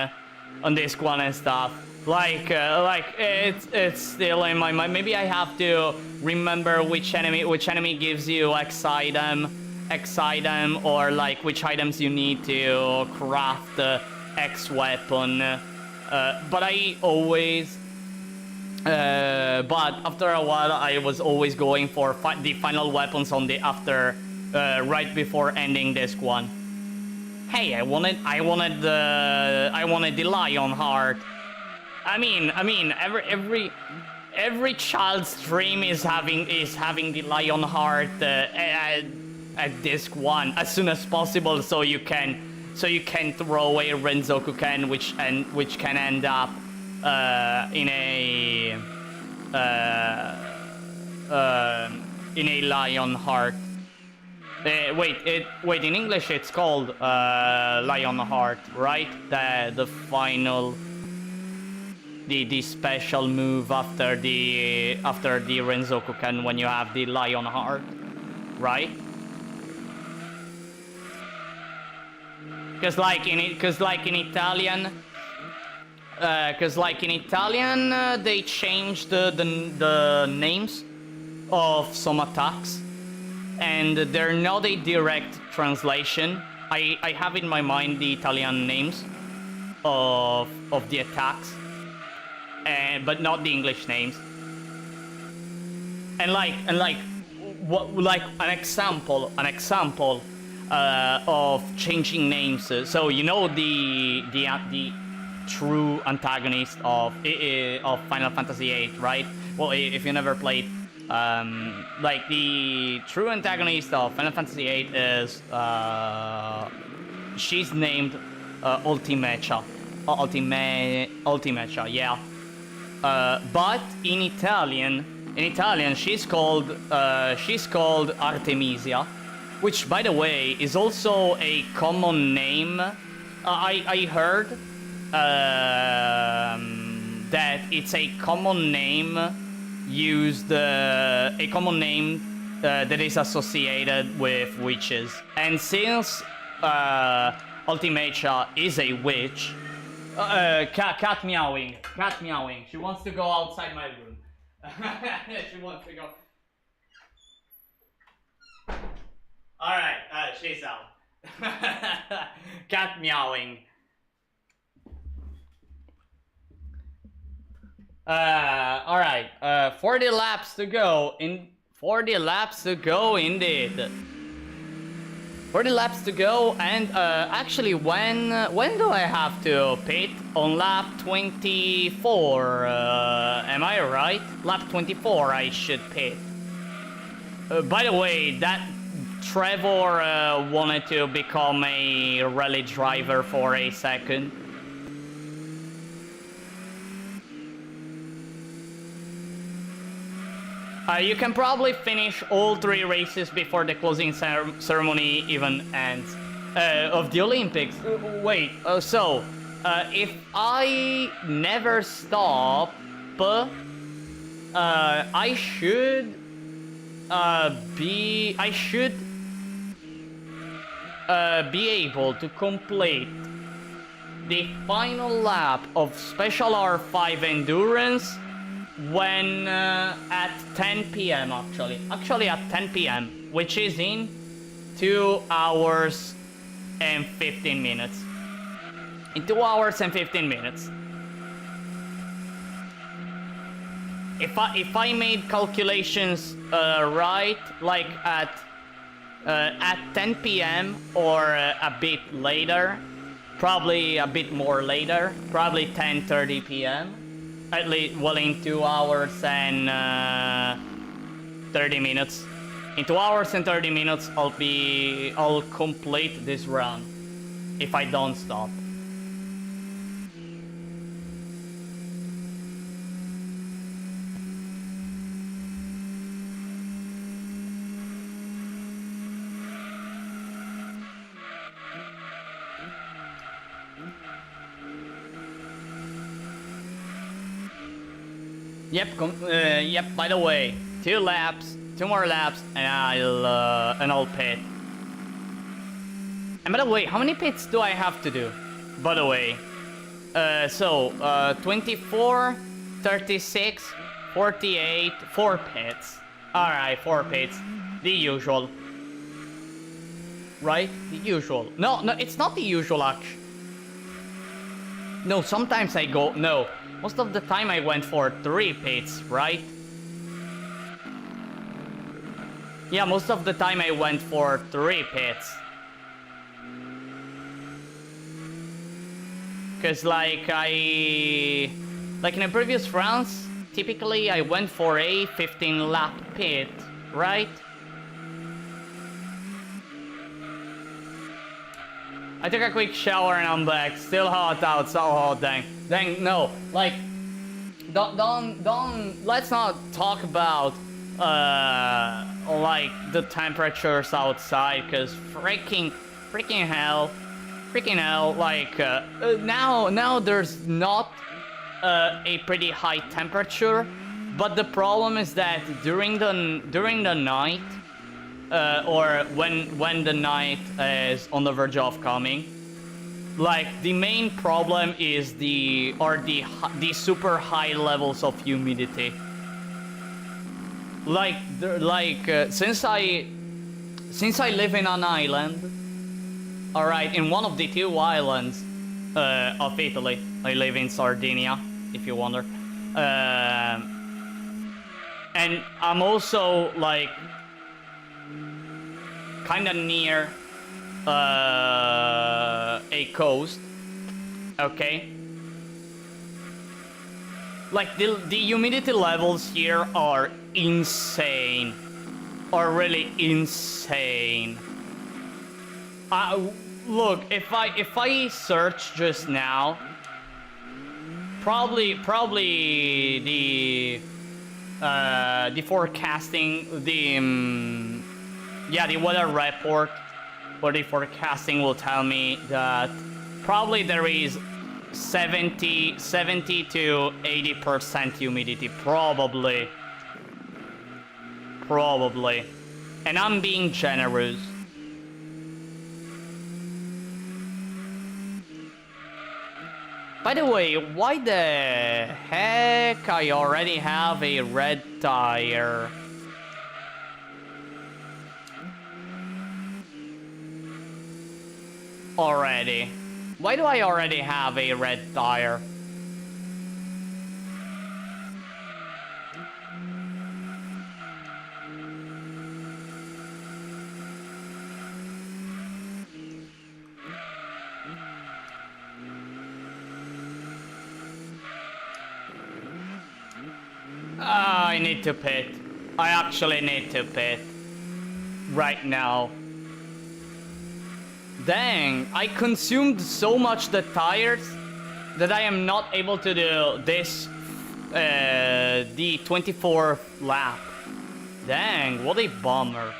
and stuff. Like it's still in my mind. Maybe I have to remember which enemy gives you X item, or like which items you need to craft X weapon. But I always. But after a while, I was always going for the final weapons on the right before ending disc one. Hey, I wanted the lion heart. I mean, every child's dream is having the lion heart at disc one as soon as possible, so you can throw away Renzoku Ken, which can end up in a lion heart. Wait, in English it's called lion heart, right? The final, the special move after the Renzoku Ken when you have the lion heart, right? Cause like in Italian, they changed the names of some attacks, and they're not a direct translation. I have in my mind the Italian names of the attacks, but not the English names. And like an example of changing names. So you know the true antagonist of Final Fantasy VIII, right? Well, if you never played, like the true antagonist of Final Fantasy VIII is she's named Ultimecha, Ultimecha, yeah. But in Italian, she's called Artemisia, which, by the way, is also a common name. I heard that it's a common name used, a common name that is associated with witches. And since Ultimecha is a witch, cat meowing. She wants to go outside my room. She wants to go. Alright, she's out. Cat meowing. Alright, 40 laps to go. 40 laps to go indeed. 40 laps to go, and actually, when do I have to pit? On lap 24, am I right? Lap 24 I should pit. By the way, that Trevor wanted to become a rally driver for a second. You can probably finish all 3 races before the closing ceremony even ends of the Olympics. Wait, so if I never stop, I should be able to complete the final lap of Special R5 Endurance when at 10 p.m. actually at 10 p.m. which is in 2 hours and 15 minutes. In 2 hours and 15 minutes. If I made calculations right, like at 10 p.m. or a bit later, probably a bit more later, probably 10:30 p.m. At least, well, in 2 hours and 30 minutes. In 2 hours and 30 minutes, I'll complete this run if I don't stop. Yep, by the way, 2 more laps, and I'll pit. And by the way, how many pits do I have to do? By the way, 24, 36, 48, 4 pits. Alright, 4 pits. The usual. Right? The usual. No, it's not the usual, actually. No, sometimes I go... No. Most of the time I went for 3 pits, right? Yeah, most of the time I went for 3 pits. Cause like in the previous rounds, typically I went for a 15 lap pit, right? I took a quick shower and I'm back. Still hot out, so hot, dang, no, like, don't, let's not talk about, like, the temperatures outside, cause freaking hell, like, now there's not, a pretty high temperature, but the problem is that during the night, or when the night is on the verge of coming, Like the main problem is the super high levels of humidity. Like since I live in an island, all right, in one of the two islands of Italy. I live in Sardinia, if you wonder. And I'm also like kind of near a coast, okay? Like the humidity levels here are insane, are really insane. Look, if I search just now, probably the forecasting, yeah, the weather report or the forecasting will tell me that probably there is 70 to 80% humidity, probably, and I'm being generous. By the way, why the heck I already have a red tire? Already. Why do I already have a red tire? I need to pit. I actually need to pit. Right now. Dang, I consumed so much the tires that I am not able to do this, the 24th lap. Dang, what a bummer.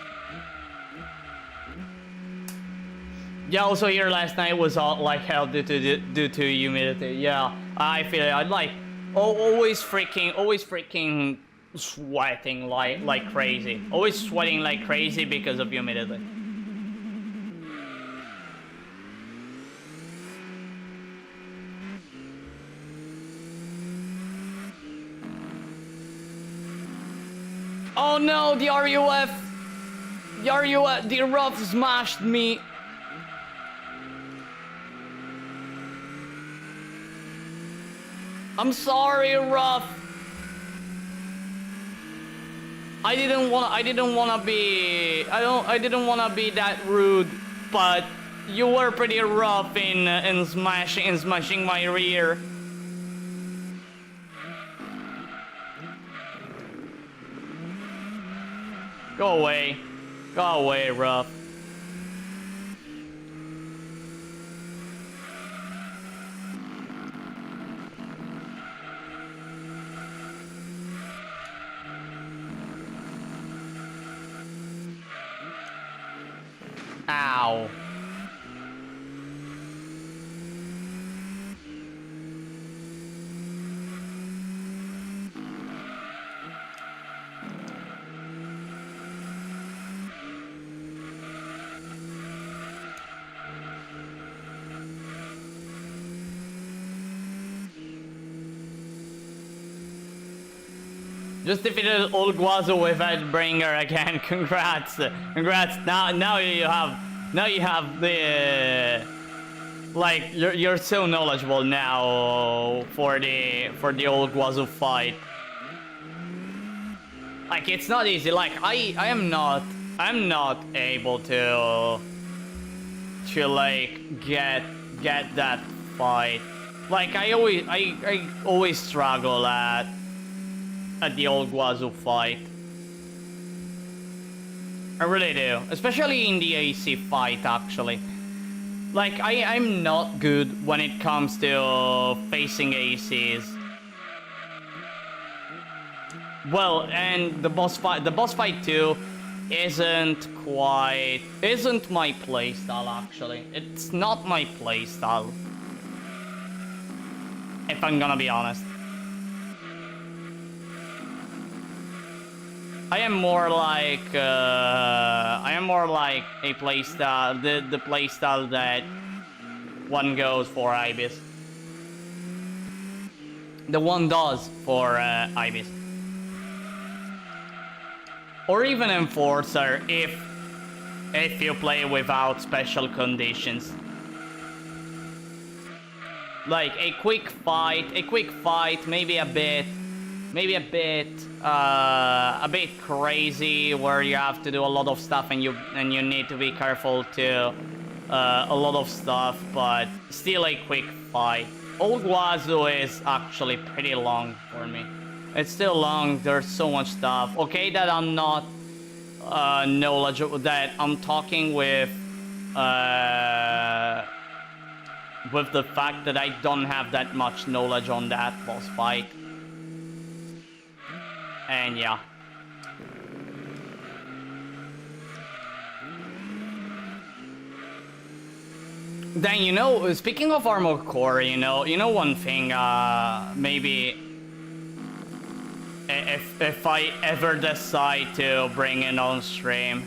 Yeah, also here last night was all like hell due to humidity. Yeah, I feel it. I'd like always freaking sweating like crazy. Always sweating like crazy because of humidity. Oh no, the RUF, the RUF smashed me. I'm sorry, RUF. I didn't wanna be that rude, but you were pretty rough in smashing my rear. Go away, RUF. Ow. Just defeated old Guazo with Edbringer again. Congrats. Now you have the like you're so knowledgeable now for the old Guazo fight. Like it's not easy. Like I'm not able to like get that fight. Like I always struggle at the old Guazo fight. I really do. Especially in the AC fight, actually. Like, I'm not good when it comes to facing ACs. Well, and the boss fight too isn't my playstyle, actually. It's not my playstyle. If I'm gonna be honest. I am more like a playstyle, the playstyle that one goes for Ibis. The one does for Ibis. Or even Enforcer if you play without special conditions. Like a quick fight, maybe a bit crazy, where you have to do a lot of stuff and you need to be careful to a lot of stuff, but still a quick fight. Old Wazoo is actually pretty long for me. It's still long, there's so much stuff. Okay, that I'm not knowledgeable, that I'm talking with the fact that I don't have that much knowledge on that boss fight. And yeah. Then, you know, speaking of Armored Core, you know one thing, maybe if I ever decide to bring it on stream,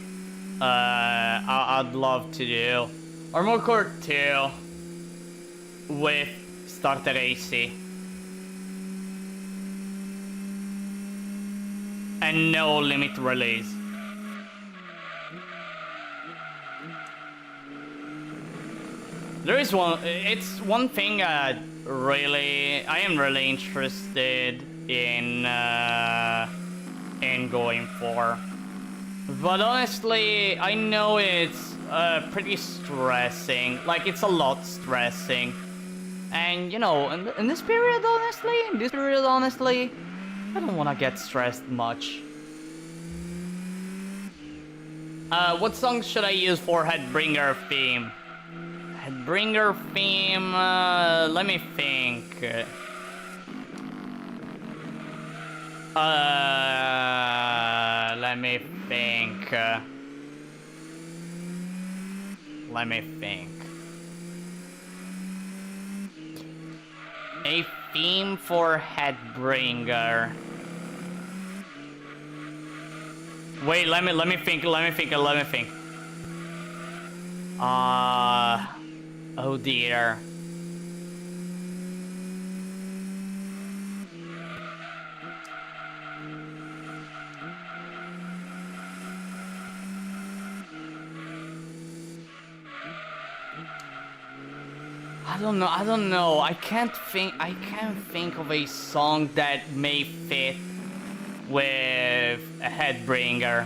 I'd love to do Armored Core 2 with Starter AC. And no limit release. There is it's one thing I am really interested in going for. But honestly, I know it's pretty stressing. Like, it's a lot stressing. And, you know, in this period, honestly, I don't want to get stressed much. What song should I use for Headbringer theme? Headbringer theme, let me think. Let me think. A theme for Headbringer. Wait, let me think. Oh dear. I don't know. I can't think of a song that may fit with a Headbringer.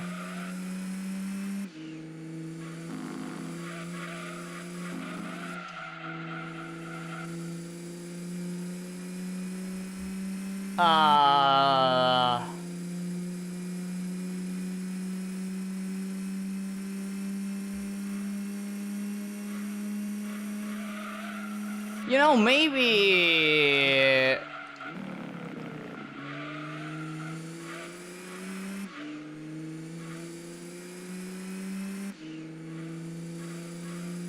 You know, maybe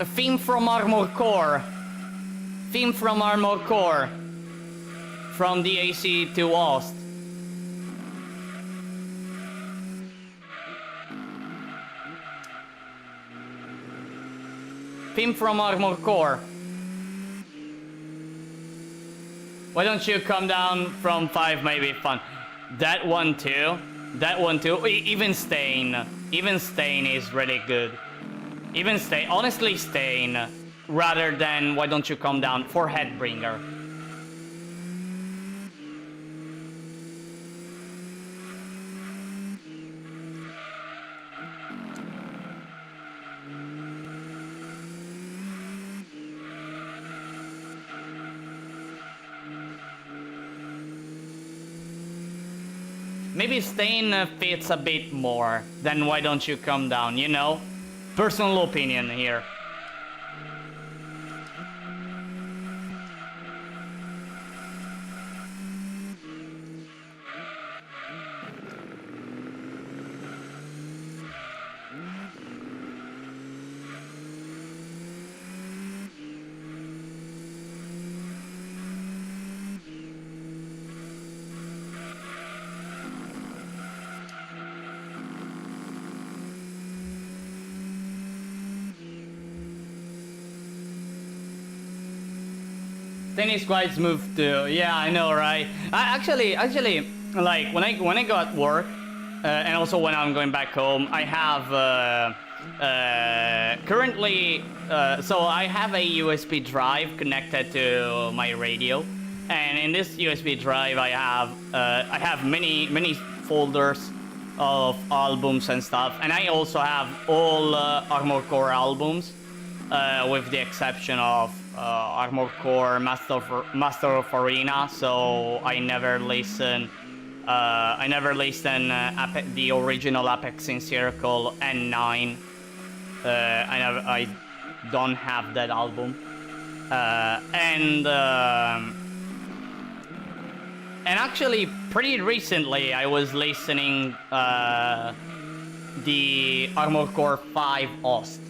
a theme from Armored Core. From the AC to Ost. Theme from Armored Core. Why don't you come down from 5, maybe fun. That one too. Even Stain is really good. Honestly Stain, rather than Why Don't You Come Down for Headbringer. Maybe Stain fits a bit more than Why Don't You Come Down, you know? Personal opinion here. Stain is quite smooth too. Yeah, I know, right? Actually, like when I go at work, and also when I'm going back home, I have currently. So I have a USB drive connected to my radio, and in this USB drive, I have many folders of albums and stuff, and I also have all Armored Core albums, with the exception of Armored Core Master of Arena. So I never listen. The original Apex in Circle N9. I don't have that album. And actually, pretty recently, I was listening the Armored Core 5 Ost.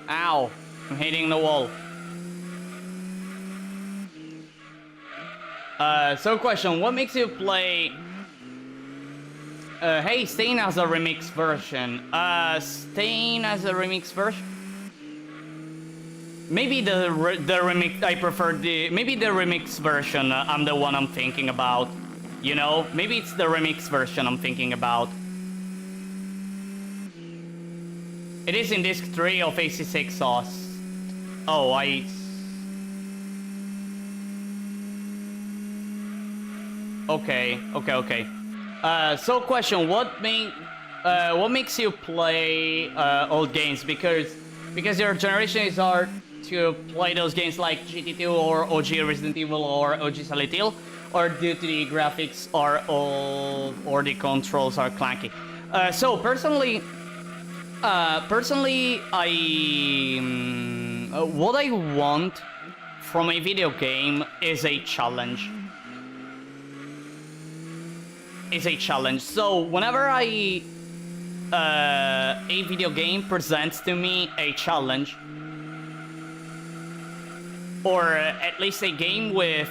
Ow, I'm hitting the wall. So question, what makes you play... hey, Stain has a remix version. Stain has a remix version? Maybe the remix, I prefer maybe the remix version, I'm the one I'm thinking about. You know, maybe it's the remix version I'm thinking about. It is in disc 3 of AC6 sauce. Oh, Okay. So question, what makes you play old games? Because your generation is hard to play those games like GT2 or OG Resident Evil or OG Silent Hill, or due to the graphics are old or the controls are clunky. So personally, what I want from a video game is a challenge. So whenever a video game presents to me a challenge, or at least a game with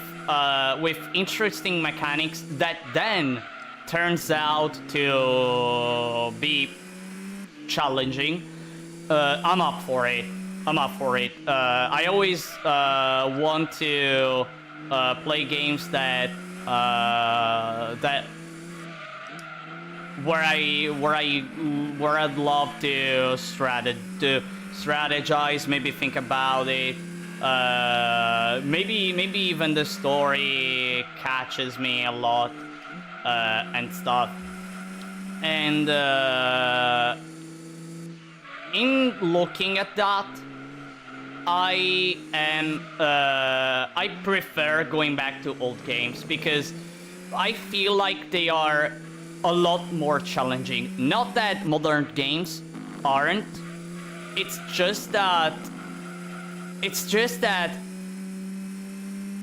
interesting mechanics that then turns out to be challenging, I'm up for it. I always want to play games where I'd love to strategize, maybe think about it. Maybe even the story catches me a lot, and stuff. And in looking at that, I prefer going back to old games because I feel like they are a lot more challenging. Not that modern games aren't. It's just that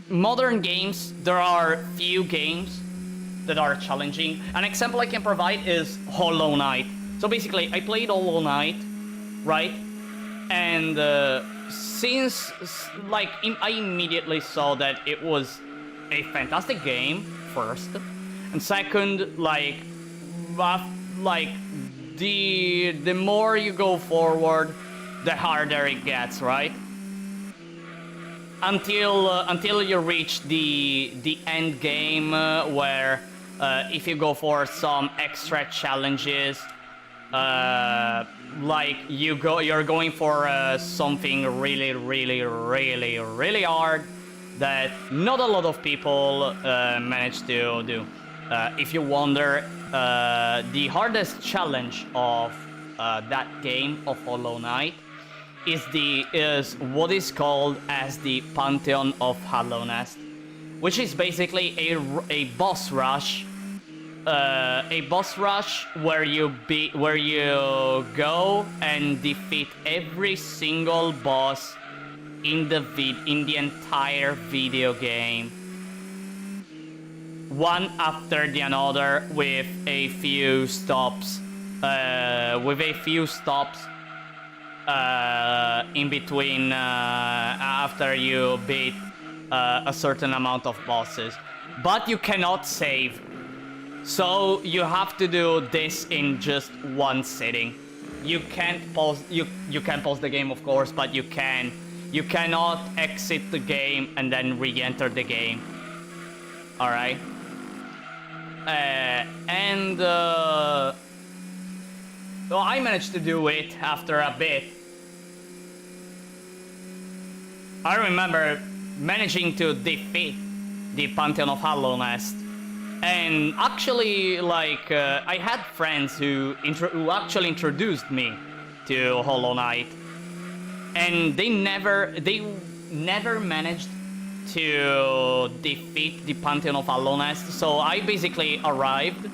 modern games, there are few games that are challenging. An example I can provide is Hollow Knight. So basically, I played Hollow Knight, right? And since, like, I immediately saw that it was a fantastic game, first. And second, the more you go forward, the harder it gets, right? Until you reach the end game, where if you go for some extra challenges, like you're going for something really hard that not a lot of people manage to do. If you wonder, the hardest challenge of that game of Hollow Knight is what is called as the Pantheon of Hallownest, which is basically a boss rush. A boss rush where you go and defeat every single boss in the entire video game one after the another with a few stops. In between after you beat a certain amount of bosses. But you cannot save. So you have to do this in just one sitting. You can't pause. You can pause the game, of course, but you cannot exit the game and then re-enter the game. All right. Well, I managed to do it after a bit. I remember managing to defeat the Pantheon of Hallownest. And actually, like, I had friends who actually introduced me to Hollow Knight. And they never managed to defeat the Pantheon of Hallownest. So I basically arrived,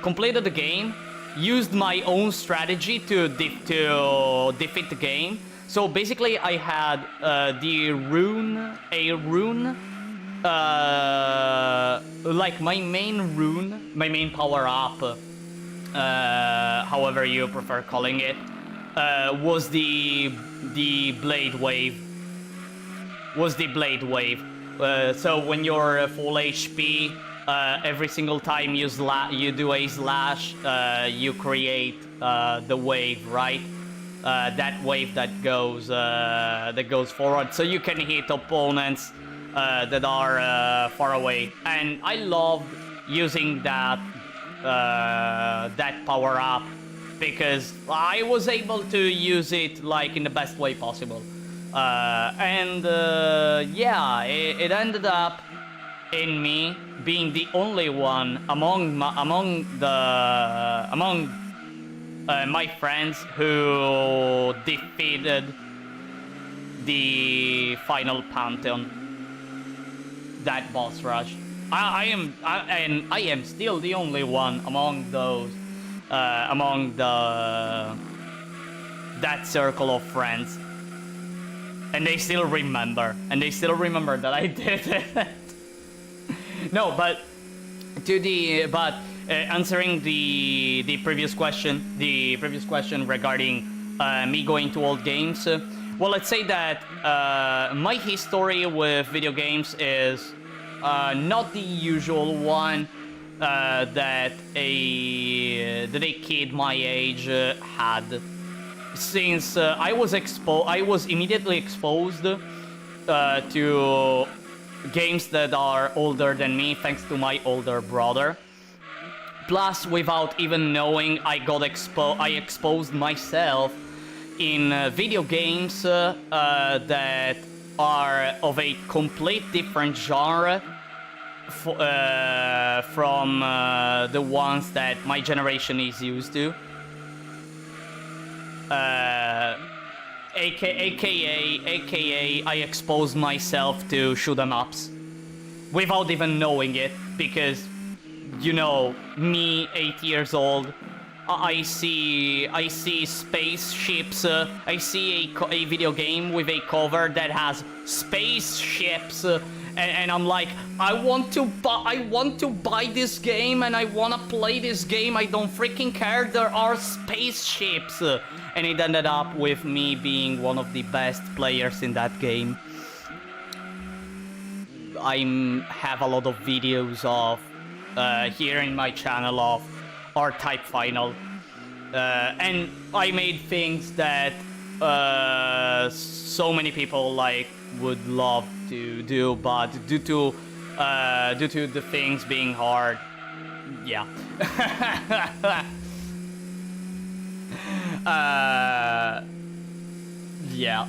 completed the game, used my own strategy to defeat the game. So basically I had a rune, like my main power up, however you prefer calling it, was the blade wave. So when you're full HP, every single time you do a slash, you create the wave, right? That wave that goes forward, so you can hit opponents that are far away. And I loved using that power up because I was able to use it like in the best way possible. Yeah, it ended up in me being the only one among my friends who defeated the final Pantheon, that boss rush. I am still the only one among those, that circle of friends. And they still remember that I did it. No, but answering the previous question, regarding me going to old games. Well, let's say that my history with video games is not the usual one that a kid my age had. Since I was immediately exposed to games that are older than me, thanks to my older brother. Plus, without even knowing, I exposed myself in video games that are of a complete different genre from the ones that my generation is used to. AKA, I exposed myself to shoot 'em ups without even knowing it, because, you know, me, 8 years old, I see spaceships. I see a video game with a cover that has spaceships, and I'm like, I want to buy this game, and I want to play this game. I don't freaking care. There are spaceships. And it ended up with me being one of the best players in that game. I have a lot of videos of here in my channel of R-Type Final, and I made things that so many people like would love to do, but due to the things being hard, yeah. Yeah.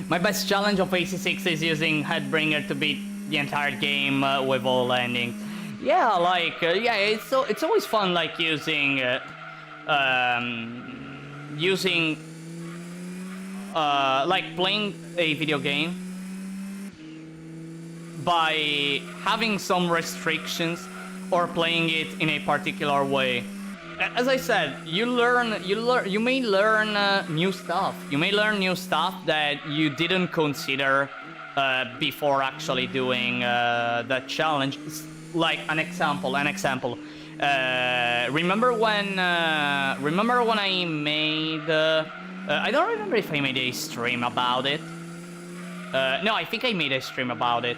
My best challenge of AC6 is using Headbringer to beat the entire game with all endings. Yeah, like, yeah, it's always fun, like, using like, playing a video game by having some restrictions or playing it in a particular way. As I said, you may learn new stuff. You may learn new stuff that you didn't consider before actually doing the challenge. Like an example. Remember when I made? I don't remember if I made a stream about it. No, I think I made a stream about it.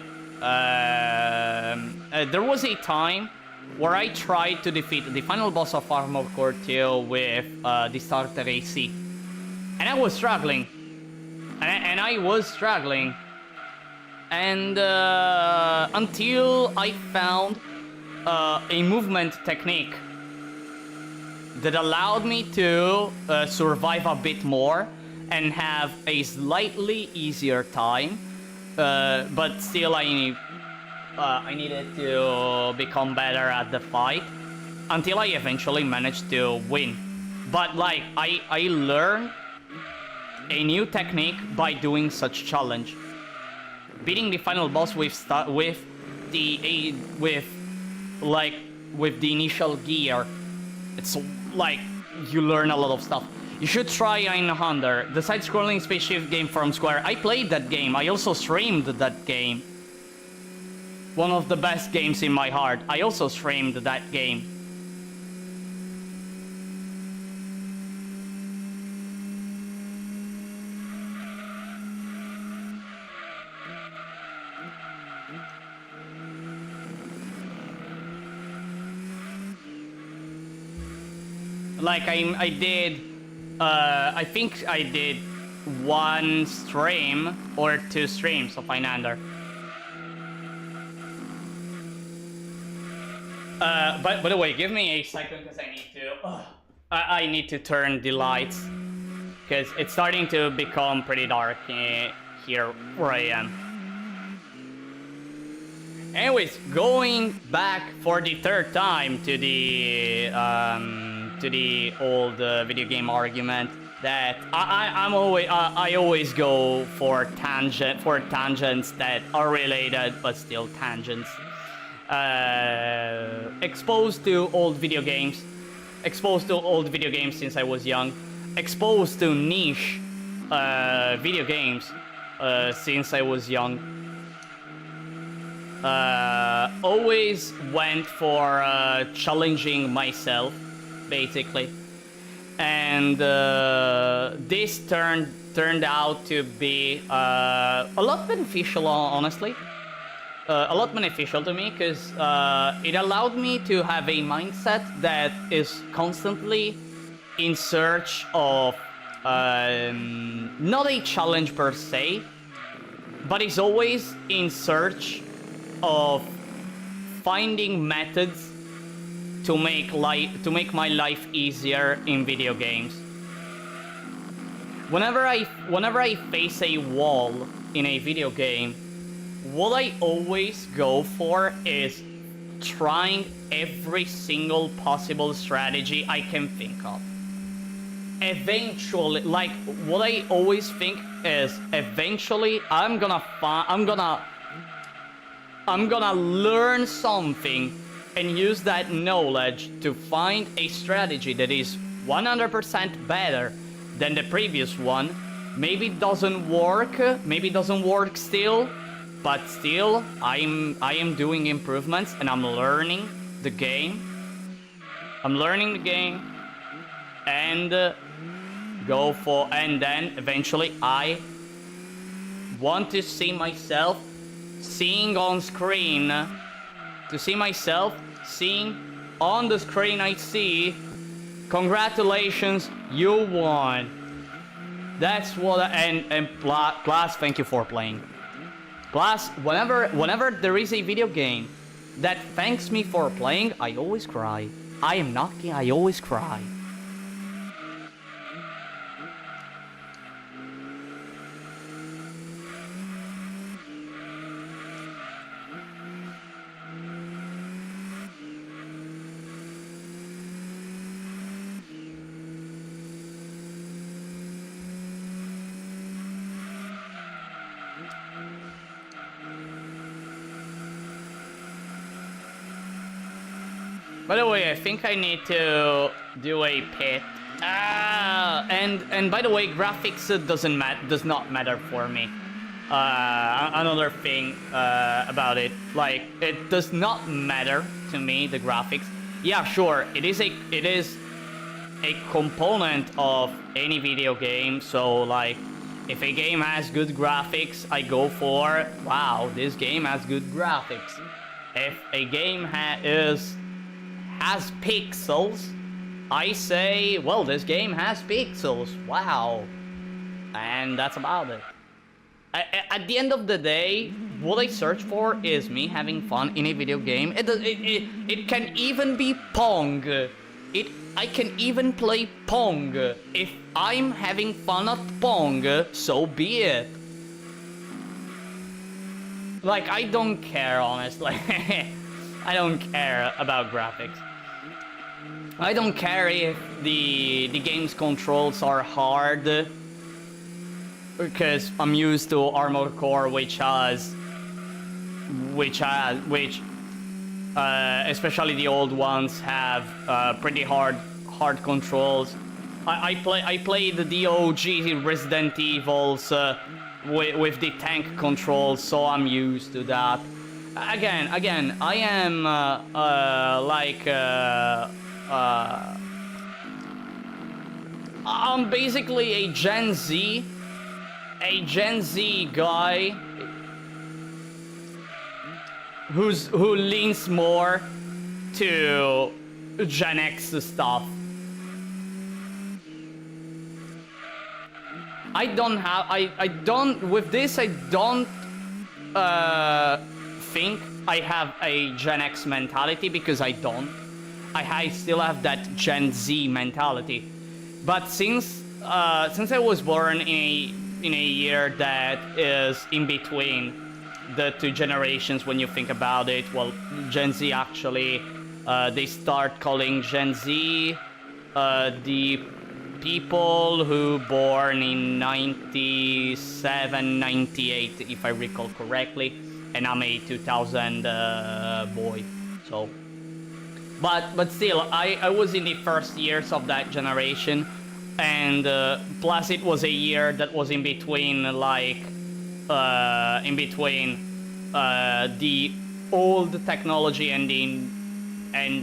There was a time where I tried to defeat the final boss of Armored Core 2 with the starter AC. And I was struggling. And I was struggling. And until I found a movement technique that allowed me to survive a bit more and have a slightly easier time, but still I needed to become better at the fight until I eventually managed to win. But like I learned a new technique by doing such challenge. Beating the final boss with the initial gear, it's like you learn a lot of stuff. You should try Einhander, the side-scrolling spaceship game from Square. I played that game. I also streamed that game. One of the best games in my heart. I also streamed that game. Like I did, I think I did 1 stream or 2 streams of Einander. By the way, give me a second because I need to. I need to turn the lights because it's starting to become pretty dark here where I am. Anyways, going back for the 3rd time to the old video game argument that I always go for tangents that are related but still tangents. Exposed to old video games since I was young. Exposed to niche video games since I was young. Always went for challenging myself, basically, and this turned out to be a lot beneficial, honestly. A lot beneficial to me because it allowed me to have a mindset that is constantly in search of not a challenge per se, but is always in search of finding methods to make my life easier in video games. Whenever I face a wall in a video game, what I always go for is trying every single possible strategy I can think of. Eventually, like, what I always think is eventually I'm gonna learn something and use that knowledge to find a strategy that is 100% better than the previous one. Maybe it doesn't work still, but still I am doing improvements and I'm learning the game. And then eventually I want to see myself seeing on screen, on the screen I see, congratulations, you won. That's what and Glass, thank you for playing. Glass, whenever there is a video game that thanks me for playing, I always cry. I am not kidding, I always cry. By the way, I think I need to do a pit. And by the way, graphics does not matter for me. another thing about it. Like, it does not matter to me, the graphics. Yeah, sure, it is a component of any video game. So like, if a game has good graphics, I go for, wow, this game has good graphics. If a game has pixels, I say, well, this game has pixels. Wow. And that's about it. At the end of the day, what I search for is me having fun in a video game. It can even be Pong. I can even play Pong. If I'm having fun at Pong, so be it. Like, I don't care, honestly. I don't care about graphics. I don't care if the game's controls are hard, because I'm used to Armored Core, which especially the old ones have pretty hard controls. I played the OG Resident Evils with the tank controls, so I'm used to that. Again, I am I'm basically a Gen Z guy who leans more to Gen X stuff. I don't with this, I don't think I have a Gen X mentality, because I don't. I still have that Gen Z mentality. But since I was born in a year that is in between the two generations, when you think about it, well, Gen Z actually, they start calling Gen Z the people who born in 97, 98, if I recall correctly, and I'm a 2000 boy, so. But still, I was in the first years of that generation, and plus it was a year that was in between, like, the old technology and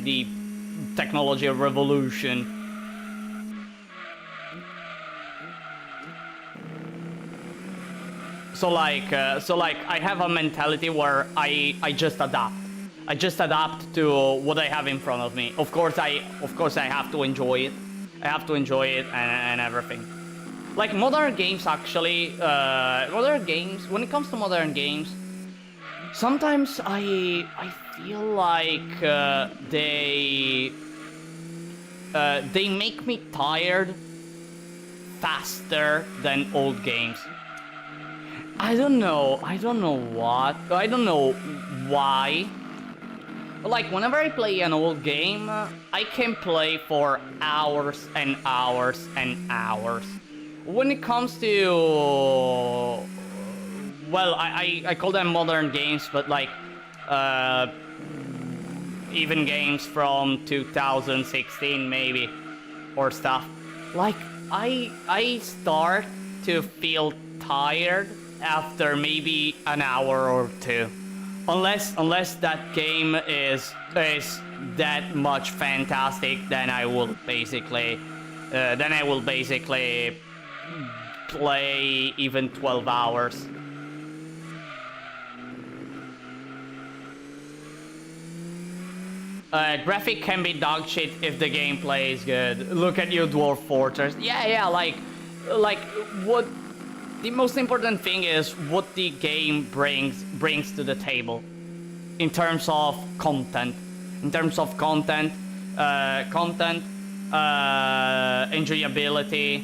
the technology revolution. So like I have a mentality where I just adapt. I just adapt to what I have in front of me. Of course I have to enjoy it. I have to enjoy it and everything. Like modern games, actually, when it comes to modern games, sometimes I feel like they make me tired faster than old games. I don't know why. Like, whenever I play an old game, I can play for hours and hours and hours. When it comes to, well, I call them modern games, but like, even games from 2016 maybe, or stuff. Like, I start to feel tired after maybe an hour or two. Unless that game is that much fantastic, then I will basically play even 12 hours. Graphic can be dog shit if the gameplay is good. Look at you, Dwarf Fortress. Yeah, like what the most important thing is what the game brings to the table in terms of content. Enjoyability,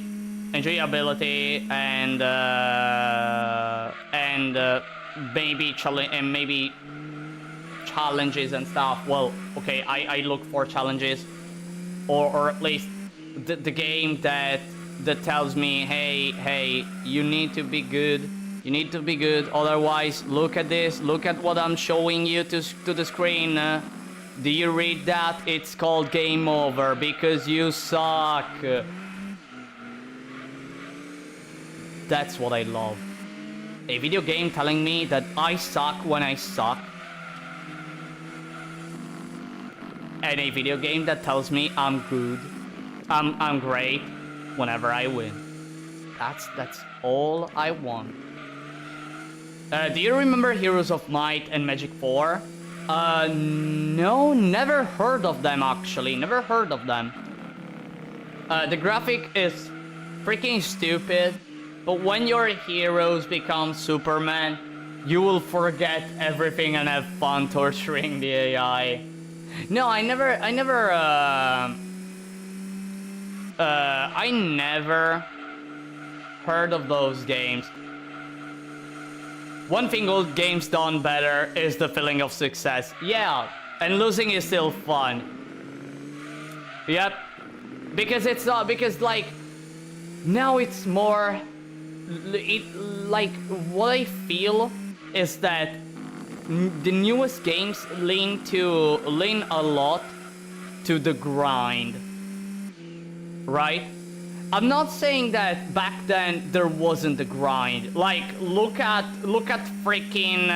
and maybe challenges and stuff. Well, okay, I look for challenges, or at least the game that tells me, hey, you need to be good. Otherwise, look at this. Look at what I'm showing you to the screen. Do you read that? It's called game over because you suck. That's what I love. A video game telling me that I suck when I suck. And a video game that tells me I'm good. I'm great whenever I win. That's all I want. Do you remember Heroes of Might and Magic 4? No, never heard of them actually. Never heard of them. The graphic is freaking stupid, but when your heroes become Superman, you will forget everything and have fun torturing the AI. No, I never heard of those games. One thing old games done better is the feeling of success. Yeah, and losing is still fun. Yep. Because it's not, because like, now it's more, like, what I feel is that the newest games lean a lot to the grind, right? I'm not saying that back then there wasn't a grind. Like, look at freaking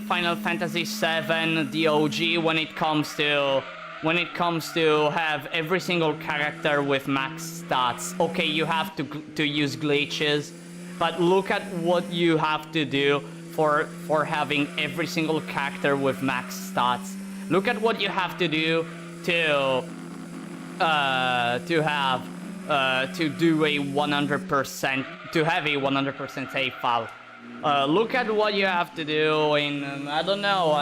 Final Fantasy VII, the OG, when it comes to have every single character with max stats. Okay, you have to use glitches, but look at what you have to do for having every single character with max stats. Look at what you have to do to do a 100% to have a 100% save file. Look at what you have to do in I don't know.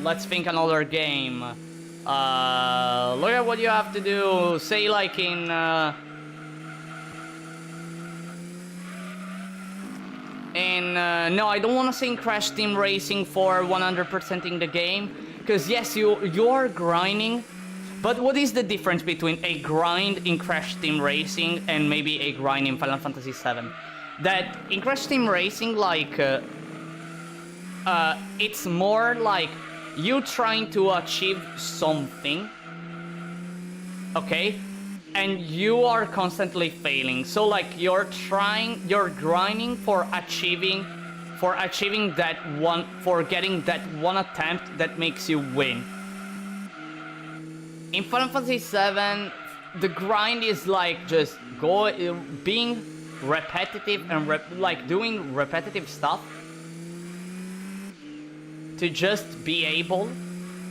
Let's think another game. Look at what you have to do. Say like in. No, I don't want to say in Crash Team Racing for 100%ing the game, because yes, you're grinding. But what is the difference between a grind in Crash Team Racing and maybe a grind in Final Fantasy VII? That in Crash Team Racing, like, it's more like you trying to achieve something, okay? And you are constantly failing. So like you're grinding for achieving that one, for getting that one attempt that makes you win. In Final Fantasy VII, the grind is like just being repetitive and like doing repetitive stuff to just be able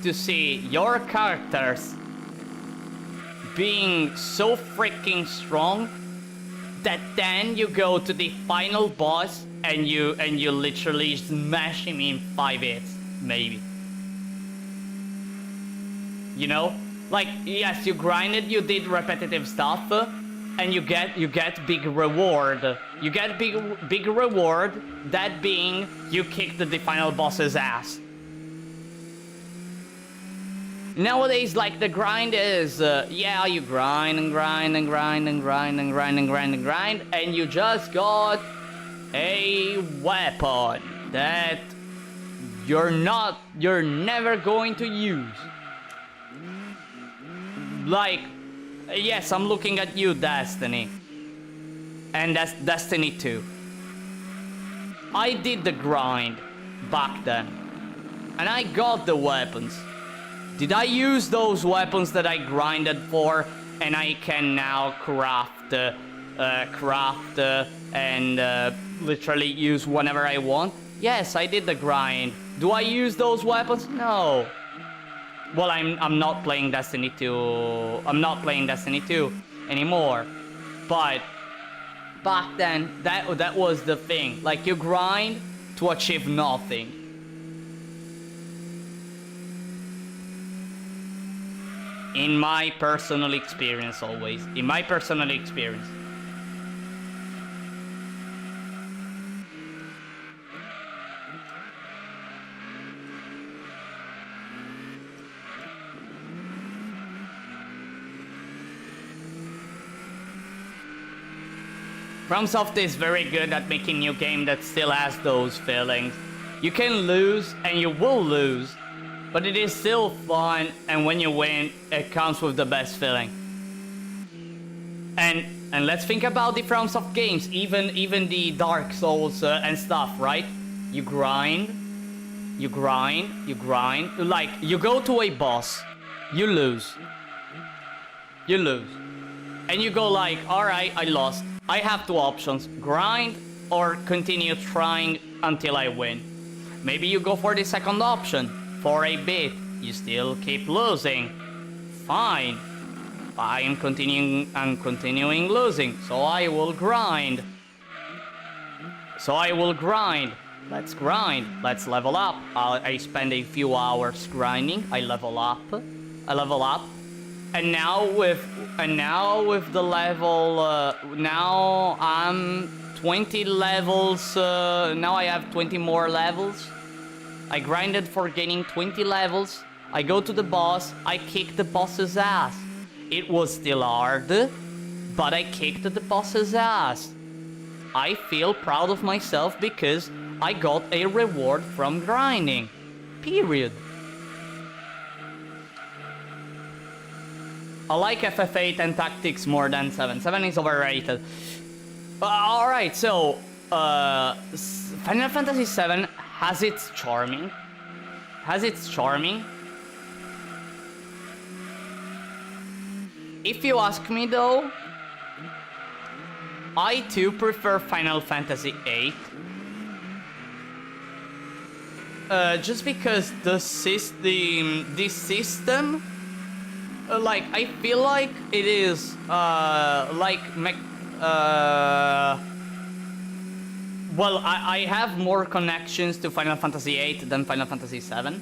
to see your characters being so freaking strong that then you go to the final boss and you literally smash him in 5 hits, maybe. You know? Like, yes, you grinded, you did repetitive stuff, and you get big reward. You get big reward, that being you kicked the final boss's ass. Nowadays, like, the grind is, yeah, you grind and grind and grind and grind and grind and grind and grind, and you just got a weapon that you're never going to use. Like, yes, I'm looking at you, Destiny. And that's Destiny 2. I did the grind back then. And I got the weapons. Did I use those weapons that I grinded for and I can now craft and literally use whenever I want? Yes, I did the grind. Do I use those weapons? No. Well, I'm not playing Destiny 2. I'm not playing Destiny 2 anymore. But back then, that was the thing. Like, you grind to achieve nothing. In my personal experience, always. In my personal experience. FromSoft is very good at making new game that still has those feelings. You can lose, and you will lose, but it is still fun, and when you win, it comes with the best feeling. And And let's think about the forms of games, even the Dark Souls and stuff, right? You grind, you grind, you grind. Like, you go to a boss, you lose. You lose. And you go like, alright, I lost. I have two options, grind or continue trying until I win. Maybe you go for the second option. For a bit, you still keep losing. Fine. I'm continuing losing, so I will grind. Let's grind. Let's level up. I spend a few hours grinding. I level up. And now with the level, now I'm 20 levels. Now I have 20 more levels. I grinded for gaining 20 levels. I go to the boss. I kick the boss's ass. It was still hard, but I kicked the boss's ass. I feel proud of myself because I got a reward from grinding. Period. I like FF8 and Tactics more than 7. 7 is overrated. Alright, so Final Fantasy 7 has its charming. If you ask me though, I too prefer Final Fantasy 8. Just because the system, like, I feel like it is, well, I have more connections to Final Fantasy 8 than Final Fantasy 7.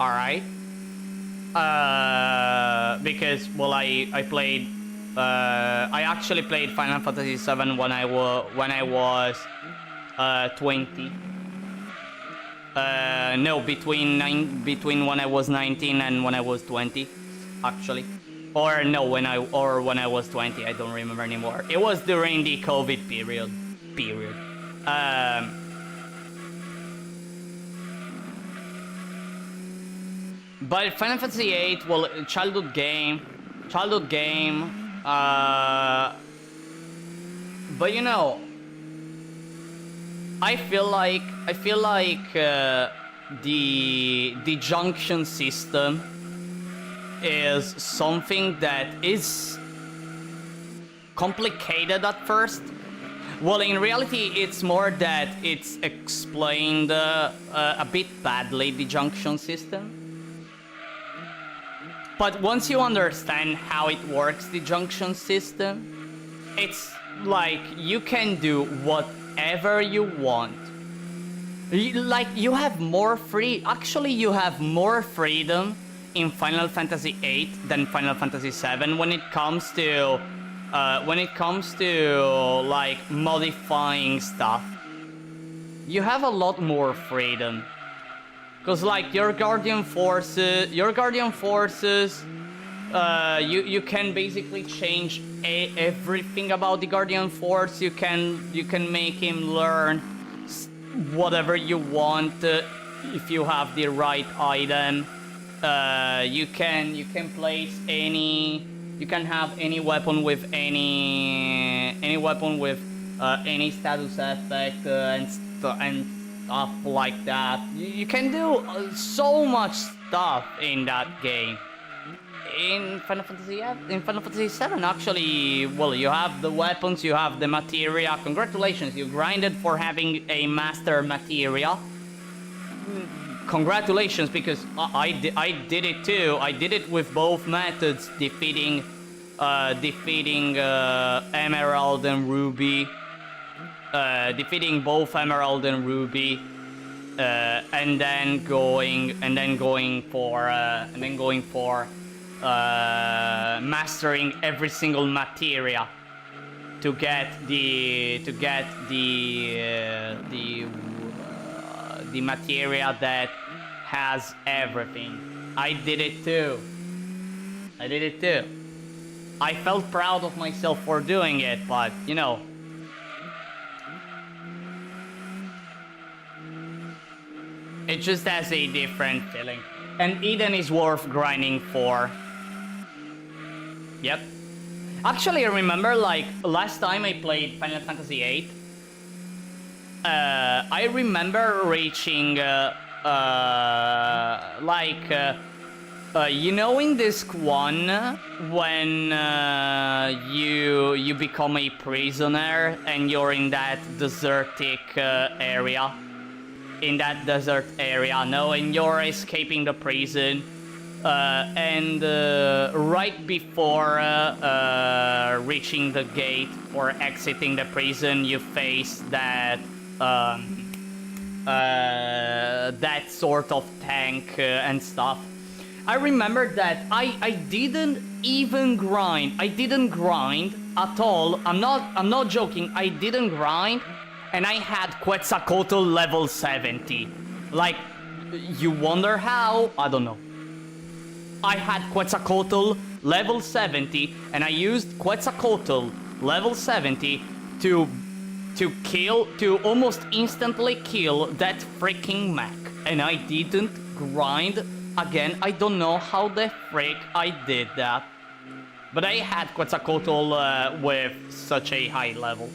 Alright. Because, well, I actually played Final Fantasy 7 when I was 20. No, between when I was 19 and when I was 20, actually. Or no, when I was 20, I don't remember anymore. It was during the COVID period. But Final Fantasy 8, well, childhood game. But you know, I feel like the junction system is something that is complicated at first. Well, in reality, it's more that it's explained a bit badly, the junction system. But once you understand how it works, the junction system, it's like you can do whatever you want. Like, you have more actually you have more freedom in Final Fantasy 8 than Final Fantasy 7 when it comes to like modifying stuff. You have a lot more freedom. Cause like your guardian forces, you can basically change everything about the guardian force. You can make him learn whatever you want if you have the right item. You can place you can have any weapon with any status effect and stuff like that. You can do so much stuff in that game. In Final Fantasy 7, actually, well, you have the weapons, you have the materia. Congratulations, you grinded for having a master materia. Congratulations, because I did it too. I did it with both methods, defeating Emerald and Ruby. Defeating both Emerald and Ruby, and then going for mastering every single materia to get the materia that has everything. I did it too. I felt proud of myself for doing it, but you know, it just has a different feeling. And Eden is worth grinding for. Yep. Actually, I remember, like, last time I played Final Fantasy VIII, I remember reaching, you know, in this one, when you become a prisoner and you're in that desertic area, no, and you're escaping the prison, and right before reaching the gate or exiting the prison, you face that that sort of tank and stuff. I remember that I didn't even grind. I didn't grind at all. I'm not joking. I didn't grind, and I had Quetzalcoatl level 70. Like, you wonder how? I don't know. I had Quetzalcoatl level 70, and I used Quetzalcoatl level 70 to almost instantly kill that freaking mech. And I didn't grind again. I don't know how the frick I did that. But I had Quetzalcoatl with such a high level.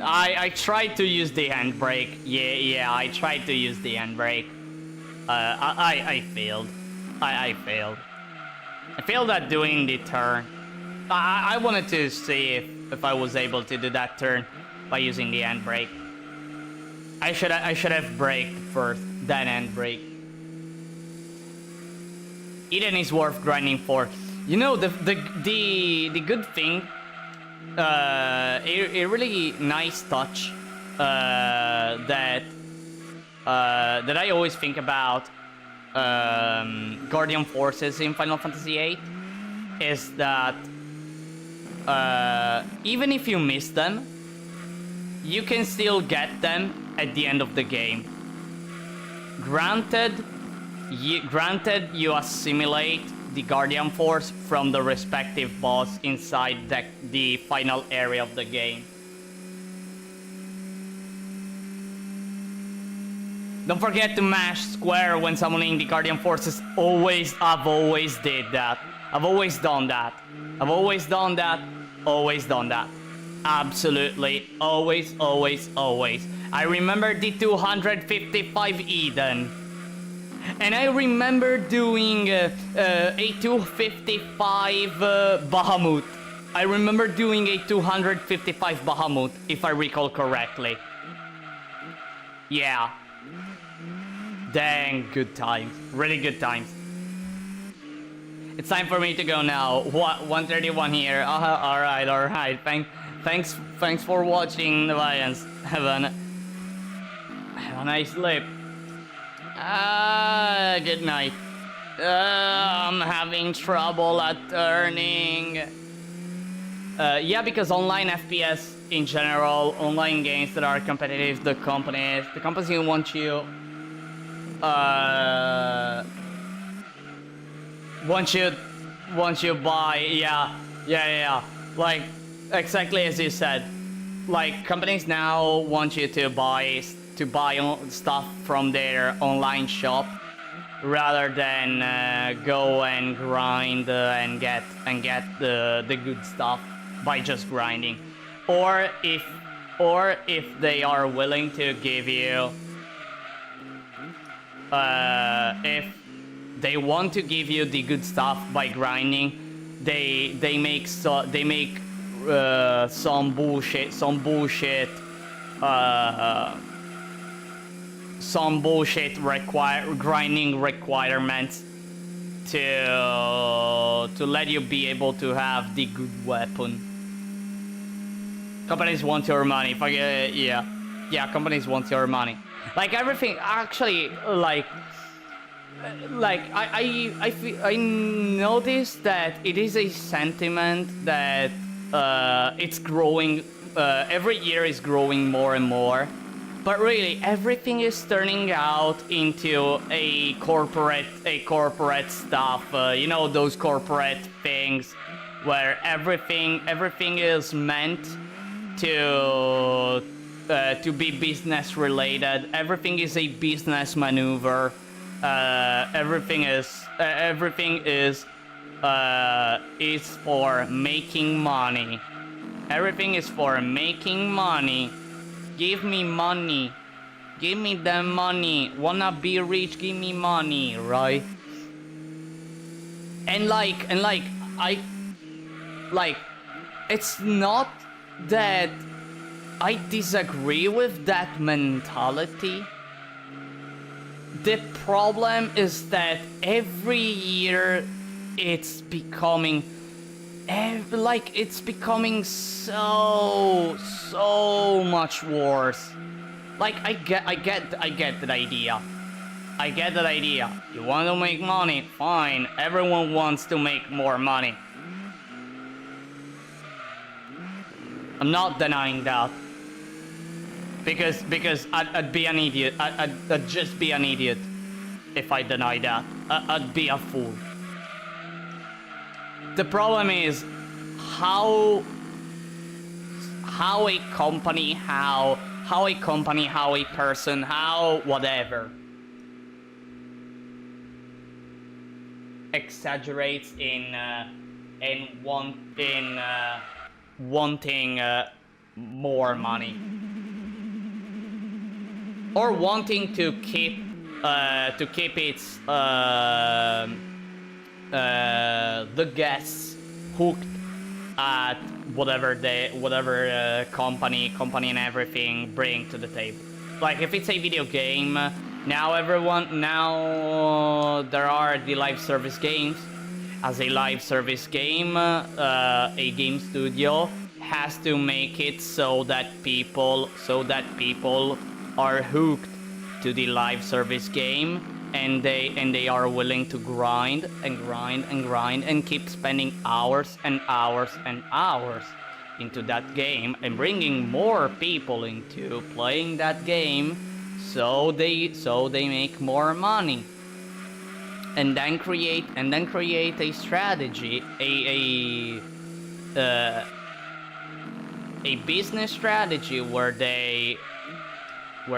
I tried to use the handbrake. Yeah, I tried to use the handbrake. I failed. I failed. I failed at doing the turn. I wanted to see if I was able to do that turn by using the handbrake. I should have braked first, then handbrake. Eden is worth grinding for. You know, the good thing, a really nice touch that I always think about Guardian Forces in Final Fantasy VIII is that even if you miss them, you can still get them at the end of the game. Granted, you assimilate the Guardian Force from the respective boss inside the final area of the game. Don't forget to mash square when summoning the Guardian Forces. I've always did that. I've always done that. Always done that. Absolutely. Always. I remember the 255 Eden. And I remember doing a 255 Bahamut. I remember doing a 255 Bahamut, if I recall correctly. Yeah. Dang, good times. Really good times. It's time for me to go now. 131 here. Alright. Thanks for watching, Lions. Have a nice sleep. Good night. I'm having trouble at turning. Yeah, because online FPS in general, online games that are competitive, the companies want you buy. Yeah. Like, exactly as you said. Like, companies now want you to buy stuff from their online shop rather than go and grind and get the good stuff by just grinding, or if they are willing to give you if they want to give you the good stuff by grinding, they make some bullshit grinding requirements to let you be able to have the good weapon. Companies want your money. Companies want your money. Like everything, actually, I noticed that it is a sentiment that it's growing. Every year is growing more and more. But really, everything is turning out into a corporate stuff. You know, those corporate things where everything is meant to be business related. Everything is a business maneuver. Everything is for making money. Everything is for making money. Give me money. Give me the money. Wanna be rich? Give me money, right? And it's not that I disagree with that mentality. The problem is that every year it's becoming so much worse. Like I get that idea. I get that idea. You want to make money? Fine. Everyone wants to make more money. I'm not denying that. Because I'd be an idiot. I'd just be an idiot if I deny that. I'd be a fool. The problem is how a company, how a person, how whatever exaggerates in wanting more money, or wanting to keep its the guests hooked at whatever company and everything bring to the table. Like if it's a video game, now there are the live service games. As a live service game, a game studio has to make it so that people are hooked to the live service game, and they are willing to grind and keep spending hours and hours and hours into that game and bringing more people into playing that game, so they make more money, and then create a strategy, a business strategy where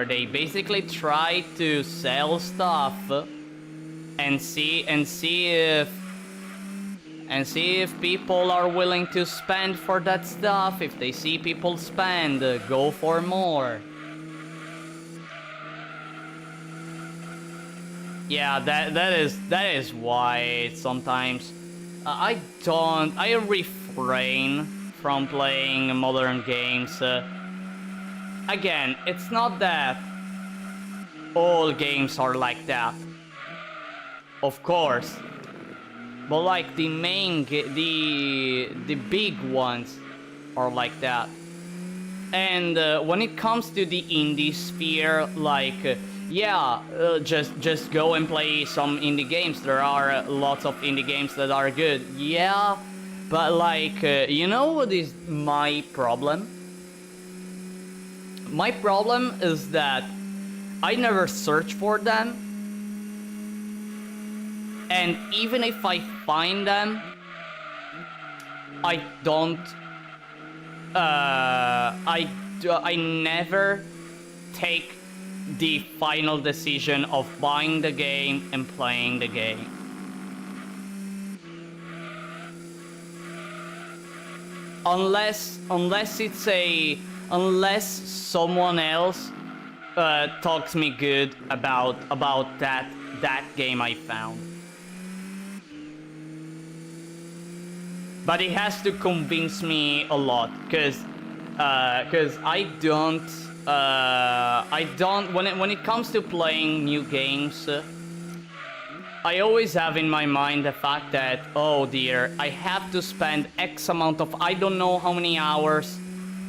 they basically try to sell stuff and see if people are willing to spend for that stuff. If they see people spend, go for more. Yeah, that is why sometimes I refrain from playing modern games. Again, it's not that all games are like that, of course, but like the big ones are like that. And when it comes to the indie sphere, like just go and play some indie games. There are lots of indie games that are good. Yeah, but like you know what is my problem? My problem is that I never search for them, and even if I find them, I don't. I never take the final decision of buying the game and playing the game. Unless someone else talks me good about that game I found. But it has to convince me a lot, because I don't when it comes to playing new games, I always have in my mind the fact that, oh dear, I have to spend X amount of, I don't know how many hours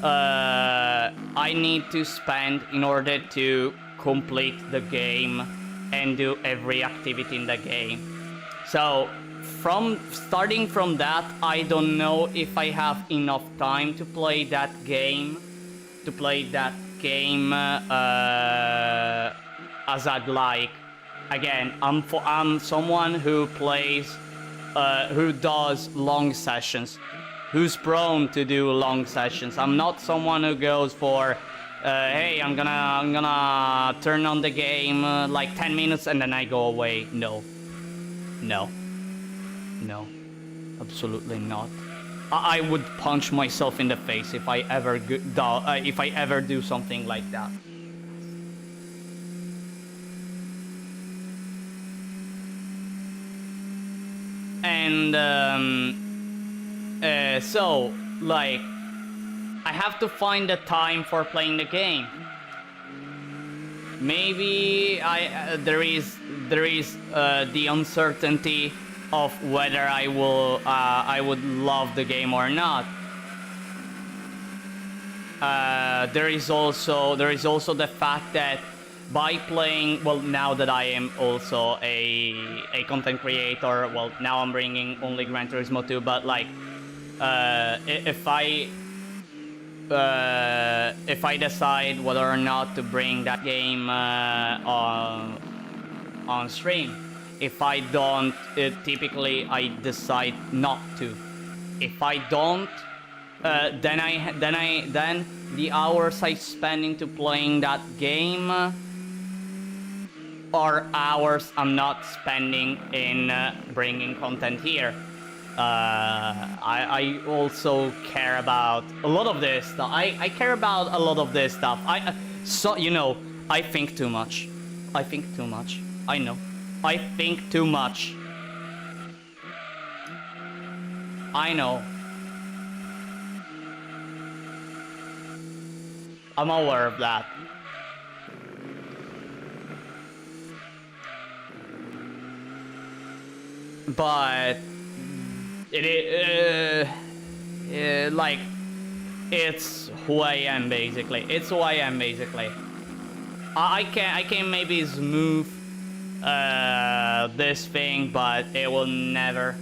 I need to spend in order to complete the game and do every activity in the game. So starting from that, I don't know if I have enough time to play that game, to play that game as I'd like. Again, I'm someone who plays, who does long sessions, who's prone to do long sessions. I'm not someone who goes for, hey, I'm gonna turn on the game like 10 minutes and then I go away. No, no, no, absolutely not. I would punch myself in the face if I ever do something like that. And so, like, I have to find the time for playing the game. Maybe there is the uncertainty of whether I would love the game or not. There is also the fact that by playing, well, now that I am also a content creator, well, now I'm bringing only Gran Turismo 2, but like, if I decide whether or not to bring that game on stream, if I don't, typically I decide not to. If I don't, then the hours I spend into playing that game are hours I'm not spending in bringing content here. I also care about a lot of this stuff. I care about a lot of this stuff. So, you know, I think too much. I think too much. I know. I think too much. I know. I'm aware of that. But it is like, it's who I am basically. It's who I am basically. I can maybe smooth this thing, but it will never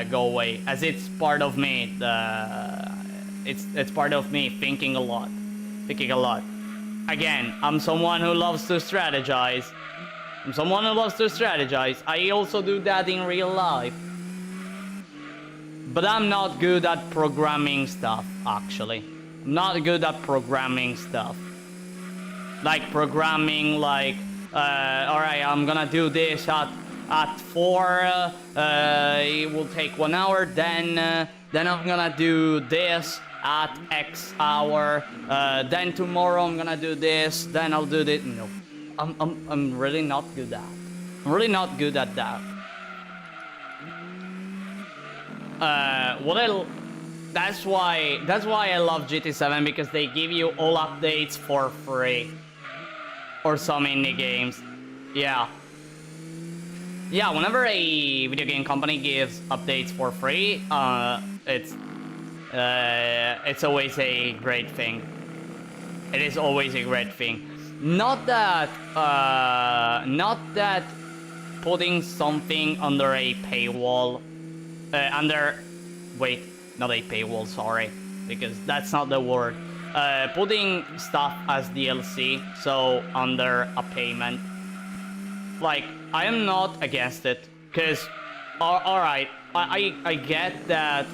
go away, as it's part of me. It's part of me thinking a lot. Again, I'm someone who loves to strategize. I also do that in real life. But I'm not good at programming stuff, actually. I'm not good at programming stuff. Like programming, like, alright, I'm gonna do this at 4, it will take 1 hour, then I'm gonna do this at X hour, then tomorrow I'm gonna do this, then I'll do this. No, I'm really not good at. I'm really not good at that. That's why I love GT7, because they give you all updates for free, or some indie games. Yeah, whenever a video game company gives updates for free, it's always a great thing. It is always a great thing. Not that putting something under a paywall, wait, not a paywall, sorry, because that's not the word. Putting stuff as DLC, so under a payment. Like, I am not against it, because, alright, I get that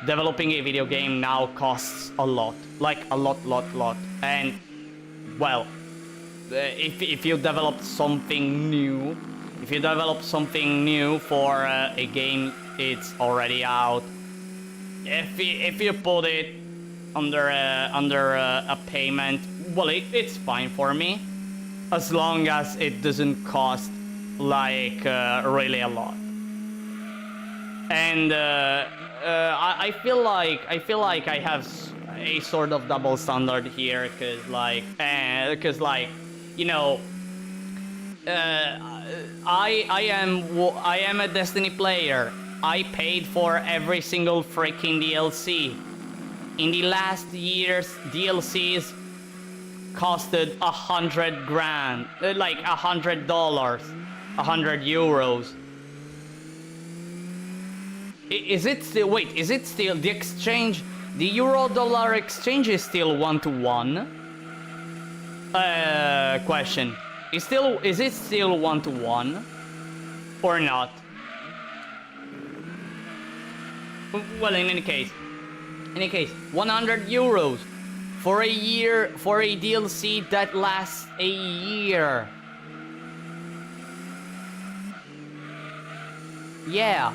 developing a video game now costs a lot, like a lot, and, well, if you develop something new, for a game it's already out, if you put it under a payment, well, it's fine for me, as long as it doesn't cost like really a lot. And I feel like I have a sort of double standard here, because like, you know, I am a Destiny player. I paid for every single freaking DLC. In the last year's DLCs costed 100 grand, like $100, 100 euros. Is it still? Wait, is it still the exchange? The euro-dollar exchange is still 1-to-1. Question: is it still 1-to-1 or not? Well, in any case, 100 euros for a year for a DLC that lasts a year. Yeah.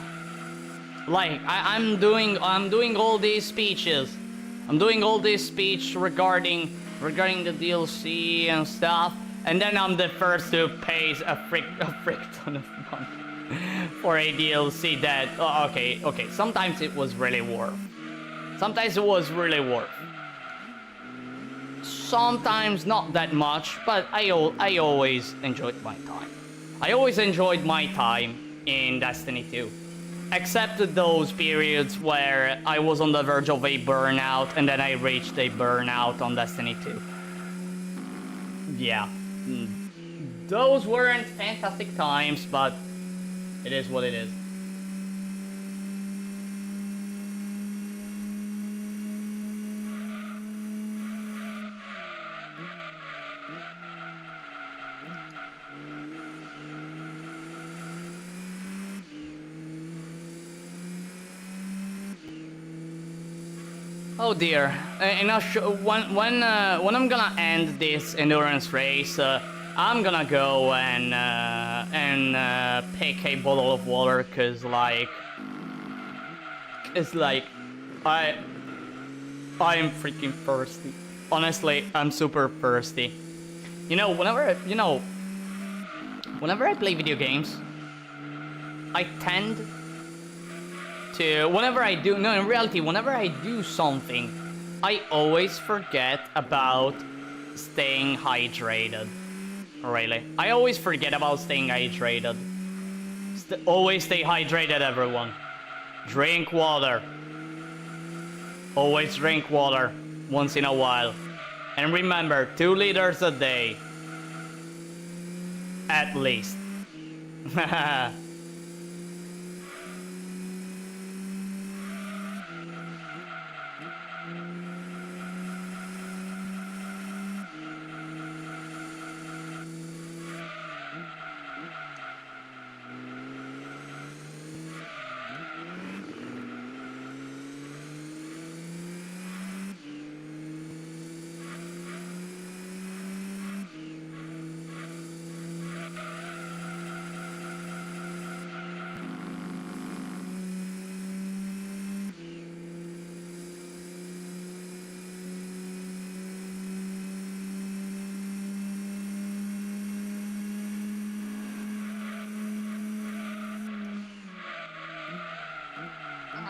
Like I'm doing all these speeches. I'm doing all this speech regarding the DLC and stuff, and then I'm the first to pay a frick ton of money for a DLC that okay, sometimes it was really worth. Sometimes Sometimes not that much, but I always enjoyed my time. I always enjoyed my time in Destiny 2. Except those periods where I was on the verge of a burnout and then I reached a burnout on Destiny 2. Yeah. Those weren't fantastic times, but it is what it is. Oh dear. When I'm gonna end this endurance race, I'm gonna go and pick a bottle of water, cause like I'm freaking thirsty. Honestly, I'm super thirsty. Whenever I play video games, I tend to, whenever I do something, I always forget about staying hydrated. Really. I always forget about staying hydrated. Always stay hydrated, everyone. Drink water. Always drink water once in a while. And remember, 2 liters a day. At least.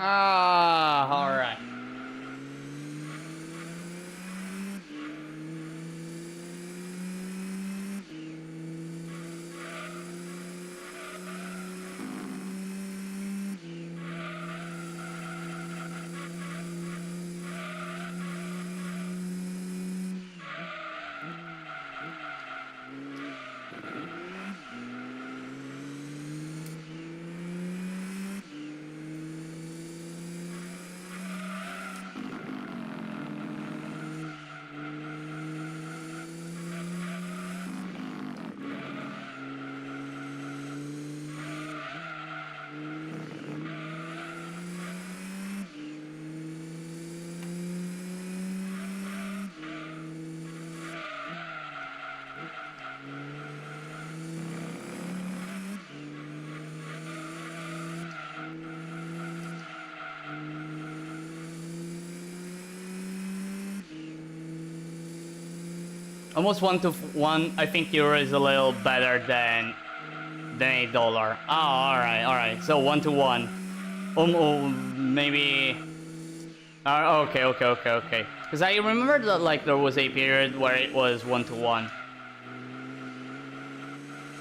All right. Almost 1-to-1. I think euro is a little better than $1. Oh, all right. So 1-to-1. Maybe. Okay. Because I remember that like there was a period where it was 1-to-1.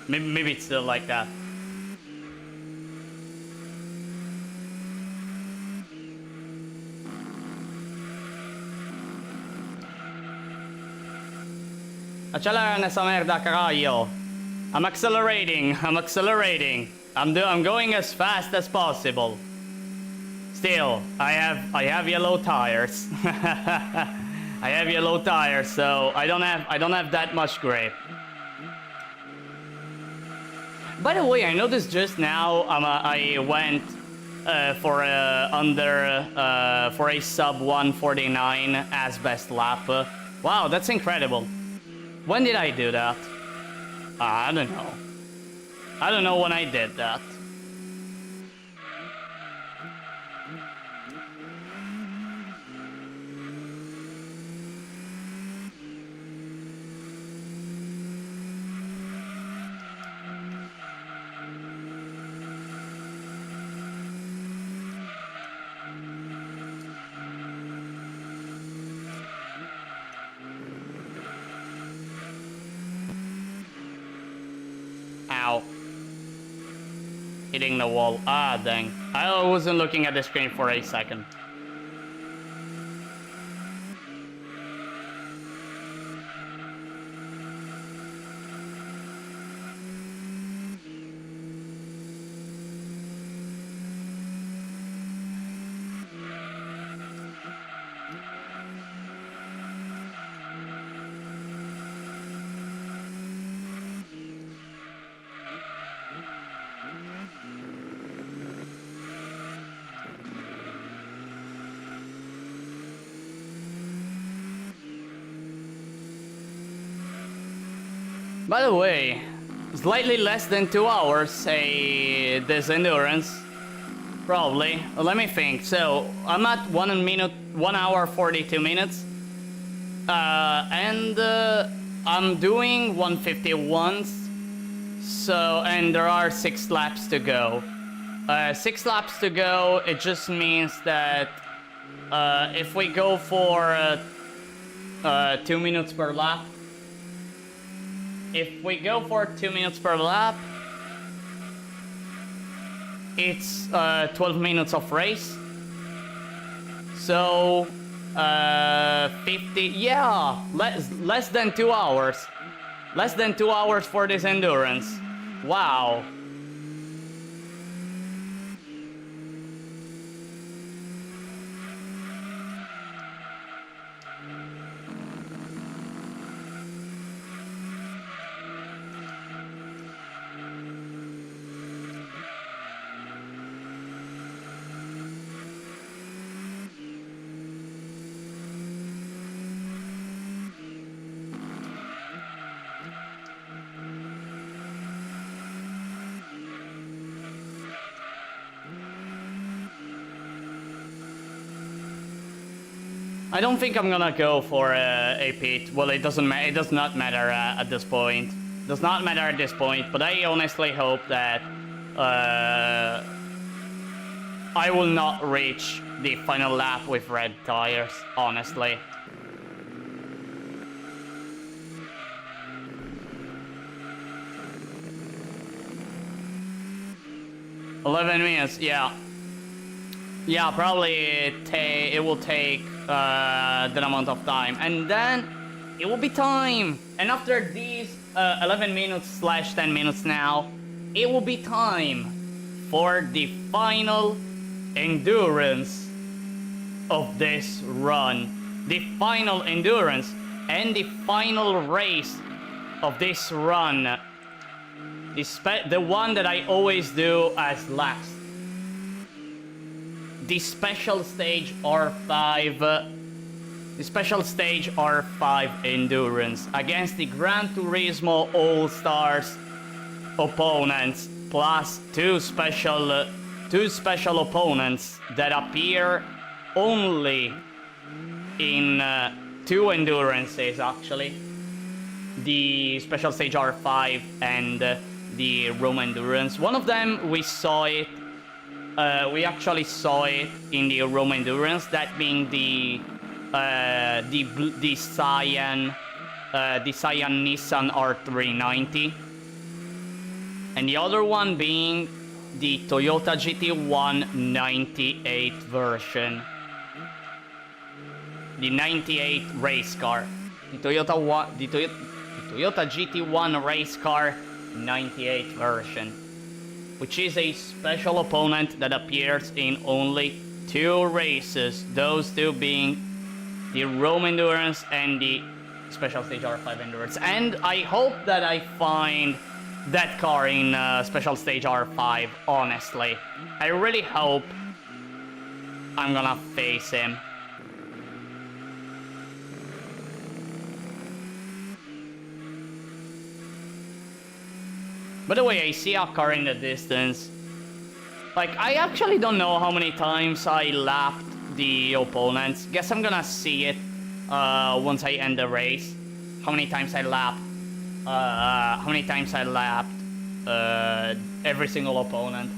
Maybe it's still like that. Accelera nessa merda, carajo. I'm accelerating. I'm going as fast as possible. Still, I have yellow tires. I have yellow tires, so I don't have that much grip. By the way, I noticed just now I went for a sub 149 as best lap. Wow, that's incredible. When did I do that? I don't know. I don't know when I did that. Ow. Hitting the wall. Ah, dang. I wasn't looking at the screen for a second. By the way, slightly less than 2 hours, say, this endurance. Probably. Let me think. So, I'm at 1 hour 42 minutes. And I'm doing 151s. So, and there are 6 laps to go. 6 laps to go, it just means that if we go for 2 minutes per lap, if we go for 2 minutes per lap, it's 12 minutes of race. So 50, yeah, less than 2 hours. Less than 2 hours for this endurance. Wow. I don't think I'm gonna go for a pit. Well, it does not matter at this point. Does not matter at this point. But I honestly hope that I will not reach the final lap with red tires. Honestly. "11 minutes, yeah. Yeah, probably it will take that amount of time, and then it will be time. And after these 11 minutes slash 10 minutes now, it will be time for the final endurance of this run. The final endurance and the final race of this run. The one that I always do as last. The special stage R5. The special stage R5 endurance against the Gran Turismo All-Stars opponents, plus two special opponents that appear only in 2 endurances actually. The special stage R5 and the Rome endurance. One of them we saw it. We actually saw it in the Rome endurance. That being the cyan Nissan R390, and the other one being the Toyota GT1 98 version, the 98 race car, the Toyota GT1 race car 98 version, which is a special opponent that appears in only two races, those two being the Rome Endurance and the Special Stage R5 Endurance. And I hope that I find that car in Special Stage R5, honestly. I really hope I'm gonna face him. By the way, I see a car in the distance. Like, I actually don't know how many times I lapped the opponents. Guess I'm gonna see it once I end the race. How many times I lapped every single opponent.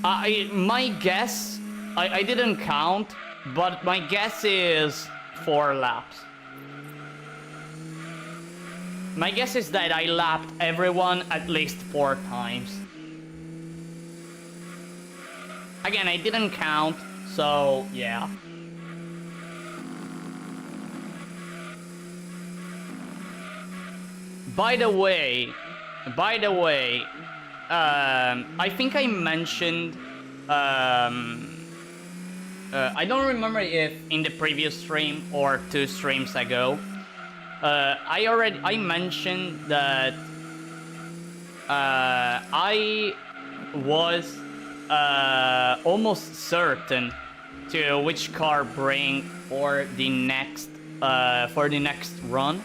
My guess, I didn't count, but my guess is 4 laps. My guess is that I lapped everyone at least 4 times. Again, I didn't count, so yeah. By the way, I think I mentioned, I don't remember if in the previous stream or 2 streams ago, I mentioned that I was almost certain to which car bring for the next run.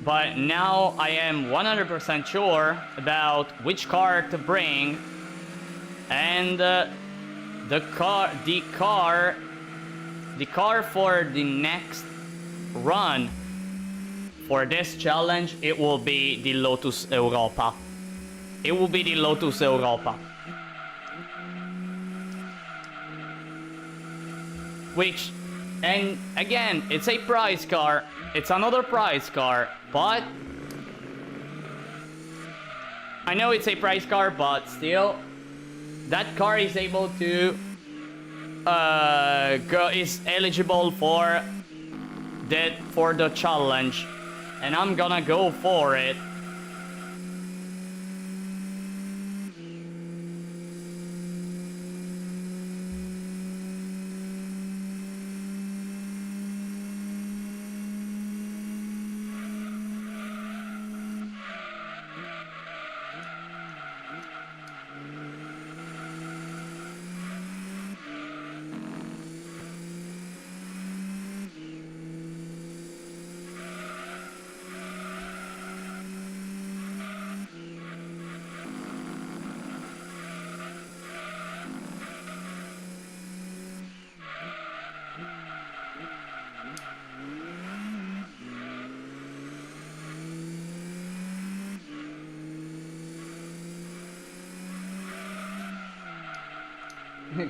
But now I am 100% sure about which car to bring, and the car for the next run for this challenge, it will be the Lotus Europa. It will be the Lotus Europa. Which, and again, it's a prize car. It's another prize car, but I know it's a prize car, but still, that car is able to is eligible for the challenge, and I'm gonna go for it.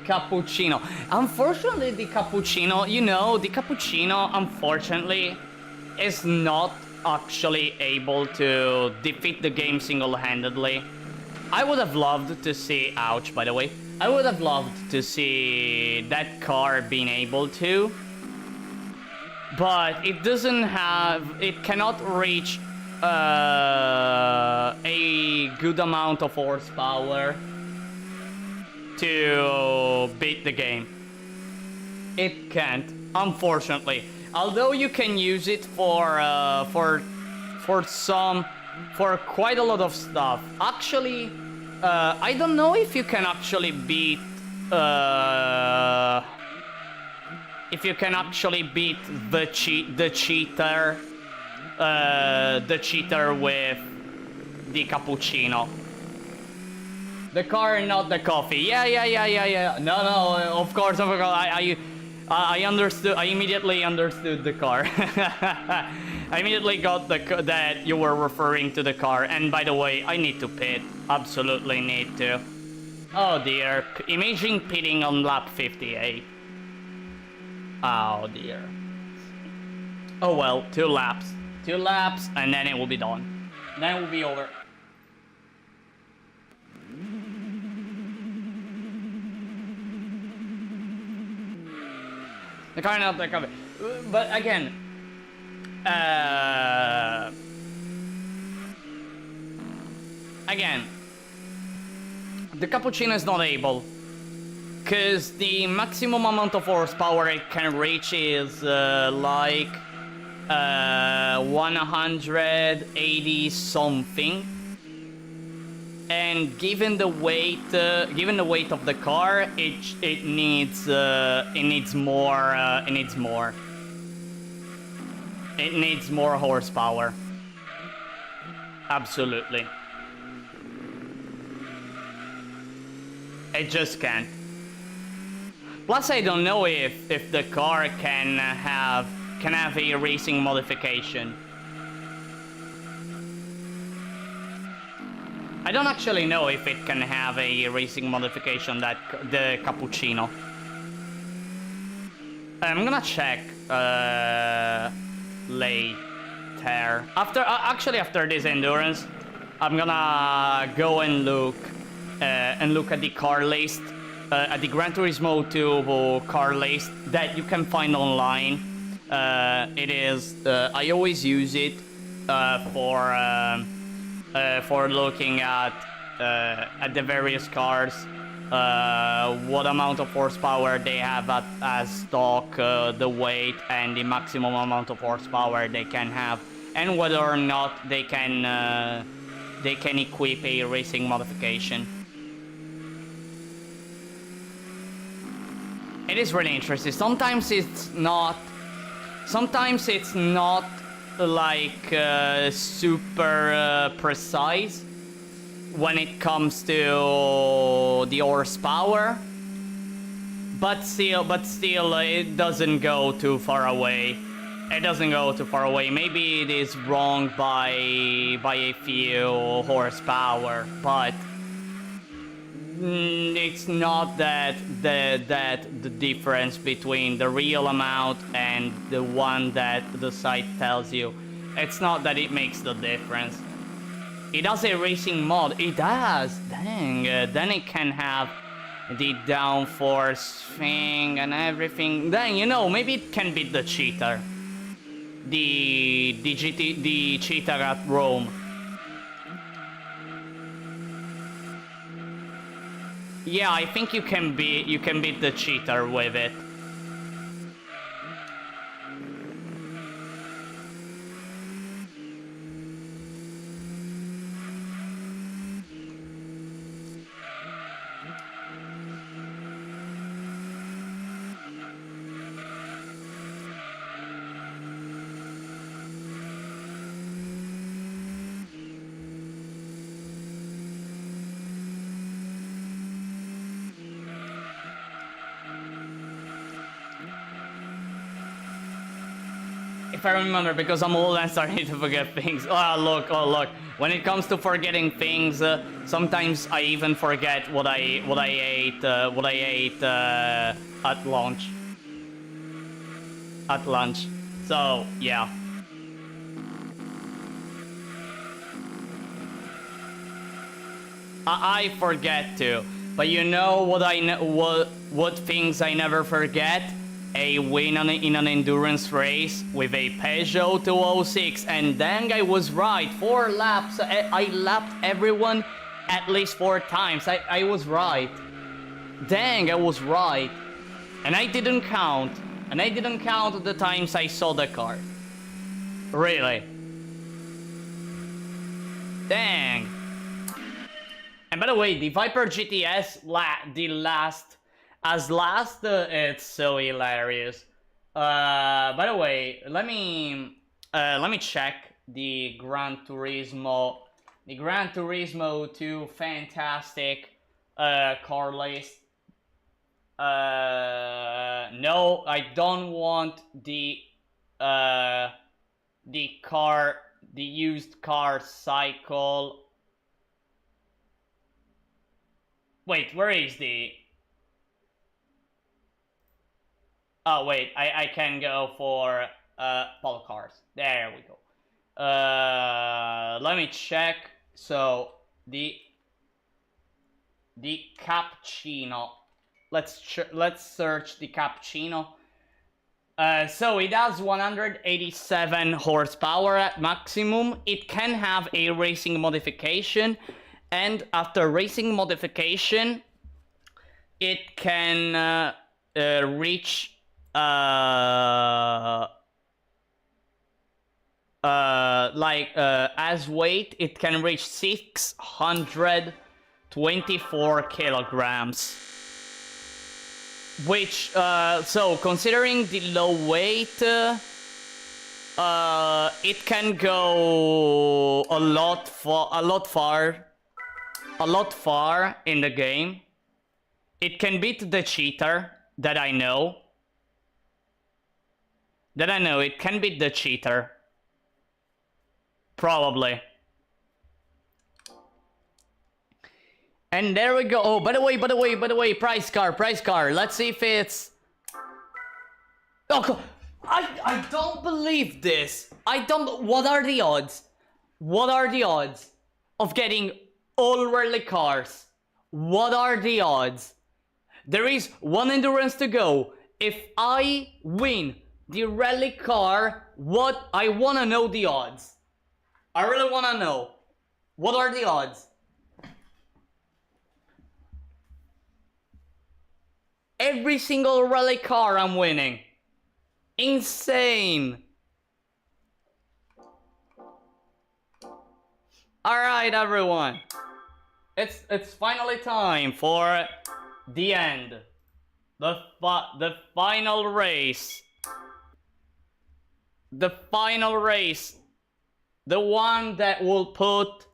Cappuccino. Unfortunately, the Cappuccino, unfortunately, is not actually able to defeat the game single-handedly. I would have loved to see, ouch, by the way, I would have loved to see that car being able to, but it cannot reach a good amount of horsepower to beat the game. It can't, unfortunately. Although you can use it for quite a lot of stuff. Actually, I don't know if you can actually beat the cheater with the Cappuccino. The car, not the coffee. Yeah. No. Of course. I understood. I immediately understood the car. I immediately got that you were referring to the car. And by the way, I need to pit. Absolutely need to. Oh dear. Imagine pitting on lap 58. Oh dear. Oh well, 2 laps. 2 laps, and then it will be done. Then it will be over. The car not the cover. But again, the Cappuccino is not able Because the maximum amount of horsepower it can reach is like 180 something. And given the weight of the car, it needs more horsepower. Absolutely. It just can't. Plus, I don't know if the car can have a racing modification. I don't actually know if it can have a racing modification, the Cappuccino. I'm gonna check later. After this endurance, I'm gonna go and look at the car list, at the Gran Turismo 2 car list that you can find online. It is I always use it for looking at the various cars, what amount of horsepower they have as stock, the weight, and the maximum amount of horsepower they can have, and whether or not they can equip a racing modification. It is really interesting. Sometimes it's not like super precise when it comes to the horsepower, but still it doesn't go too far away. Maybe it is wrong by a few horsepower, but it's not that the difference between the real amount and the one that the site tells you. It's not that it makes the difference. It does a racing mod. It does. Dang. Then it can have the downforce thing and everything. Then maybe it can beat the cheater. The cheater at Rome. Yeah, I think you can beat the cheater with it. If I remember, because I'm old and starting to forget things. Oh look. When it comes to forgetting things, sometimes I even forget what I ate at lunch. So yeah. I forget too. But you know what things I never forget? A win in an endurance race with a Peugeot 206, and dang, I was right. 4 laps. I lapped everyone at least 4 times. I was right. Dang, I was right. And I didn't count. The times I saw the car. Really. Dang. And by the way, the Viper GTS it's so hilarious. By the way, let me check the Gran Turismo 2 fantastic car list. No, I don't want the used car cycle. Wait, where is the... Oh wait, I can go for Paul cars. There we go. Let me check. So the Cappuccino. Let's search the Cappuccino. So it has 187 horsepower at maximum. It can have a racing modification, and after racing modification, it can reach as weight, it can reach 624 kilograms. Which, so considering the low weight, it can go a lot far in the game. It can beat the cheater, that I know. It can beat the cheater. Probably. And there we go. Oh, by the way, price car. Let's see if it's... Oh, I don't believe this. What are the odds? What are the odds of getting all rally cars? What are the odds? There is one endurance to go. If I win the rally car, I wanna know the odds. I really wanna know. What are the odds? Every single rally car I'm winning. Insane. Alright, everyone. It's finally time for the end. The final race. The final race. The one that will put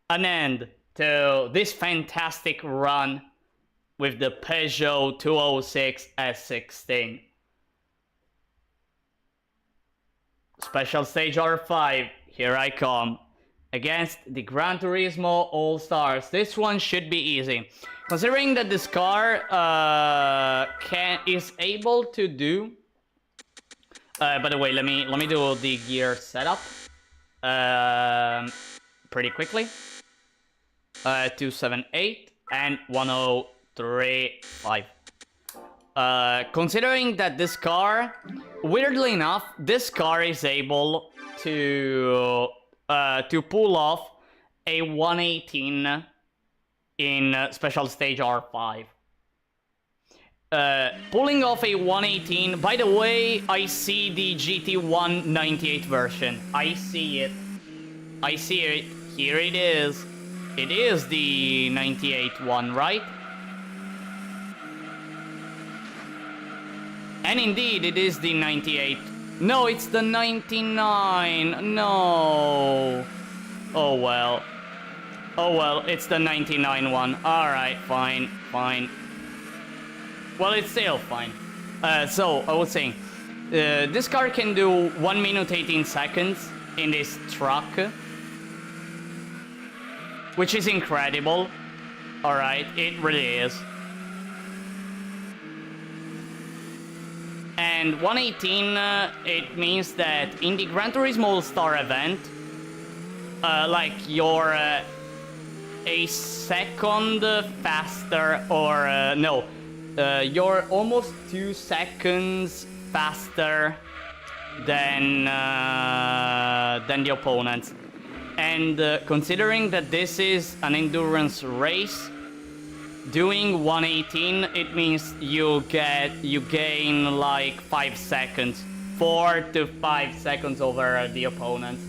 an end to this fantastic run with the Peugeot 206 S16. Special stage R5, here I come. Against the Gran Turismo All-Stars. This one should be easy. Considering that this car is able to do... by the way, let me do the gear setup. Pretty quickly. 278 and 1035. Considering that this car, weirdly enough, this car is able to pull off a 118 in special stage R5. Pulling off a 118, by the way, I see the GT198 version. I see it. Here it is. It is the 98 one, right? And indeed, it is the 98. No, it's the 99. No. Oh well, it's the 99 one. Alright, fine. Well, it's still fine. So, I was saying, this car can do 1 minute 18 seconds in this truck. Which is incredible. Alright, it really is. And 118, it means that in the Gran Turismo All-Star event, like you're a second faster, or no, you're almost 2 seconds faster than the opponents. And considering that this is an endurance race, doing 118, it means you gain like 5 seconds, 4 to 5 seconds over the opponent.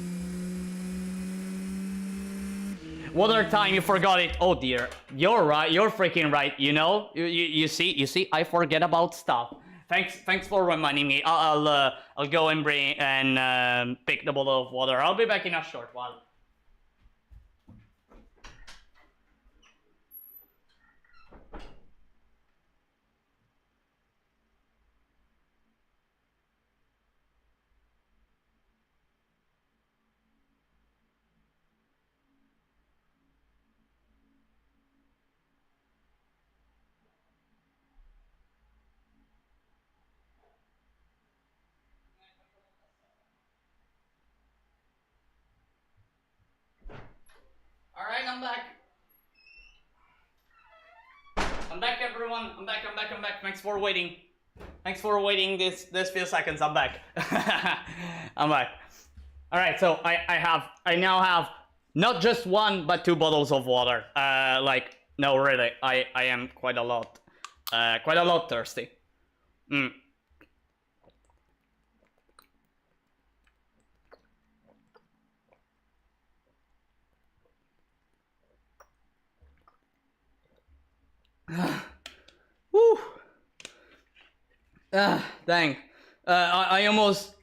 Water time, you forgot it. Oh dear, you're right. You're freaking right. You know, you see, I forget about stuff. Thanks for reminding me. I'll go and pick the bottle of water. I'll be back in a short while. Alright, I'm back. I'm back, everyone. I'm back. Thanks for waiting. This few seconds. I'm back. I'm back. Alright, so I now have not just 1 but 2 bottles of water. No, really, I am quite a lot. Quite a lot thirsty. Mm. Woo! Dang. I almost...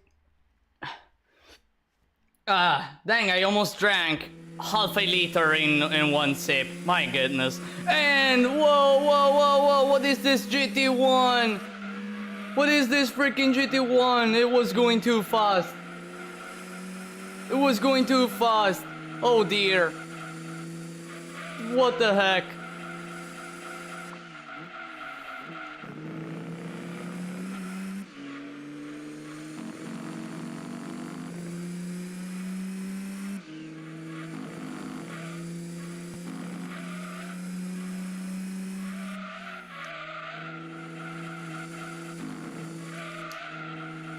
dang, I almost drank half a liter in one sip. My goodness. And whoa, what is this GT1? What is this freaking GT1? It was going too fast. It was going too fast. Oh dear. What the heck?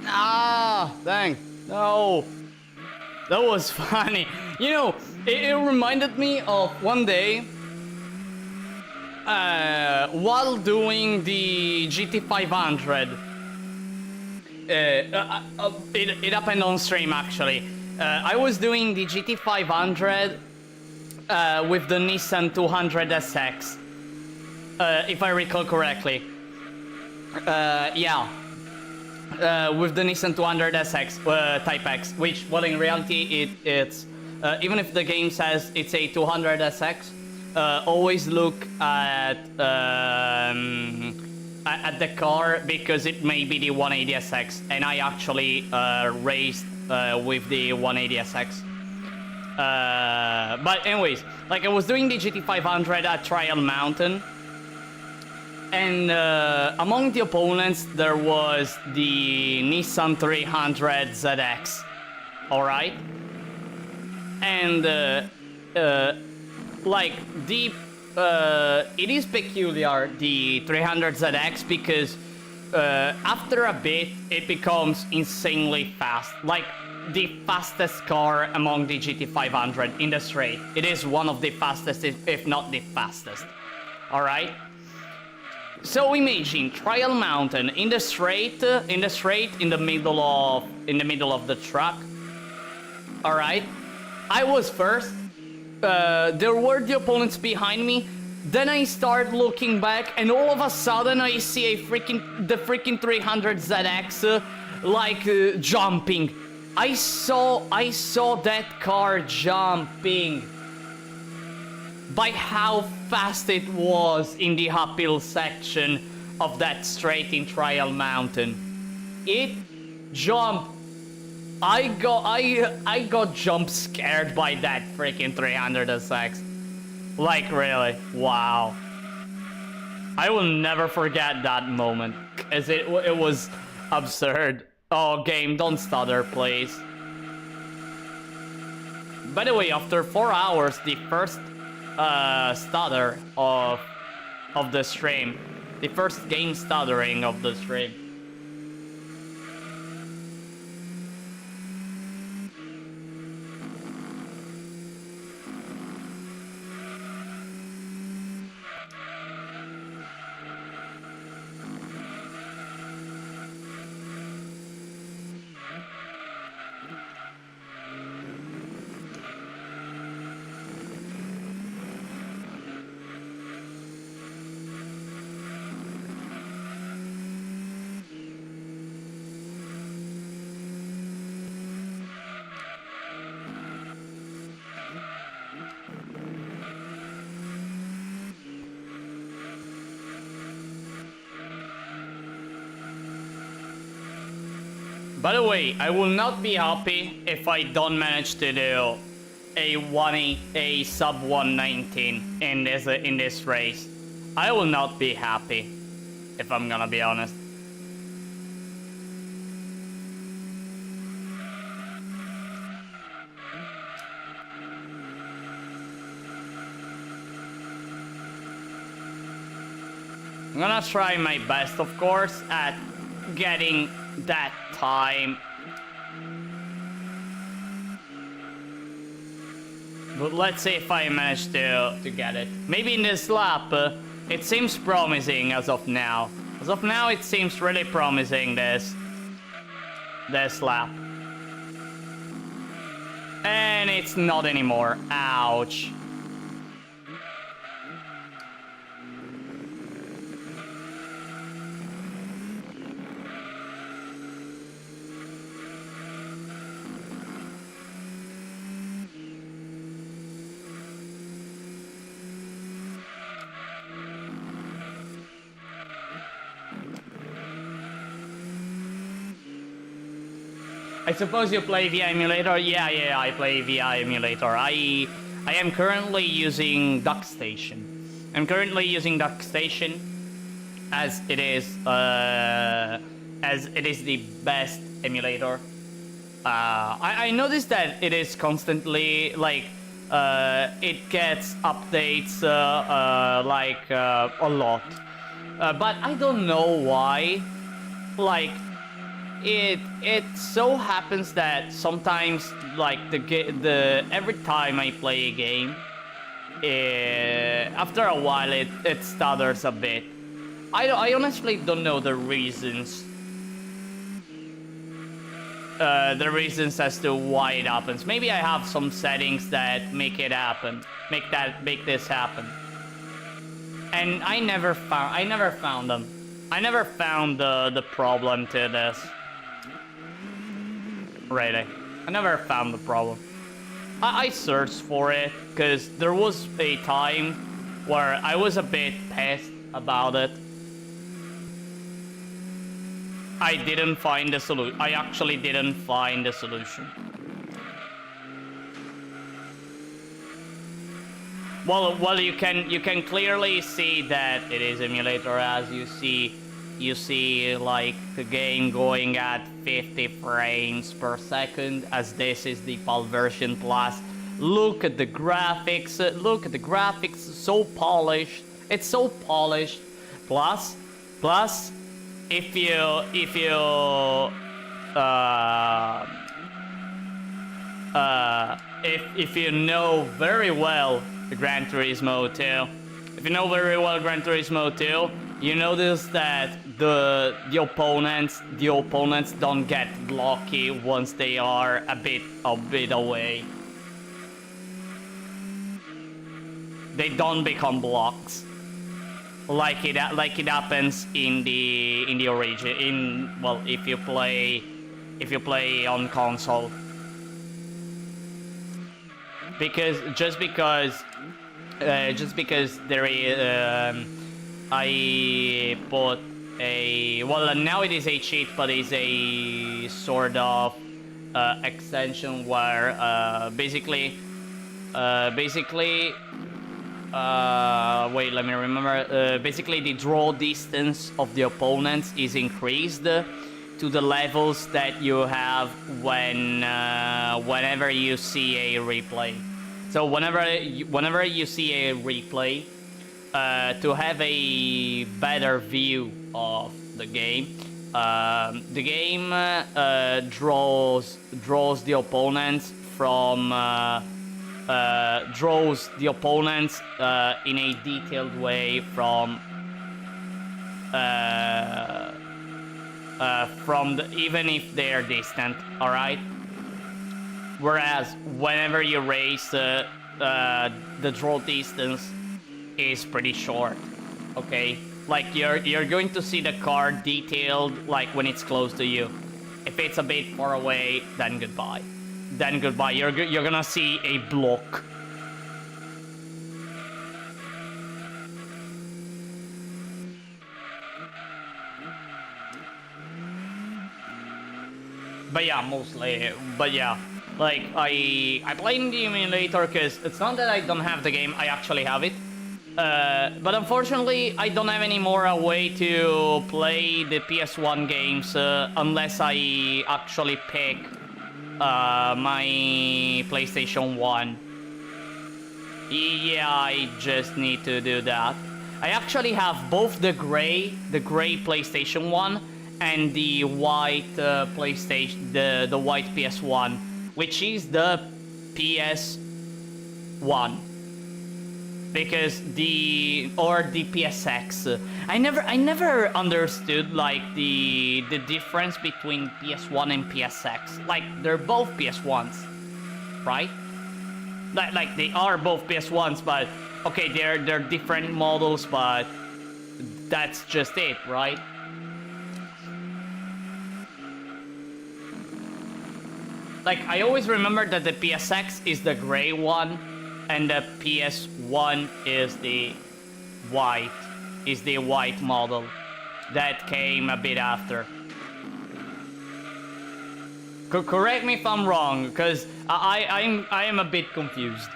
Ah, dang. No. That was funny. You know, it reminded me of one day while doing the GT500. It happened on stream actually. I was doing the GT500 with the Nissan 200SX, if I recall correctly. Yeah. With the Nissan 200SX Type X, which, well, in reality, it's even if the game says it's a 200SX, always look at the car because it may be the 180SX, and I actually raced with the 180SX. But anyways, like I was doing the GT500 at Trial Mountain. And among the opponents, there was the Nissan 300 ZX, alright? And, like, it is peculiar, the 300 ZX, because after a bit, it becomes insanely fast. Like, the fastest car among the GT500 in the straight. It is one of the fastest, if not the fastest, alright? So imagine Trial Mountain in the straight, in the middle of the track. All right, I was first. There were the opponents behind me. Then I start looking back, and all of a sudden I see the freaking 300 ZX jumping. I saw that car jumping. By how fast it was in the uphill section of that straight in Trial Mountain. It jumped. I got jump scared by that freaking 300SX. Like, really, wow. I will never forget that moment, as it was absurd. Oh, game, don't stutter, please. By the way, after 4 hours, the first stutter of the stream. The first game stuttering of the stream. By the way, I will not be happy if I don't manage to do a sub 119 in this race. I will not be happy, if I'm gonna be honest. I'm gonna try my best, of course, at getting that time. But let's see if I manage to get it. Maybe in this lap, It seems promising as of now. As of now, it seems really promising, this lap. And it's not anymore. Ouch. I suppose you play via emulator? Yeah, I play via emulator. I am currently using DuckStation. I'm currently using DuckStation as it is the best emulator. I noticed that it is constantly like it gets updates like a lot, but I don't know why. Like it so happens that sometimes like every time I play a game, after a while it stutters a bit. I honestly don't know the reasons. The reasons as to why it happens. Maybe I have some settings that make it happen, make this happen. And I never found them. I never found the problem to this. Really, I never found the problem. I searched for it because there was a time where I was a bit pissed about it. I didn't find the solution. I actually didn't find the solution. Well, you can clearly see that it is emulator, as you see like the game going at 50 frames per second, as this is the PAL version plus. Look at the graphics. Look at the graphics. So polished. It's so polished. Plus, if you if you know very well the Gran Turismo 2, if you know very well Gran Turismo 2, you notice that the opponents don't get blocky once they are a bit away. They don't become blocks like it happens in the origin, if you play on console. Because there is I put a now it is a cheat, but it's a sort of extension where basically wait, let me remember. Basically, the draw distance of the opponents is increased to the levels that you have whenever you see a replay. So whenever you see a replay, to have a better view of the game draws the opponents from. Draws the opponents in a detailed way from even if they're distant, all right? Whereas whenever you race, the draw distance is pretty short, okay? Like you're going to see the car detailed like when it's close to you. If it's a bit far away, then goodbye. You're gonna see a block. But yeah, like I play in the emulator because it's not that I don't have the game, I actually have it. But unfortunately, I don't have any more a way to play the PS1 games unless I actually pick my PlayStation 1. Yeah, I just need to do that. I actually have both the gray PlayStation 1 and the white PlayStation, the white PS1, which is the PS1. because the PSX. I never understood like the difference between PS1 and PSX. Like they're both PS1s, right? Like they are both PS1s, but okay, they're different models, but that's just it, right? Like I always remember that the PSX is the gray one, and the PS1 is the white, model that came a bit after. Correct me if I'm wrong, because I am a bit confused.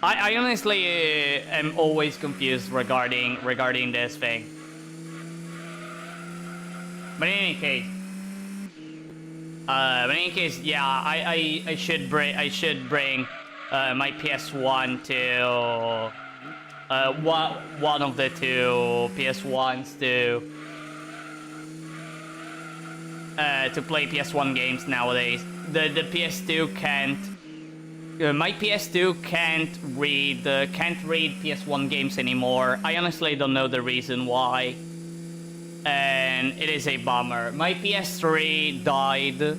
I honestly am always confused regarding this thing. But in any case, yeah, I should bring my PS1 to one of the two PS1s to play PS1 games nowadays. The PS2 can't. My PS2 can't read PS1 games anymore. I honestly don't know the reason why, and it is a bummer. My PS3 died,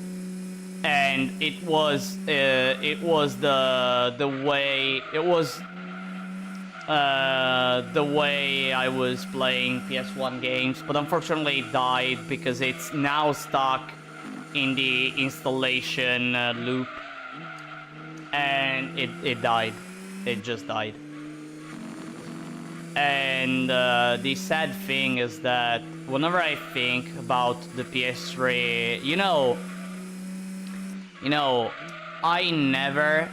and it was the way I was playing PS1 games, but unfortunately it died because it's now stuck in the installation loop, and it died. It just died. And the sad thing is that whenever I think about the PS3, you know, I never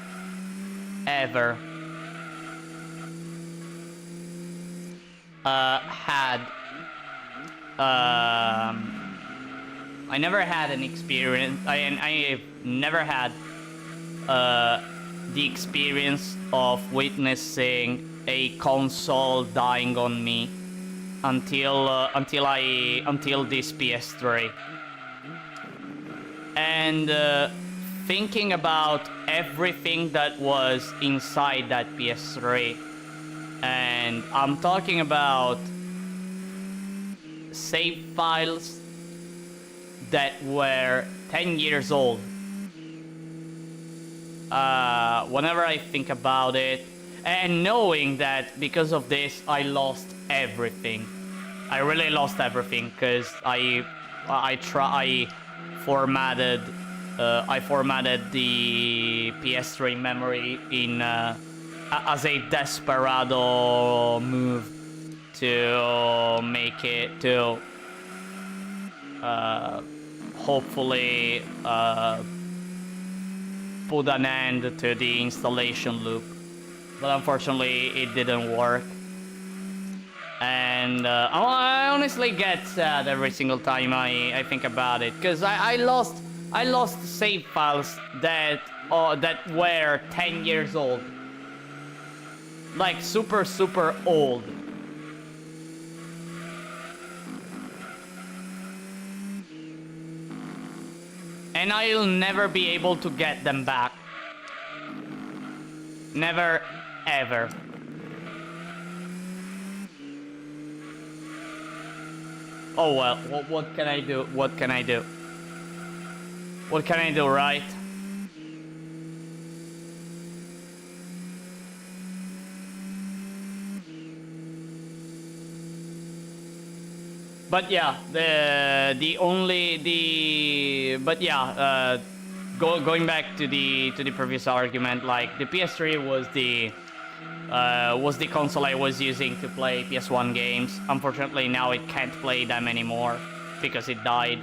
ever I never had an experience. I've never had the experience of witnessing a console dying on me until this PS3. And thinking about everything that was inside that PS3, and I'm talking about save files that were 10 years old. Whenever I think about it, and knowing that because of this I lost everything. I really lost everything because I formatted the PS3 memory in as a desperado move to make it to hopefully put an end to the installation loop. But unfortunately it didn't work, and I honestly get sad every single time I think about it, because I lost save files that were 10 years old, like super old. And I'll never be able to get them back. Never, ever. Oh well, what can I do? What can I do? What can I do, right? But yeah, going back to the previous argument, like the PS3 was the console I was using to play PS1 games. Unfortunately, now it can't play them anymore because it died,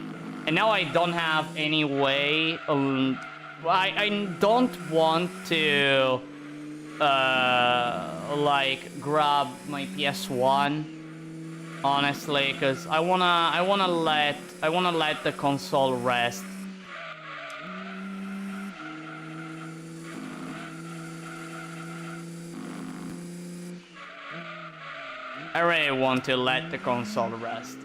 and now I don't have any way. I don't want to like grab my PS1. Honestly, because I wanna let the console rest. I really want to let the console rest.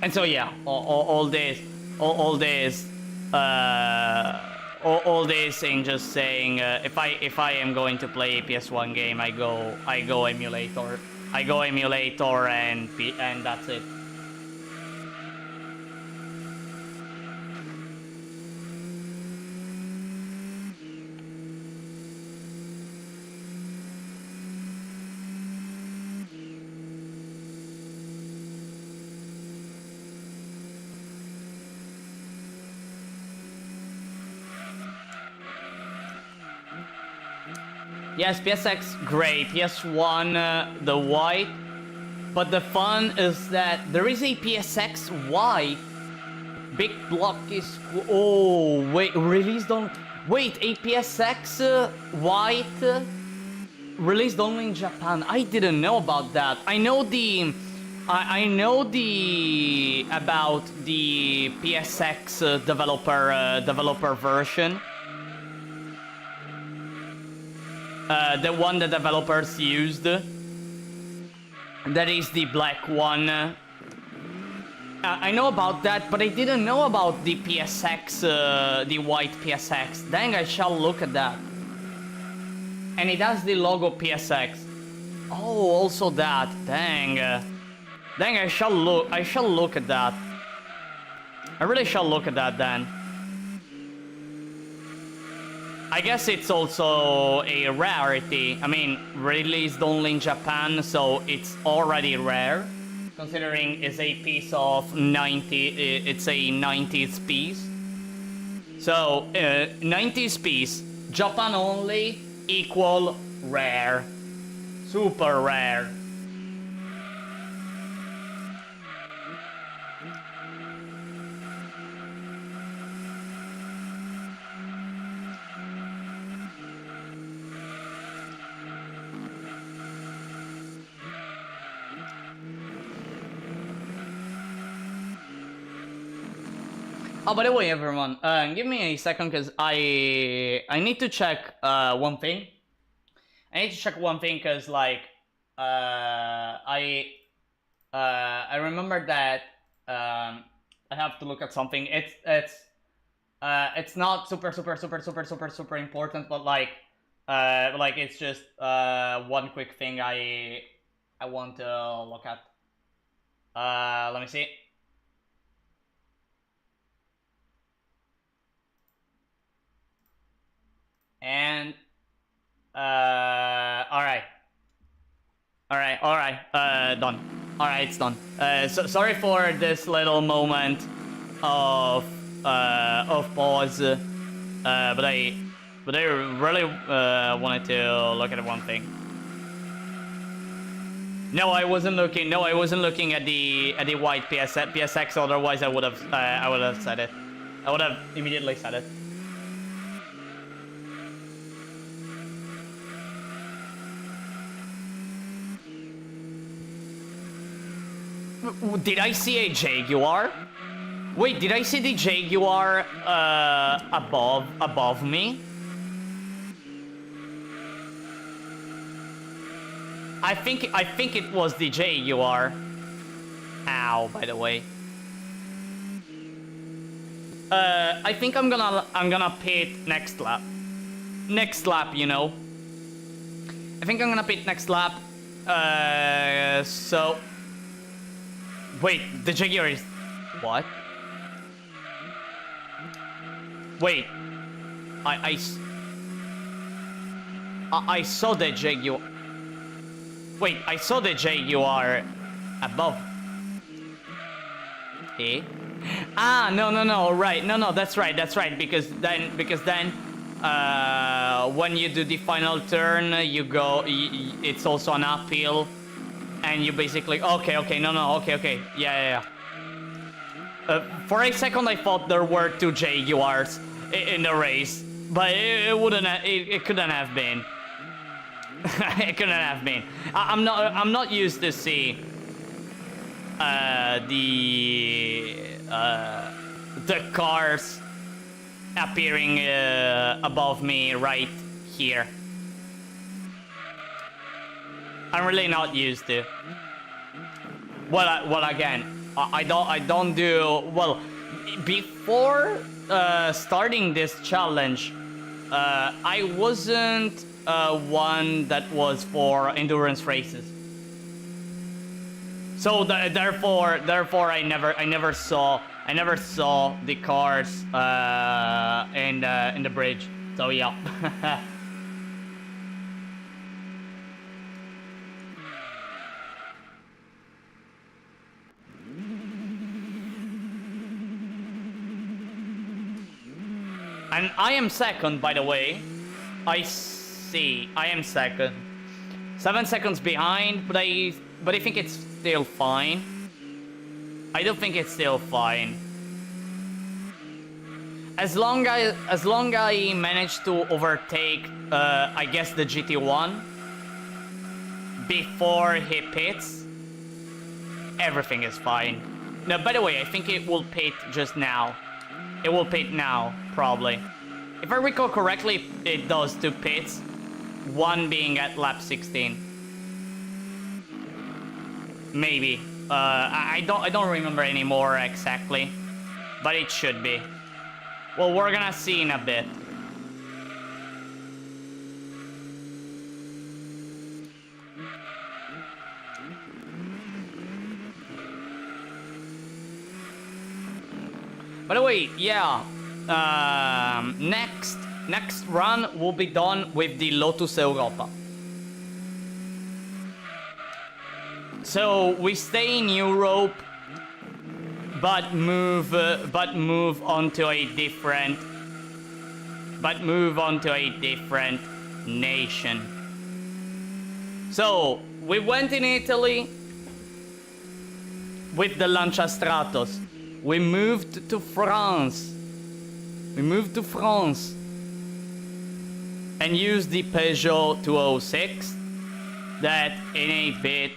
And so yeah, all this all this, all this in just saying if I am going to play a PS1 game, I go emulator, and that's it. Yes, PSX, great. PS1, the white. But the fun is that there is a PSX white. Big block is... Oh, wait, released on... Wait, a PSX white released only in Japan. I didn't know about that. I know the... I know the... about the PSX developer version. The one the developers used. That is the black one. I know about that, but I didn't know about the PSX, the white PSX. Dang, I shall look at that. And it has the logo PSX. Oh, also that. Dang. Dang, I shall look at that. I really shall look at that then. I guess it's also a rarity. I mean, released only in Japan, so it's already rare. Considering it's a piece of 90, it's a 90s piece. So, 90s piece, Japan only, equal rare. Super rare. Oh, by the way, everyone, give me a second, because I need to check one thing. I need to check one thing, because, like, I remember that I have to look at something. It's not super important, but like it's just one quick thing I want to look at. Let me see. And alright, done. Alright, it's done. So sorry for this little moment of pause, but I really wanted to look at one thing. No, I wasn't looking at the white PSX. Otherwise, I would have said it. I would have immediately said it. Did I see a Jaguar? Wait, did I see the Jaguar above me? I think it was the Jaguar. Ow, by the way. I think I'm gonna pit next lap. Next lap, you know. I think I'm gonna pit next lap. So. Wait, the Jaguar is... What? Wait. I saw the Jaguar... Wait, I saw the Jaguar above. Eh? Ah, no, right. No, that's right. Because then, when you do the final turn, you go... It's also an uphill. And you basically... Okay. Okay. Yeah. For a second, I thought there were two Jaguars in the race. But it couldn't have been. It couldn't have been. I'm not used to see the cars appearing above me right here. I'm really not used to. Well, again, I don't do well. before starting this challenge, I wasn't one that was for endurance races. So therefore, I never saw the cars in the bridge. So yeah. And I am second, by the way. I see. I am second. 7 seconds behind, but I think it's still fine. I do think it's still fine. As long I manage to overtake, I guess the GT1 before he pits, everything is fine. No, by the way, I think it will pit just now. It will pit now, probably. If I recall correctly, it does 2 pits, one being at lap 16. Maybe. I don't remember anymore exactly, but it should be. Well, we're gonna see in a bit. By the way, yeah, next run will be done with the Lotus Europa. So we stay in Europe, but move onto a different nation. So we went in Italy with the Lancia Stratos. We moved to France. And used the Peugeot 206 that in a bit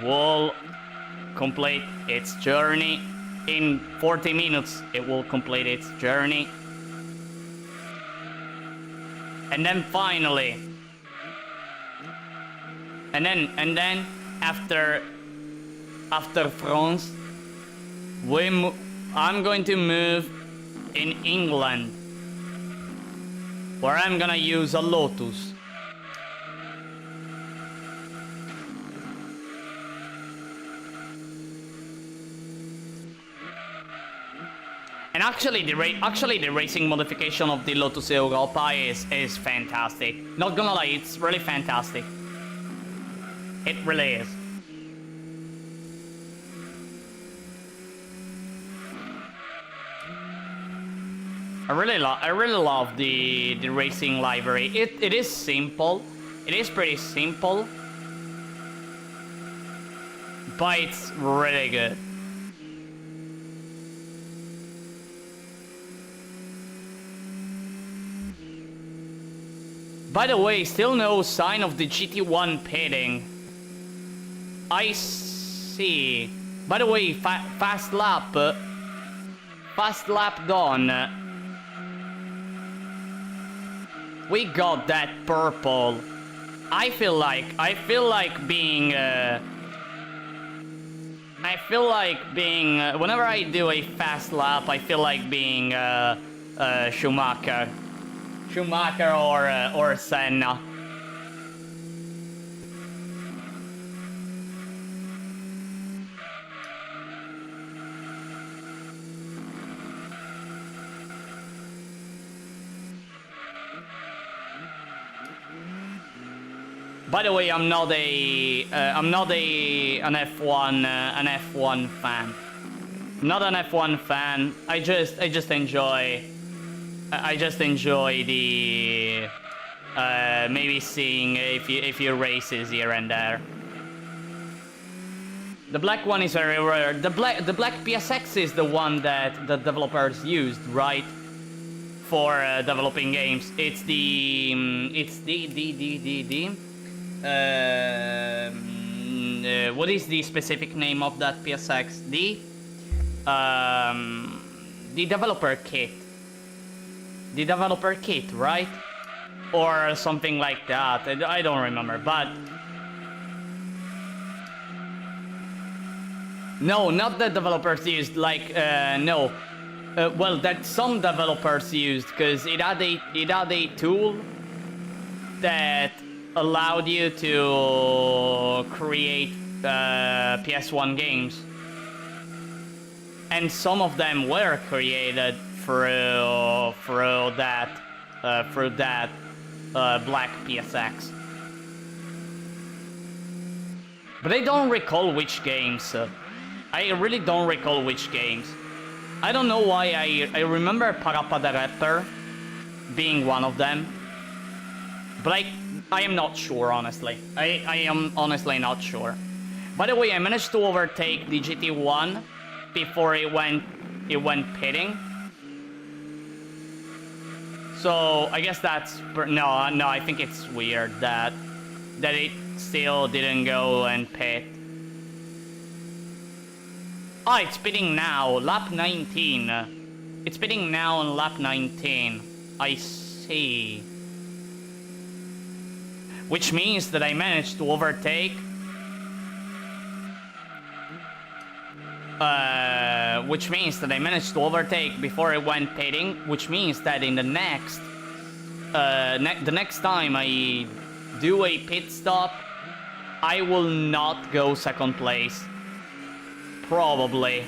will complete its journey. In 40 minutes it will complete its journey. And then finally, and then after France, I'm going to move in England, where I'm gonna use a Lotus. And actually the racing modification of the Lotus Europa is fantastic. Not gonna lie, it's really fantastic. It really is. I really love the racing livery. It is simple. It is pretty simple, but it's really good. By the way, still no sign of the GT1 pitting. I see. By the way, fast lap done. We got that purple. I feel like being whenever I do a fast lap, I feel like being Schumacher or Senna. By the way, I'm not an F1 fan. Not an F1 fan. I just enjoy the maybe seeing a few races here and there. The black one is very rare. The black PSX is the one that the developers used, right? For developing games. It's the what is the specific name of that PSX? The developer kit. The developer kit, right? Or something like that. I don't remember, but no, not the developers used. Like no, well, that some developers used, because it had a tool that allowed you to create PS1 games, and some of them were created through that black PSX. But I don't recall which games. I really don't recall which games. I don't know why I remember Parappa the Rapper being one of them. But I am not sure, honestly. I am honestly not sure. By the way, I managed to overtake the GT1 before it went pitting. So I guess that's no. I think it's weird that it still didn't go and pit. Ah, it's pitting now, lap 19. It's pitting now on lap 19. I see. Which means that I managed to overtake. Which means that I managed to overtake before it went pitting. Which means that in the next, the next time I do a pit stop, I will not go second place. Probably.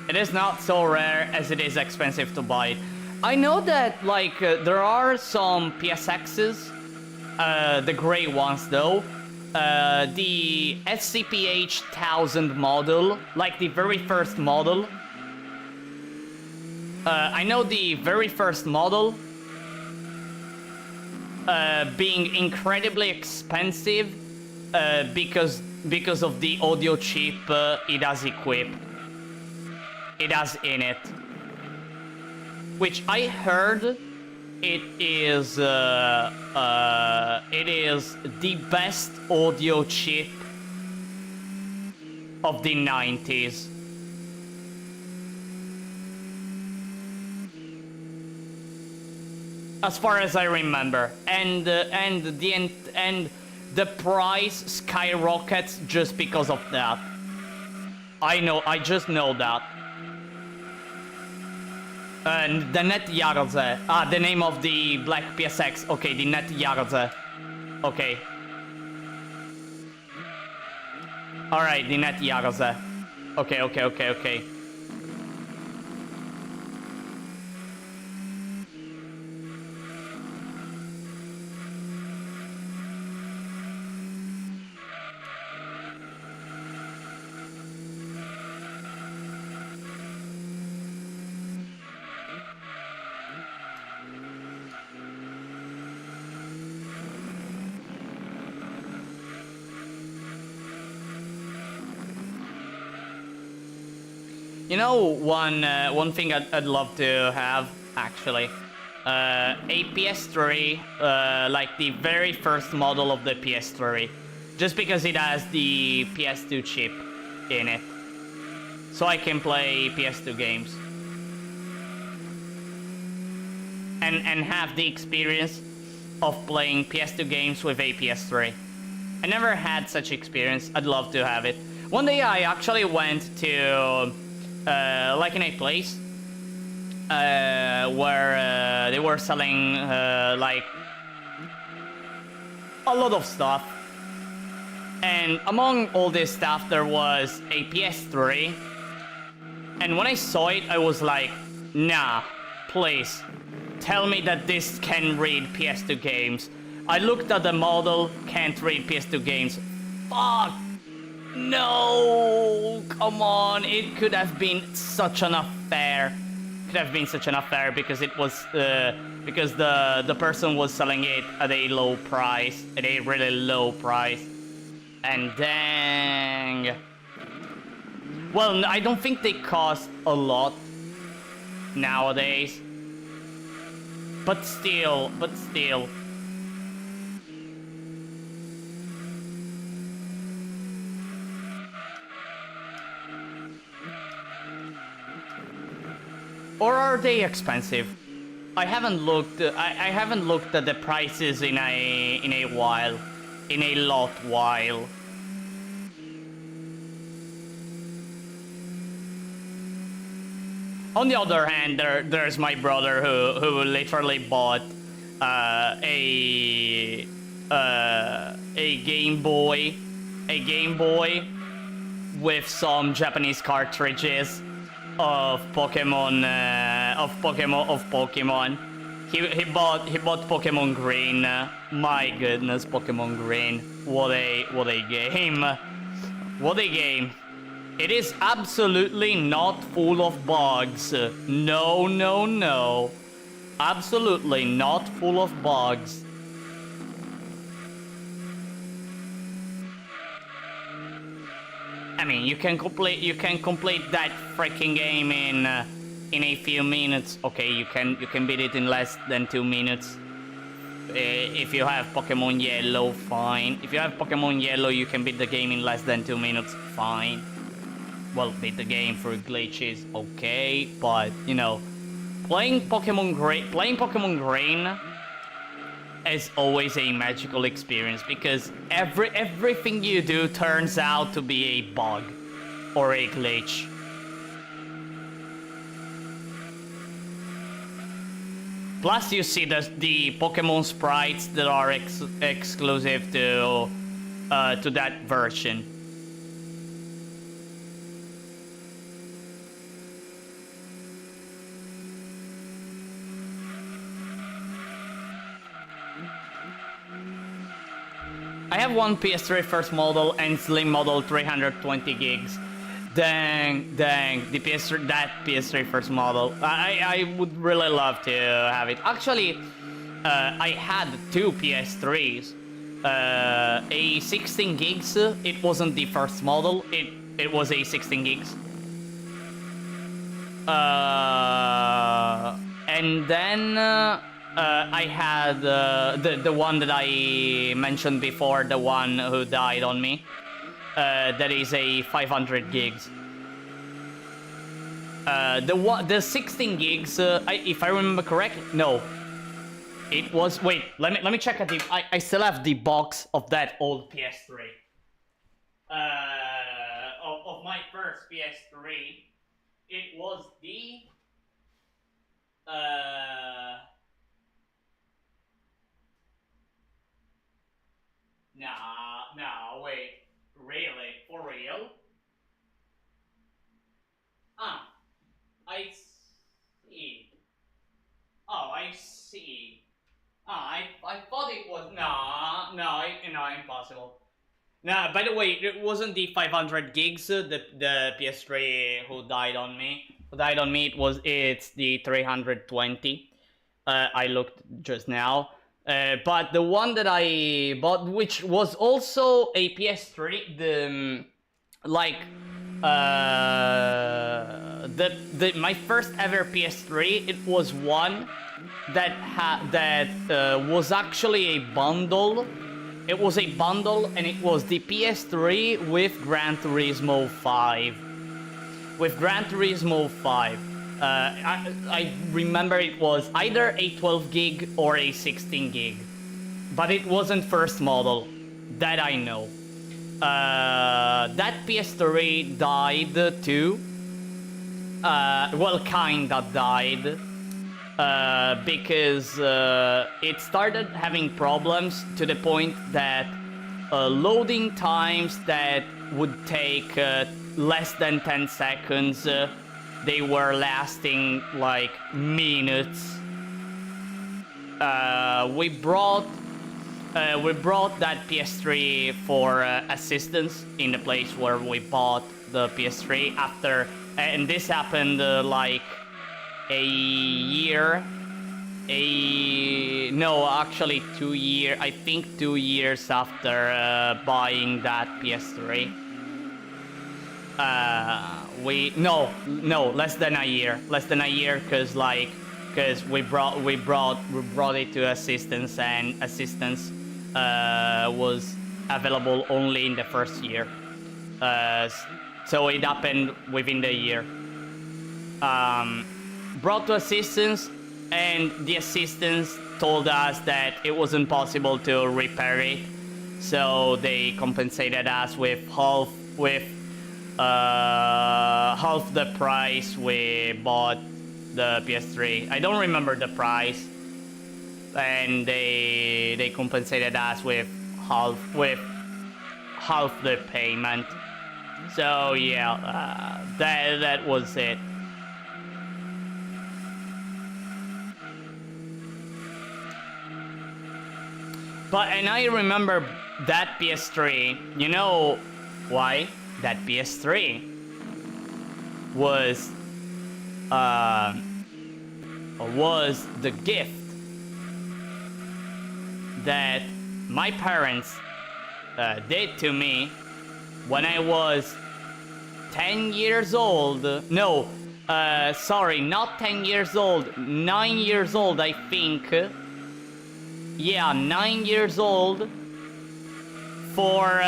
It is not so rare as it is expensive to buy it. I know that, like, there are some PSXs, the gray ones though, the SCPH 1000 model, like the very first model. I know the very first model being incredibly expensive because of the audio chip it has equipped. It has in it, which I heard it is the best audio chip of the 90s. As far as I remember, and the price skyrockets just because of that. I just know that. The Net Jarze. Ah, the name of the black PSX. Okay, the Net Jarze. Okay. Alright, the Net Jarze. Okay. You know, one thing I'd love to have, actually, a PS3, like the very first model of the PS3, just because it has the PS2 chip in it, so I can play PS2 games and have the experience of playing PS2 games with a PS3. I never had such experience. I'd love to have it. One day I actually went to like in a place where they were selling like a lot of stuff, and among all this stuff there was a PS3, and when I saw it I was like, nah, please tell me that this can read PS2 games. I looked at the model, can't read PS2 games. Fuck! No, come on! It could have been such an affair. Because it was because the person was selling it at a low price, at a really low price, and dang. Well, I don't think they cost a lot nowadays, but still. Or are they expensive? I haven't looked. I haven't looked at the prices in a while, in a lot while. On the other hand, there's my brother who literally bought a Game Boy, with some Japanese cartridges of Pokemon. He bought Pokemon Green. My goodness, Pokemon Green! What a game! What a game! It is absolutely not full of bugs. No, no, no. Absolutely not full of bugs. I mean, you can complete that freaking game in a few minutes. Okay, you can beat it in less than 2 minutes. If you have Pokemon Yellow, fine. If you have Pokemon Yellow, you can beat the game in less than 2 minutes, fine. Well, beat the game through glitches, okay, but you know, playing Pokemon Green is always a magical experience because everything you do turns out to be a bug or a glitch. Plus, you see the Pokemon sprites that are exclusive to that version. I have one PS3 first model and slim model 320 gigs. Dang, the PS3, that PS3 first model. I would really love to have it. Actually, I had two PS3s. A 16 gigs, it wasn't the first model, it was a 16 gigs. And then I had the one that I mentioned before, the one who died on me. That is a 500 gigs. The 16 gigs, if I remember correctly, no. It was, wait, let me check at I still have the box of that old PS3. Of my first PS3. It was the nah, wait. Really? For real? Ah, I see. Oh, I see. Ah, I thought it was, no, impossible. Nah, by the way, it wasn't the 500 gigs, the PS3 who died on me. It's the 320. I looked just now. But the one that I bought, which was also a PS3, my first ever PS3, it was one that was actually a bundle. It was a bundle, and it was the PS3 with Gran Turismo 5. With Gran Turismo 5. I remember it was either a 12 gig or a 16 gig. But it wasn't first model. That I know. That PS3 died too. Well, kinda died. Because it started having problems to the point that loading times that would take less than 10 seconds, they were lasting like minutes. We brought that PS3 for assistance in the place where we bought the PS3 after, and this happened like a year, no, actually 2 years, I think 2 years after buying that PS3. No, less than a year, because we brought it to assistance, and assistance was available only in the first year, so it happened within the year. Brought to assistance, and the assistants told us that it wasn't possible to repair it, so they compensated us with half the price we bought the PS3. I don't remember the price, and they compensated us with half the payment. So yeah, that was it. And I remember that PS3. You know why? That PS3 was the gift that my parents did to me when I was 10 years old. No, sorry, not 10 years old, 9 years old, I think. Yeah, 9 years old for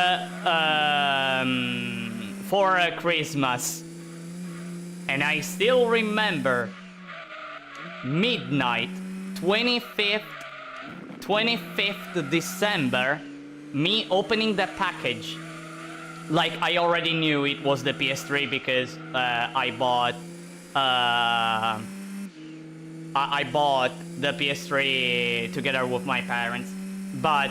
Christmas. And I still remember midnight, 25th December, me opening the package. Like, I already knew it was the PS3 because I bought the PS3 together with my parents, but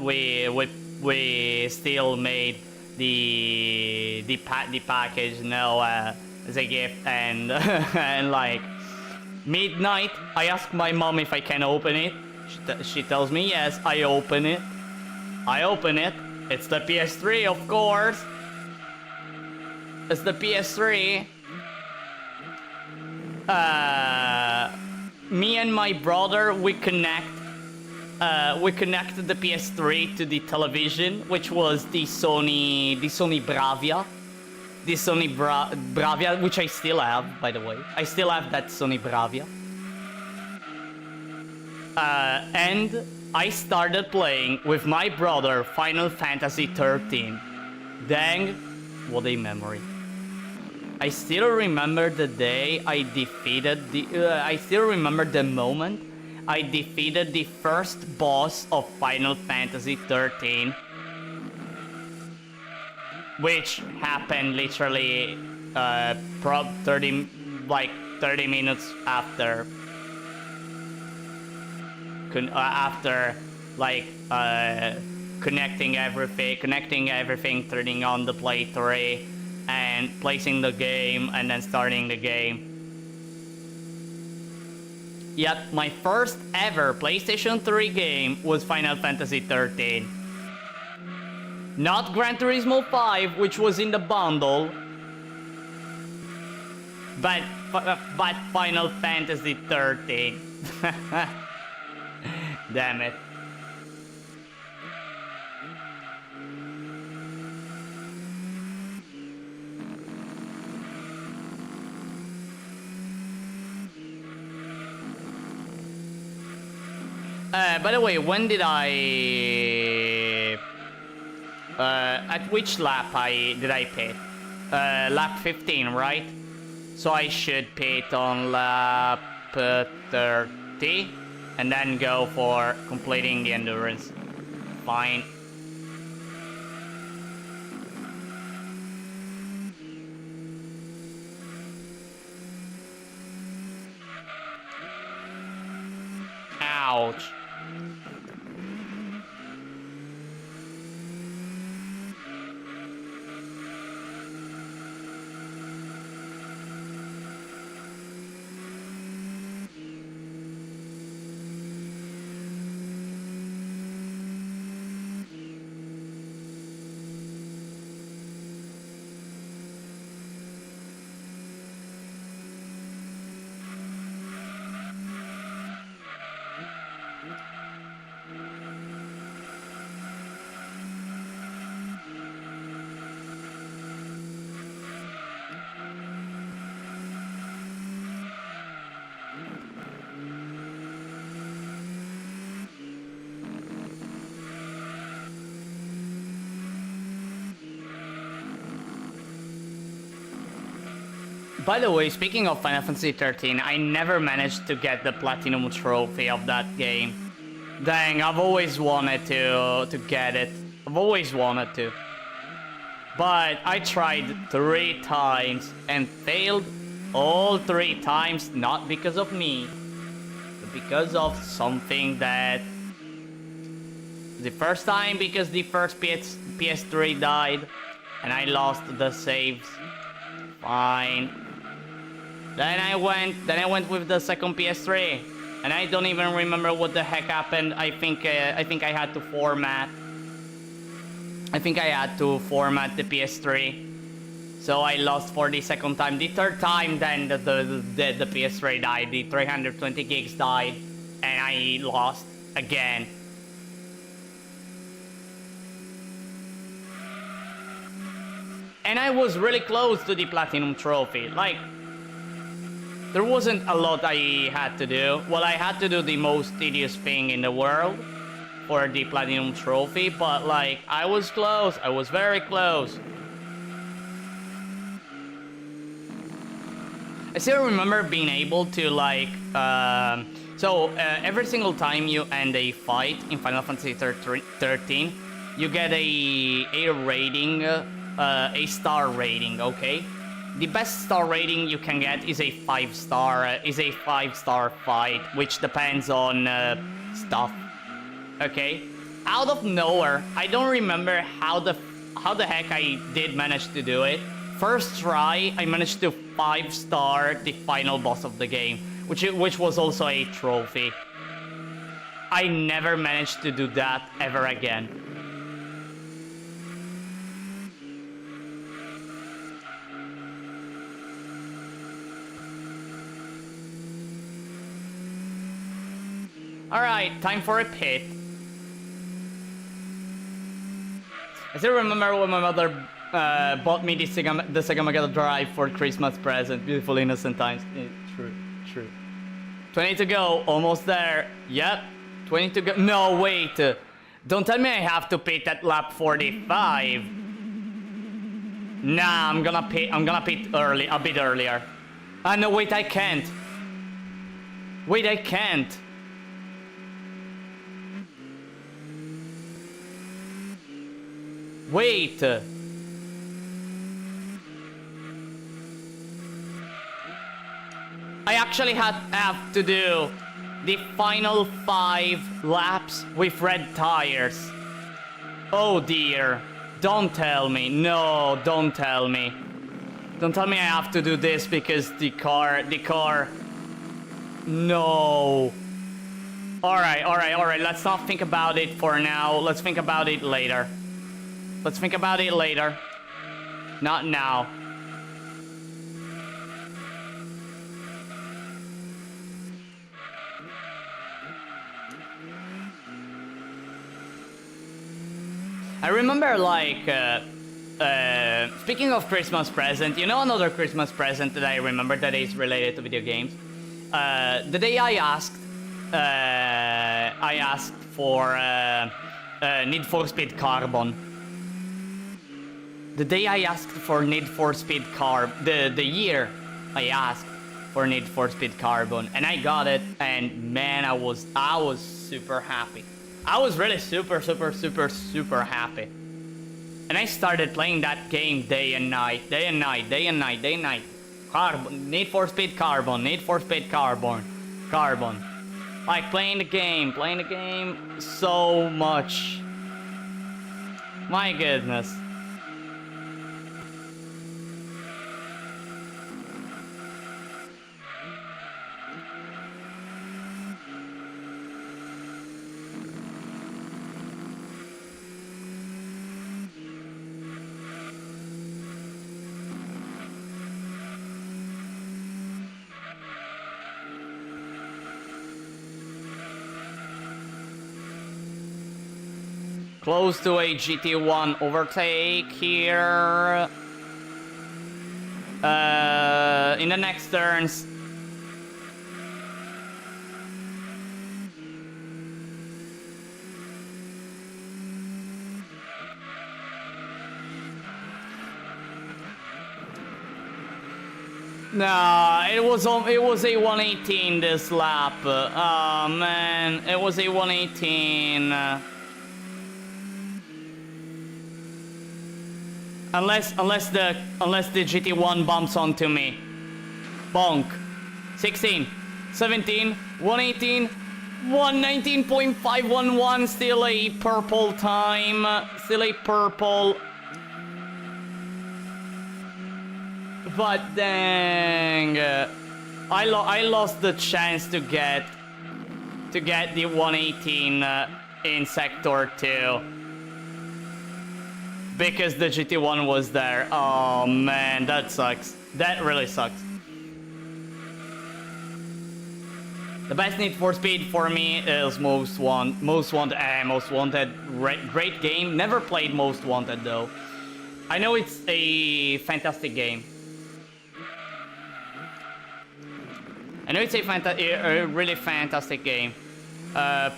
we still made the package, you know, as a gift, and and like midnight, I asked my mom if I can open it. She tells me yes. I open it. It's the PS3, of course. It's the PS3. Me and my brother, we connected the PS3 to the television, which was the Sony Bravia. The Sony Bravia, which I still have, by the way. I still have that Sony Bravia. And I started playing with my brother Final Fantasy 13. Dang, what a memory. I still remember the day I defeated I still remember the moment I defeated the first boss of Final Fantasy 13, which happened literally 30 minutes after connecting everything, turning on the Play 3 and placing the game and then starting the game. Yet my first ever PlayStation 3 game was Final Fantasy 13. Not Gran Turismo 5, which was in the bundle, but Final Fantasy 13. Damn it. By the way, when did I... at which lap did I pit? Lap 15, right? So I should pit on lap 30 and then go for completing the endurance. Fine. Ouch. By the way, speaking of Final Fantasy 13, I never managed to get the Platinum Trophy of that game. Dang, I've always wanted to get it. I've always wanted to. But I tried 3 times and failed all 3 times, not because of me, but because of something that... The first time because the first PS3 died and I lost the saves. Fine. Then I went with the second PS3 and I don't even remember what the heck happened. I think I had to format. I think I had to format the PS3. So I lost for the second time. The third time, then the PS3 died. The 320 gigs died. And I lost again. And I was really close to the Platinum Trophy. Like, there wasn't a lot I had to do. Well, I had to do the most tedious thing in the world for the Platinum Trophy, but like, I was close. I was very close. I still remember being able to like, every single time you end a fight in Final Fantasy 13, you get a rating, a star rating, okay? The best star rating you can get is a 5-star fight, which depends on stuff. Okay, out of nowhere, I don't remember how the heck I did manage to do it. First try, I managed to 5-star the final boss of the game, which was also a trophy. I never managed to do that ever again. Alright, time for a pit. I still remember when my mother bought me the Sega Mega Drive for Christmas present. Beautiful innocent times. True. 20 to go, almost there. Yep, 20 to go. No, wait. Don't tell me I have to pit at lap 45. Nah, I'm gonna pit early, a bit earlier. No, wait, I can't. Wait, I can't. Wait. I actually have to do the final 5 laps with red tires. Oh dear. Don't tell me. No, don't tell me. Don't tell me I have to do this because the car... No. Alright. Let's not think about it for now. Let's think about it later. Not now. I remember, like, speaking of Christmas present, you know another Christmas present that I remember that is related to video games? The day I asked for Need for Speed Carbon. The day I asked for Need for Speed the year I asked for Need for Speed Carbon, and I got it, and man, I was super happy. I was really super happy. And I started playing that game day and night. Carbon, Need for Speed Carbon. Like playing the game so much. My goodness. Close to a GT1 overtake here. In the next turns. Nah, it was a 118 this lap. Oh man, it was a 118. Unless the GT1 bumps onto me. Bonk. 16, 17, 118, 119.511. Still a purple time. Still a purple. But dang, I lost the chance to get the 118 in sector 2 because the GT1 was there. Oh man, that sucks. That really sucks. The best Need for Speed for me is Most Wanted. Great game. Never played Most Wanted though. I know it's a fantastic game. I know it's a really fantastic game.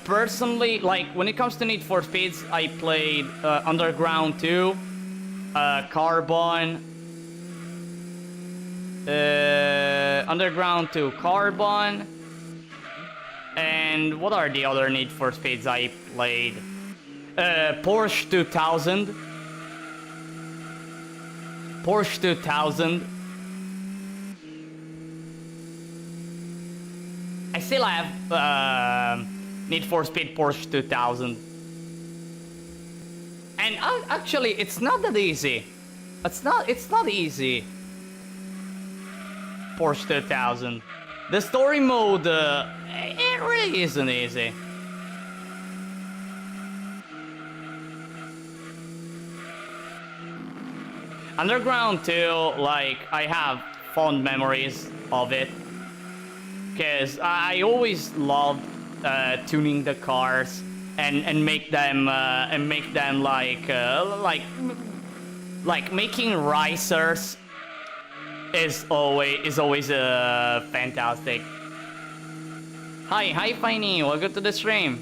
Personally, like when it comes to Need for Speeds, I played Underground 2, Carbon, Underground 2, Carbon, and what are the other Need for Speeds I played? Porsche 2000. Porsche 2000. I still have Need for Speed Porsche 2000. And actually, it's not that easy. It's not easy. Porsche 2000. The story mode, it really isn't easy. Underground 2, like, I have fond memories of it. Because I always loved tuning the cars and make them like making racers is always fantastic. Hi Finey, welcome to the stream.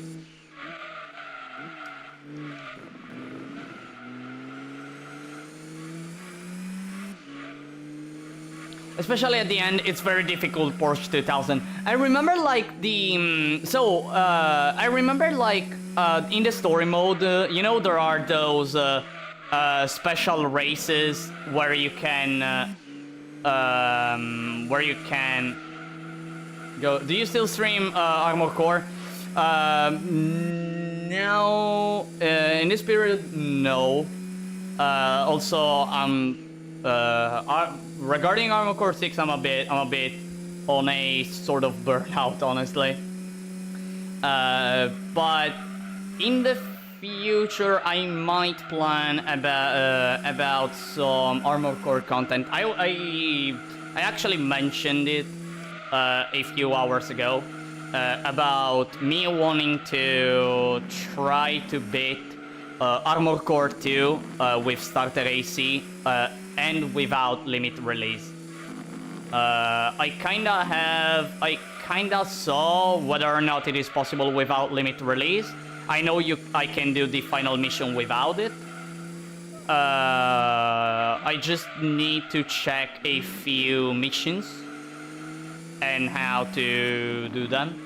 Especially at the end, it's very difficult, Porsche 2000. I remember like the... I remember like in the story mode, you know, there are those special races where you can go... Do you still stream Armored Core? No, in this period, no. Also, regarding Armored Core 6, I'm a bit on a sort of burnout, honestly. But in the future, I might plan about some Armored Core content. I actually mentioned it a few hours ago about me wanting to try to beat Armored Core 2 with starter AC and without limit release. I kinda saw whether or not it is possible without limit release. I know I can do the final mission without it. I just need to check a few missions and how to do them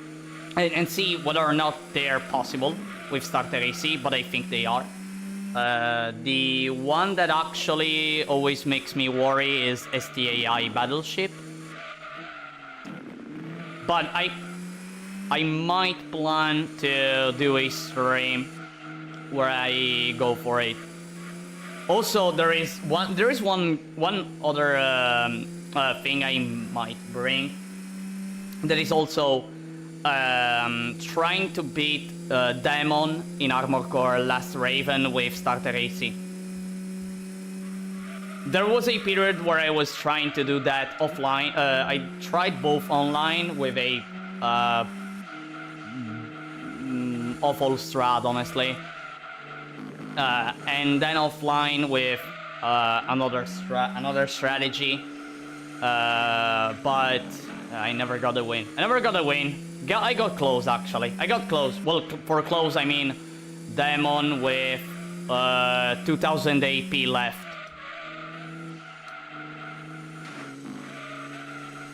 and see whether or not they are possible with starter AC, but I think they are. The one that actually always makes me worry is STAI Battleship. But I might plan to do a stream where I go for it. Also, there is one other thing I might bring. That is also trying to beat Demon in Armored Core Last Raven with starter AC. There was a period where I was trying to do that offline. I tried both online with a awful strat, honestly, and then offline with another strategy. But I never got a win. I got close, actually. I got close. Well, for close, I mean Demon with 2000 AP left.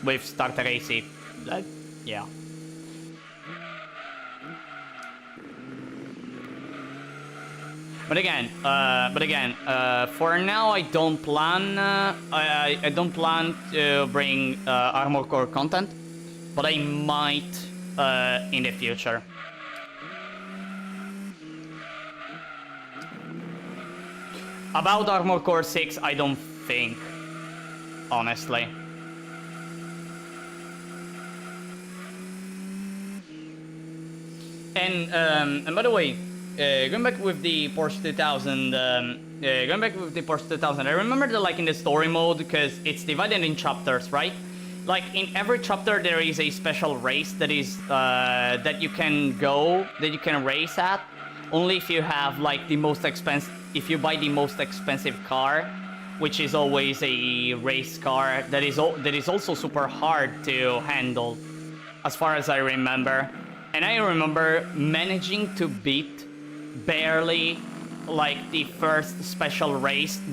With starter AC. Yeah. For now I don't plan. I don't plan to bring Armor Core content, but I might in the future. About Armor Core 6, I don't think, honestly. And by the way, going back with the Porsche 2000, I remember that like in the story mode, because it's divided in chapters, right? Like in every chapter there is a special race that is that you can race at, only if you have like the most expensive, if you buy the most expensive car, which is always a race car that is also super hard to handle, as far as I remember. And I remember managing to beat barely like the first special race, of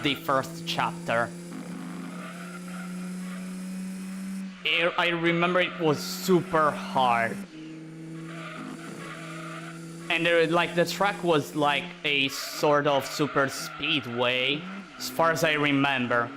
the first chapter. I remember it was super hard. And like the track was like a sort of super speedway, as far as I remember.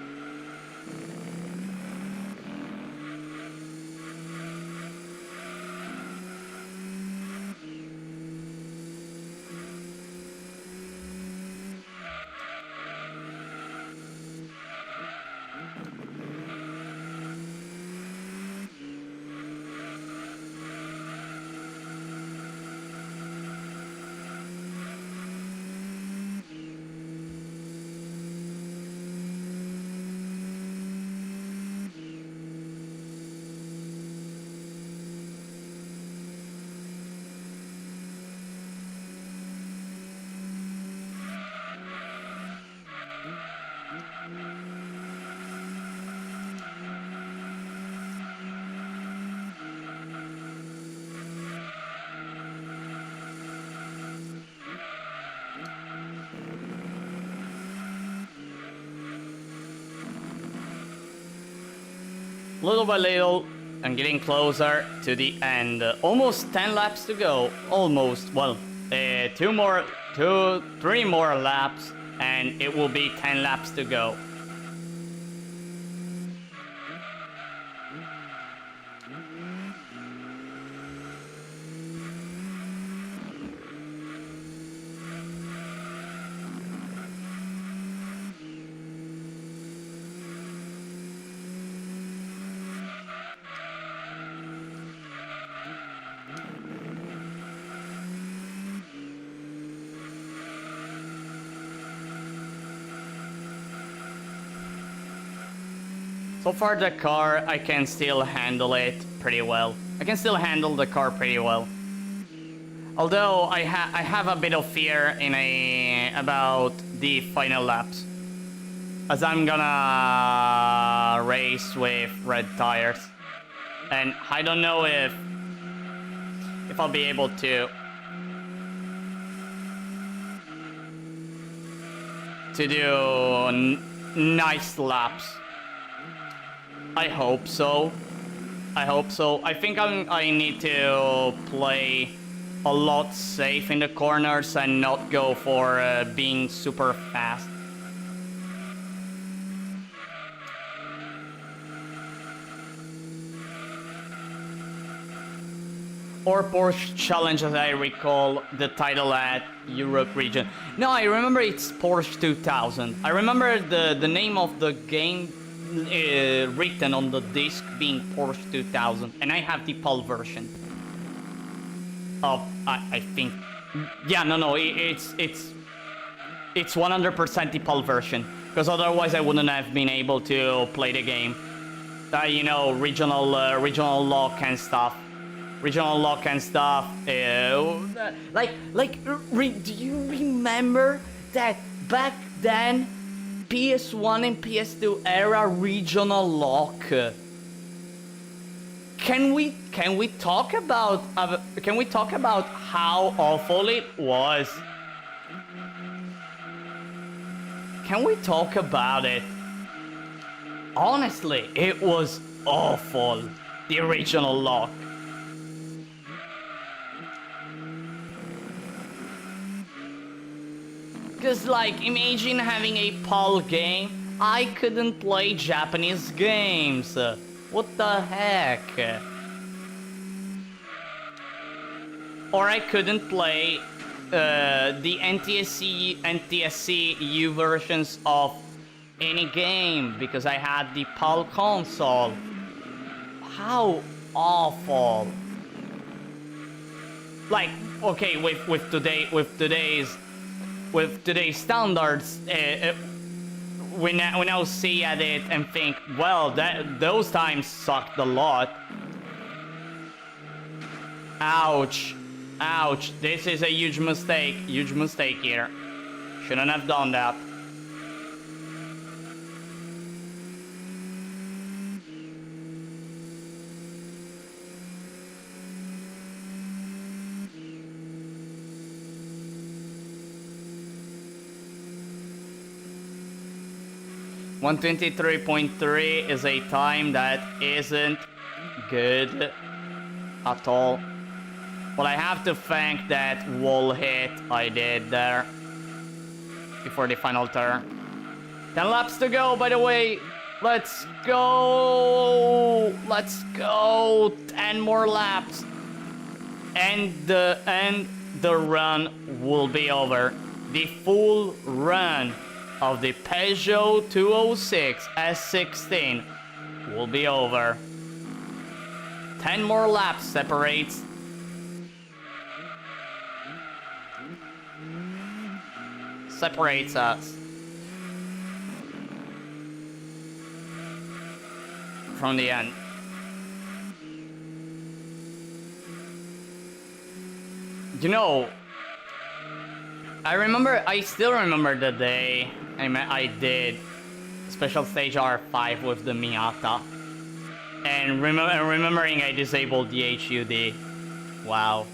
Little by little, I'm getting closer to the end. Almost 10 laps to go. Almost. Well, 3 more laps, and it will be 10 laps to go. So far the car, I can still handle it pretty well. I can still handle the car pretty well. Although I have a bit of fear about the final laps, as I'm gonna race with red tires, and I don't know if I'll be able to do nice laps. I hope so. I think I need to play a lot safe in the corners and not go for being super fast. Or Porsche Challenge, as I recall the title at Europe region. No, I remember it's Porsche 2000. I remember the name of the game written on the disc being Porsche 2000, and I have the PAL version of, I think, yeah, no, it's 100% the PAL version, because otherwise I wouldn't have been able to play the game. You know, regional lock and stuff. Do you remember that back then, PS1 and PS2 era regional lock? Can we talk about how awful it was? Can we talk about it? Honestly, it was awful. The original lock. Cause like, imagine having a PAL game. I couldn't play Japanese games. What the heck? Or I couldn't play the NTSC U versions of any game because I had the PAL console. How awful! Like, okay, with today's standards, we now see at it and think, well, those times sucked a lot. Ouch. Ouch, this is a huge mistake here. Shouldn't have done that. .123.3 is a time that isn't good at all. Well, I have to thank that wall hit I did there before the final turn. 10 laps to go, by the way. Let's go. Let's go. 10 more laps. And the run will be over. The full run of the Peugeot 206 S16 will be over. 10 more laps separates us from the end. You know, I still remember the day I did special stage R5 with the Miata, and remembering I disabled the HUD. Wow,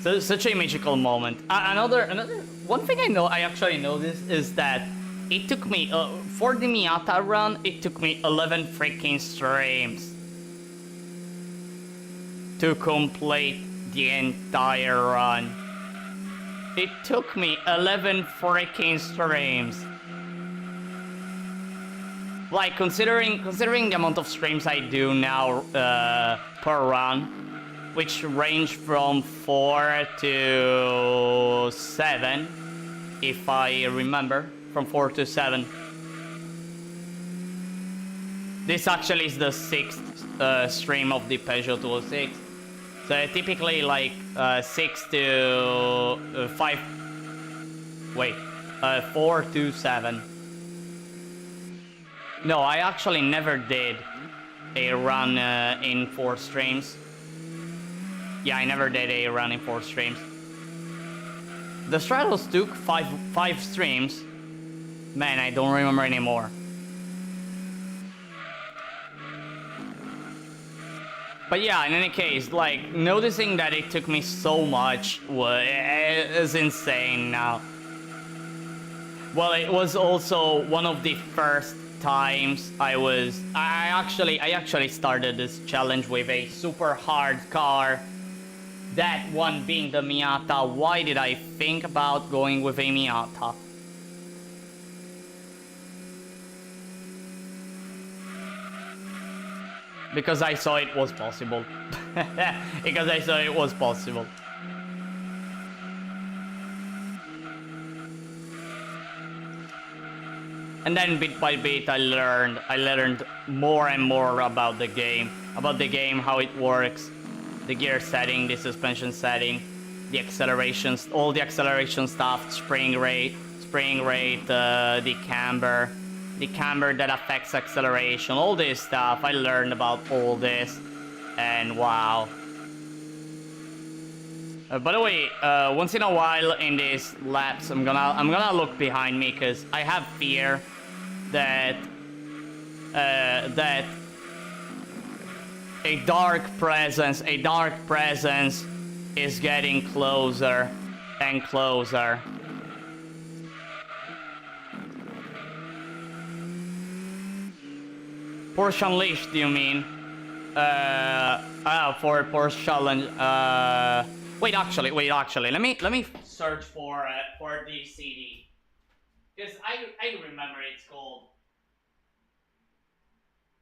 so such a magical moment. Another one thing I actually noticed is that it took me for the Miata run. It took me 11 freaking streams to complete the entire run. It took me 11 freaking streams. Like, considering the amount of streams I do now per run, which range from 4 to 7, if I remember, from 4 to 7. This actually is the 6th stream of the Peugeot 206. So typically like 6 to 5, wait, 4 to 7. No, I actually never did a run in 4 streams. Yeah, I never did a run in 4 streams. The Stratos took 5 streams. Man, I don't remember anymore. But yeah, in any case, like, noticing that it took me so much is insane now. Well, it was also one of the first times I actually started this challenge with a super hard car. That one being the Miata. Why did I think about going with a Miata? Because I saw it was possible. Because I saw it was possible. And then bit by bit I learned more and more about the game, how it works, the gear setting, the suspension setting, the accelerations, all the acceleration stuff, spring rate, the camber that affects acceleration, all this stuff. I learned about all this, and wow. By the way, once in a while in these laps, I'm gonna look behind me because I have fear that a dark presence is getting closer and closer. Porsche Unleashed, do you mean? For Porsche Challenge. Wait, actually, let me search for the CD. Because I remember it's called.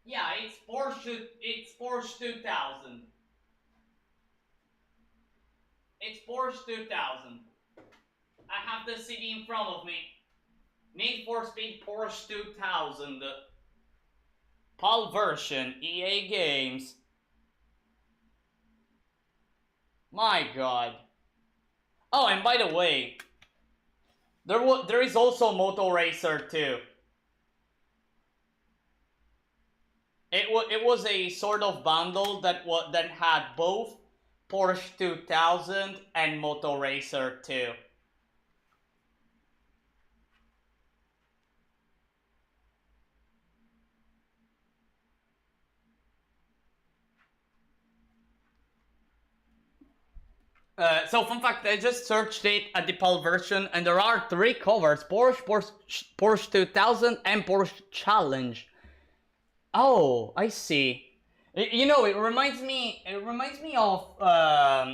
Yeah, it's Porsche 2000. It's Porsche 2000. I have the CD in front of me. Need for Speed Porsche 2000. PAL version, EA Games. My god. Oh, and by the way, there is also Moto Racer 2. It was a sort of bundle that had both Porsche 2000 and Moto Racer 2. So fun fact, I just searched it at the PAL version, and there are 3 covers: Porsche 2000, and Porsche Challenge. Oh, I see. You know, it reminds me. It reminds me of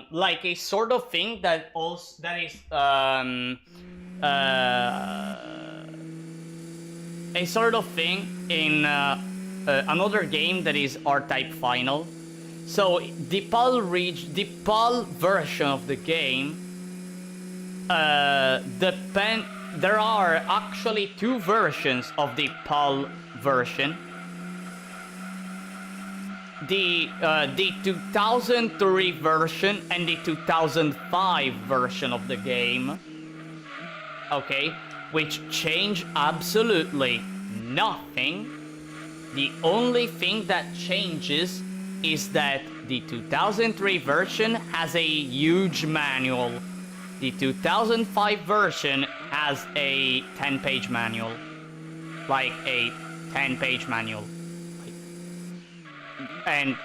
like a sort of thing that also is a sort of thing in another game that is R-Type Final. So the PAL version of the game there are actually 2 versions of the PAL version. The 2003 version and the 2005 version of the game. Okay, which change absolutely nothing. The only thing that changes is that the 2003 version has a huge manual. The 2005 version has a 10-page manual. Like a 10-page manual. And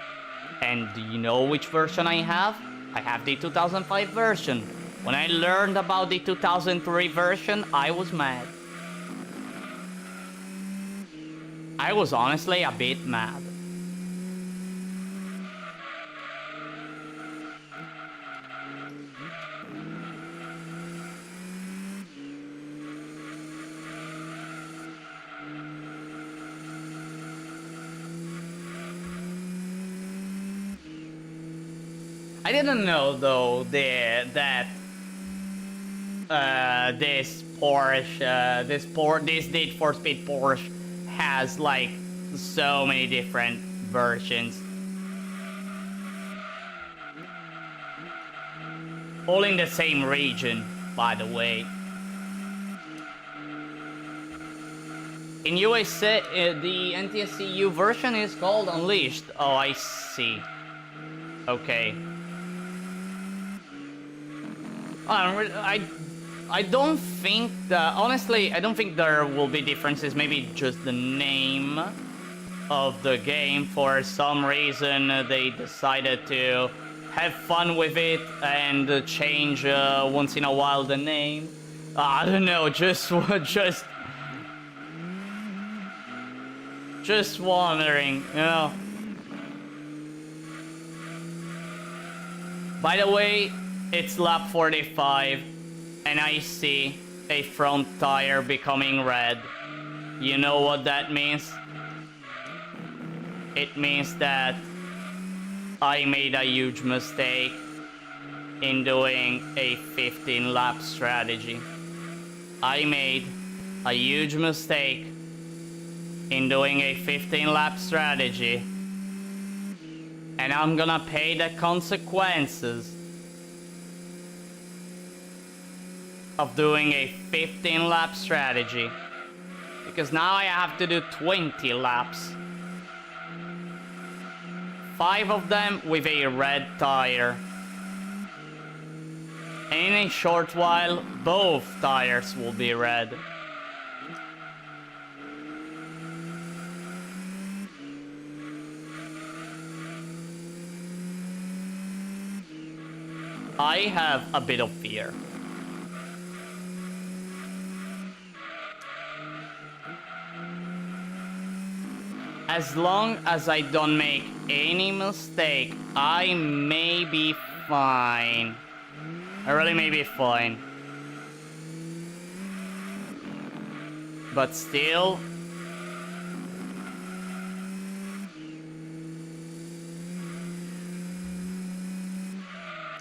do you know which version I have? I have the 2005 version. When I learned about the 2003 version, I was mad. I was honestly a bit mad. I didn't know though that this Porsche, this Need for Speed Porsche has like so many different versions, all in the same region, by the way. In USA, the NTSCU version is called Unleashed. Oh, I see. Okay. I don't think that, honestly, I don't think there will be differences. Maybe just the name of the game. For some reason, they decided to have fun with it and change once in a while the name. I don't know, just wondering, you know. By the way, it's lap 45, and I see a front tire becoming red. You know what that means? It means that I made a huge mistake in doing a 15-lap strategy. I made a huge mistake in doing a 15-lap strategy, and I'm gonna pay the consequences of doing a 15-lap strategy, because now I have to do 20 laps. 5 of them with a red tire. And in a short while, both tires will be red. I have a bit of fear. As long as I don't make any mistake, I may be fine. I really may be fine. but still.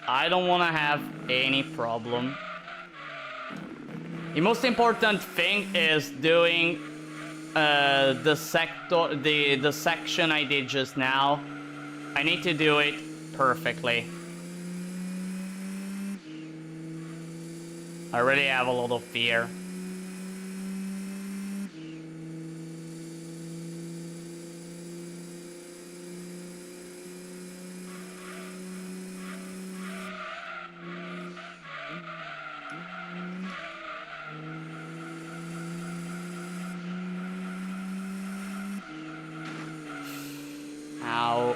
I don't want to have any problem. The most important thing is doing the section I did just now. I need to do it perfectly. I already have a lot of fear. Ow.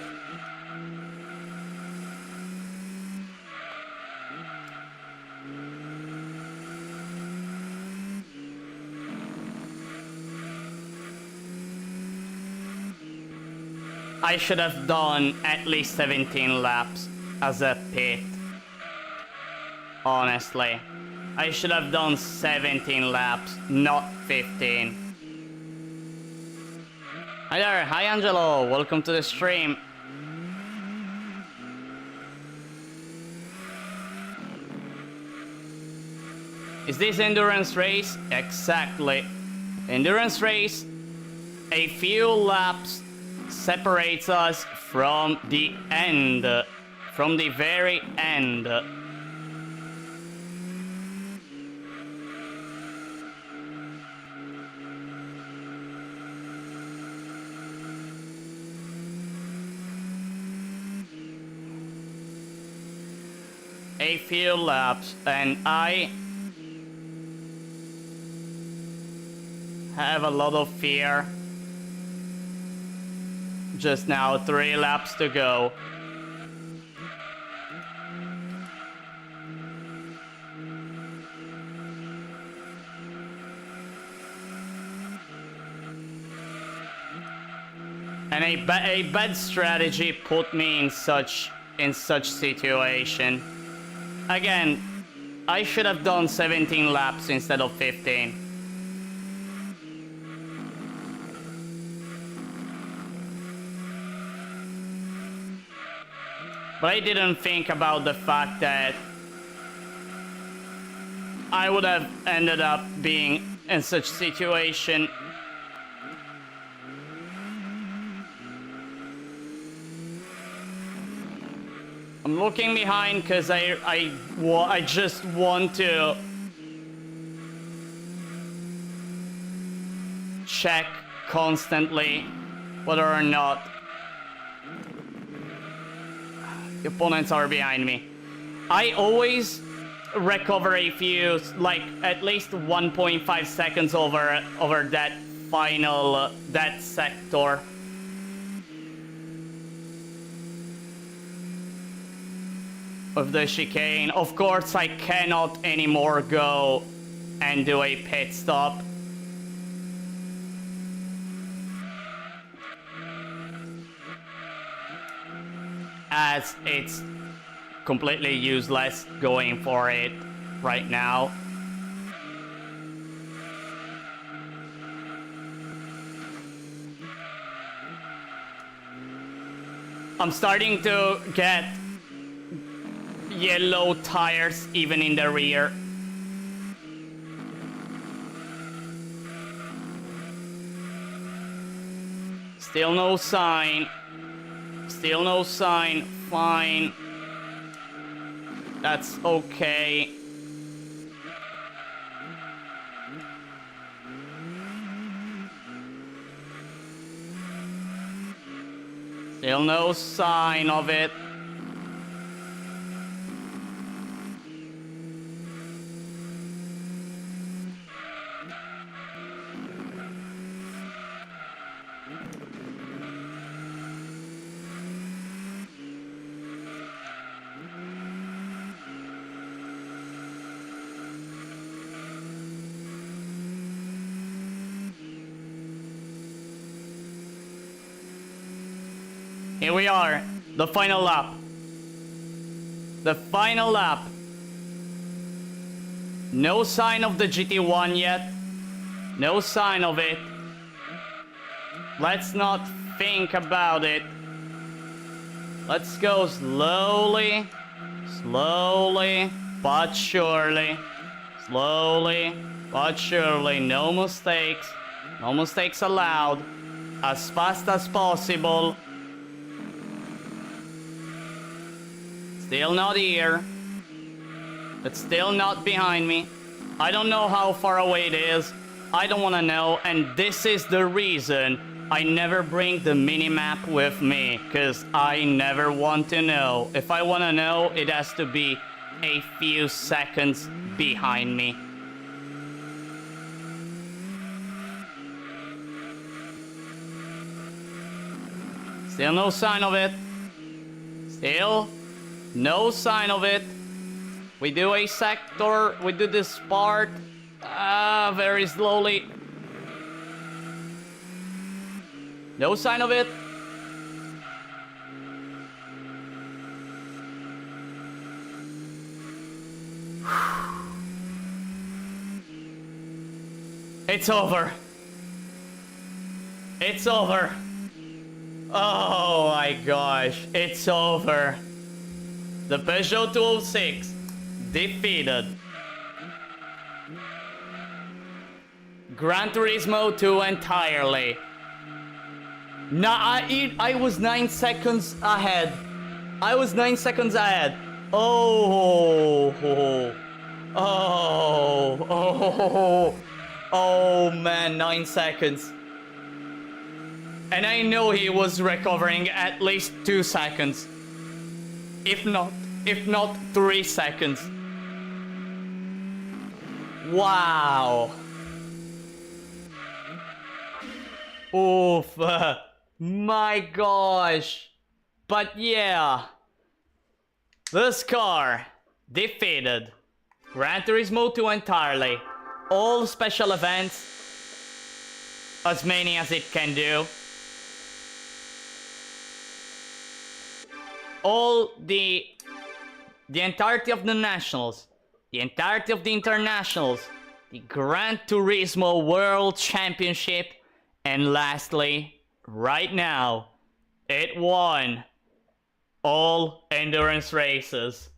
I should have done at least 17 laps as a pit. Honestly. I should have done 17 laps, not 15. Hi there, hi Angelo, welcome to the stream. Is this endurance race? Exactly. Endurance race, a few laps separates us from the end, from the very end. A few laps, and I have a lot of fear. Just now, 3 laps to go. And a bad strategy put me in such situation. Again, I should have done 17 laps instead of 15. But I didn't think about the fact that I would have ended up being in such situation. I'm looking behind because I just want to check constantly whether or not the opponents are behind me. I always recover a few, like at least 1.5 seconds over that final that sector. Of the chicane. Of course, I cannot anymore go and do a pit stop. As it's completely useless going for it right now. I'm starting to get yellow tires even in the rear. Still no sign. Still no sign. Fine. That's okay. Still no sign of it. Here we are, the final lap. The final lap. No sign of the GT1 yet. No sign of it. Let's not think about it. Let's go slowly. Slowly, but surely. Slowly, but surely. No mistakes. No mistakes allowed. As fast as possible. Still not here. It's still not behind me. I don't know how far away it is. I don't want to know. And this is the reason I never bring the minimap with me. Because I never want to know. If I want to know, it has to be a few seconds behind me. Still no sign of it. Still no sign of it. We do a sector. We do this part. Very slowly. No sign of it. It's over. It's over. Oh my gosh, it's over. The Peugeot 206 defeated Gran Turismo 2 entirely. I was 9 seconds ahead. I was 9 seconds ahead. Oh, man, 9 seconds. And I know he was recovering at least 2 seconds. If not 3 seconds. Wow. Oof. My gosh. But yeah. This car defeated Gran Turismo 2 entirely. All special events. As many as it can do. All the entirety of the nationals, the entirety of the internationals, the Gran Turismo World Championship, and lastly, right now, it won all endurance races.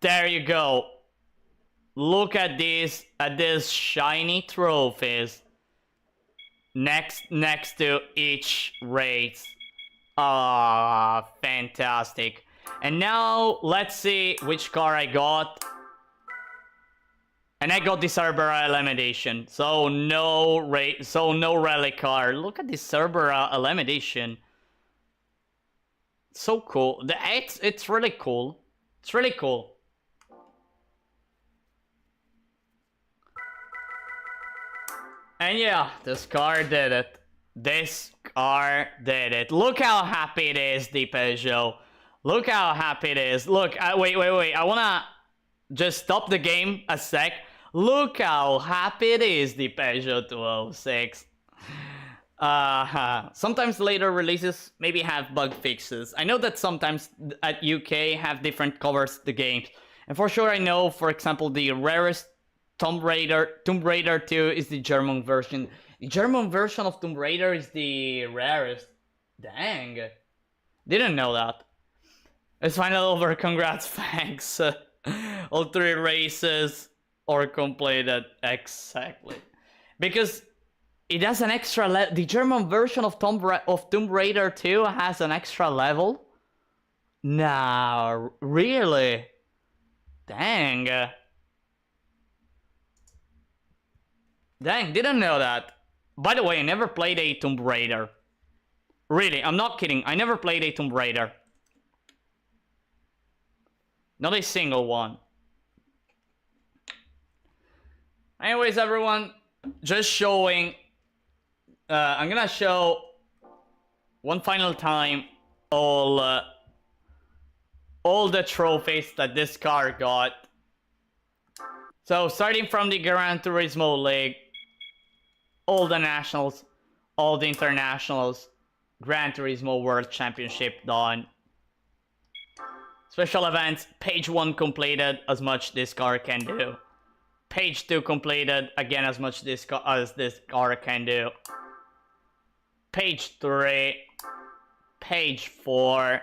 There you go. Look at these shiny trophies next to each race. Ah, fantastic. And now let's see which car I got. And I got the Cerbera Elimination. So no rally car. Look at this Cerbera Elimination. So cool. It's really cool. It's really cool. And yeah, this car did it. This car did it. Look how happy it is, the Peugeot. Look how happy it is. Look, wait. I wanna just stop the game a sec. Look how happy it is, the Peugeot 206. Sometimes later releases maybe have bug fixes. I know that sometimes at UK have different covers the games. And for sure I know, for example, the rarest Tomb Raider 2 is the German version. The German version of Tomb Raider is the rarest. Dang. Didn't know that. It's finally over. Congrats, thanks. All 3 races are completed. Exactly. Because it has an extra level. The German version of Tomb Raider 2 has an extra level? Nah, really? Dang. Dang, didn't know that. By the way, I never played a Tomb Raider. Really, I'm not kidding. I never played a Tomb Raider. Not a single one. Anyways, everyone, just showing. I'm gonna show one final time all the trophies that this car got. So starting from the Gran Turismo League, all the nationals, all the internationals, Gran Turismo World Championship done. Special events, page 1 completed, as much this car can do. Page 2 completed, again as much as this car can do. Page 3, page 4.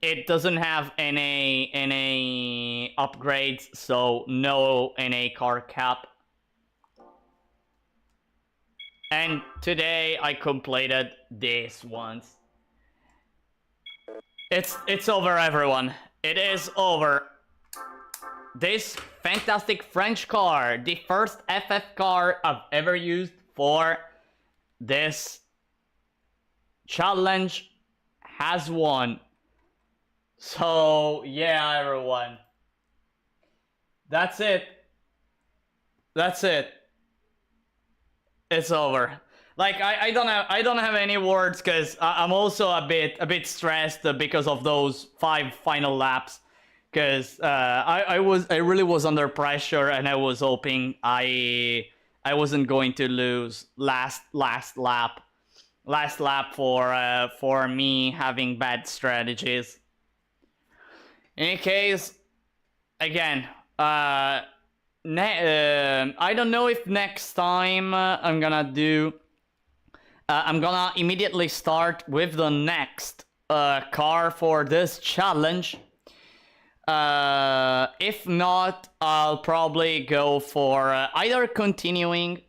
It doesn't have any upgrades, so no NA car cap. And today I completed this once. It's over, everyone. It is over. This fantastic French car, the first FF car I've ever used for this challenge, has won. So yeah, everyone. That's it. That's it. It's over. Like I don't have any words, because I'm also a bit stressed because of those 5 final laps, because I really was under pressure, and I was hoping I wasn't going to lose last lap for me having bad strategies. In any case, again, I don't know if next time I'm gonna immediately start with the next car for this challenge. If not, I'll probably go for either continuing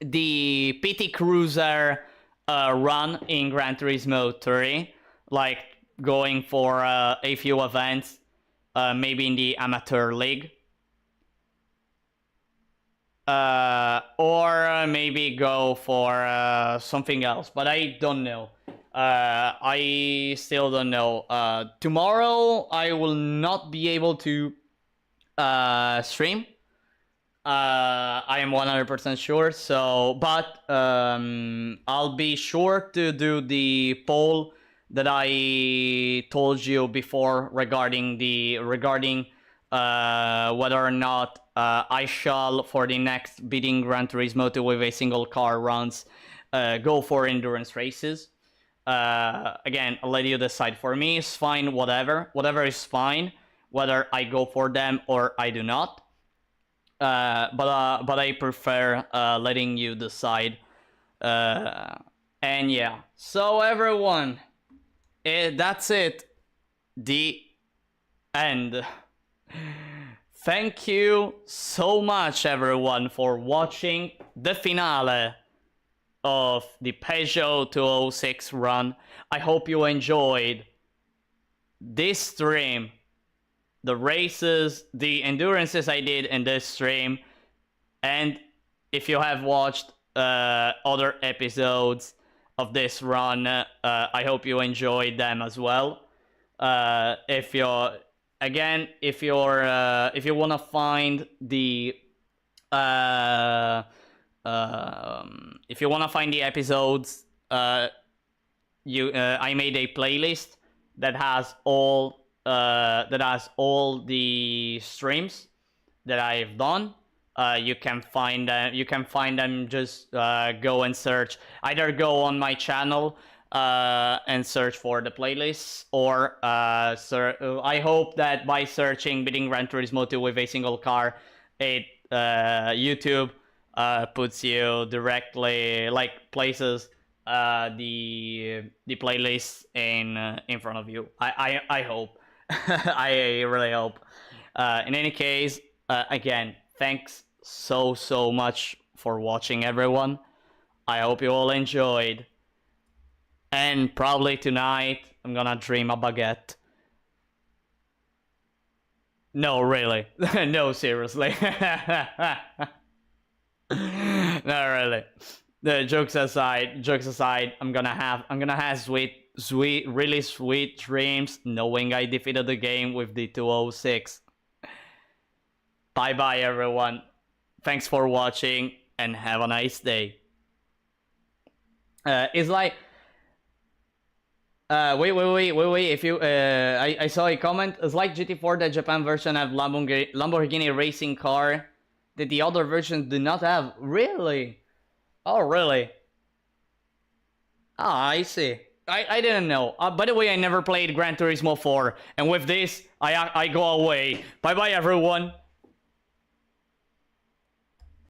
the PT Cruiser run in Gran Turismo 3, like going for a few events, maybe in the amateur league, or maybe go for something else, but I don't know. I still don't know. Tomorrow I will not be able to stream. I am 100% sure. So, but I'll be sure to do the poll that I told you before regarding whether or not I shall, for the next beating Gran Turismo 2 with a single car runs, go for endurance races. Again, I'll let you decide. For me, it's fine, whatever is fine, whether I go for them or I do not. But I prefer letting you decide. And yeah, so everyone, that's it. The end. Thank you so much, everyone, for watching the finale of the Peugeot 206 run. I hope you enjoyed this stream, the races, the endurances I did in this stream, and if you have watched other episodes of this run, I hope you enjoyed them as well. If you want to find the episodes, I made a playlist that has all the streams that I've done. You can find them. Just go and search. Either go on my channel and search for the playlists, or I hope that by searching Beating Gran Turismo 2 with a single car, YouTube puts you directly, like, places the playlist in front of you. I hope. I really hope. In any case, again, thanks so much for watching, everyone. I hope you all enjoyed. And probably tonight, I'm gonna dream a baguette. No, really. No, seriously. No, really. The jokes aside, I'm gonna have really sweet dreams, knowing I defeated the game with the 206. Bye, everyone. Thanks for watching, and have a nice day. It's like... wait. If you, I saw a comment. It's like GT4, the Japan version have Lamborghini racing car that the other versions do not have. Really? Oh, really? Ah, I see. I didn't know. By the way, I never played Gran Turismo 4, and with this, I go away. Bye, everyone.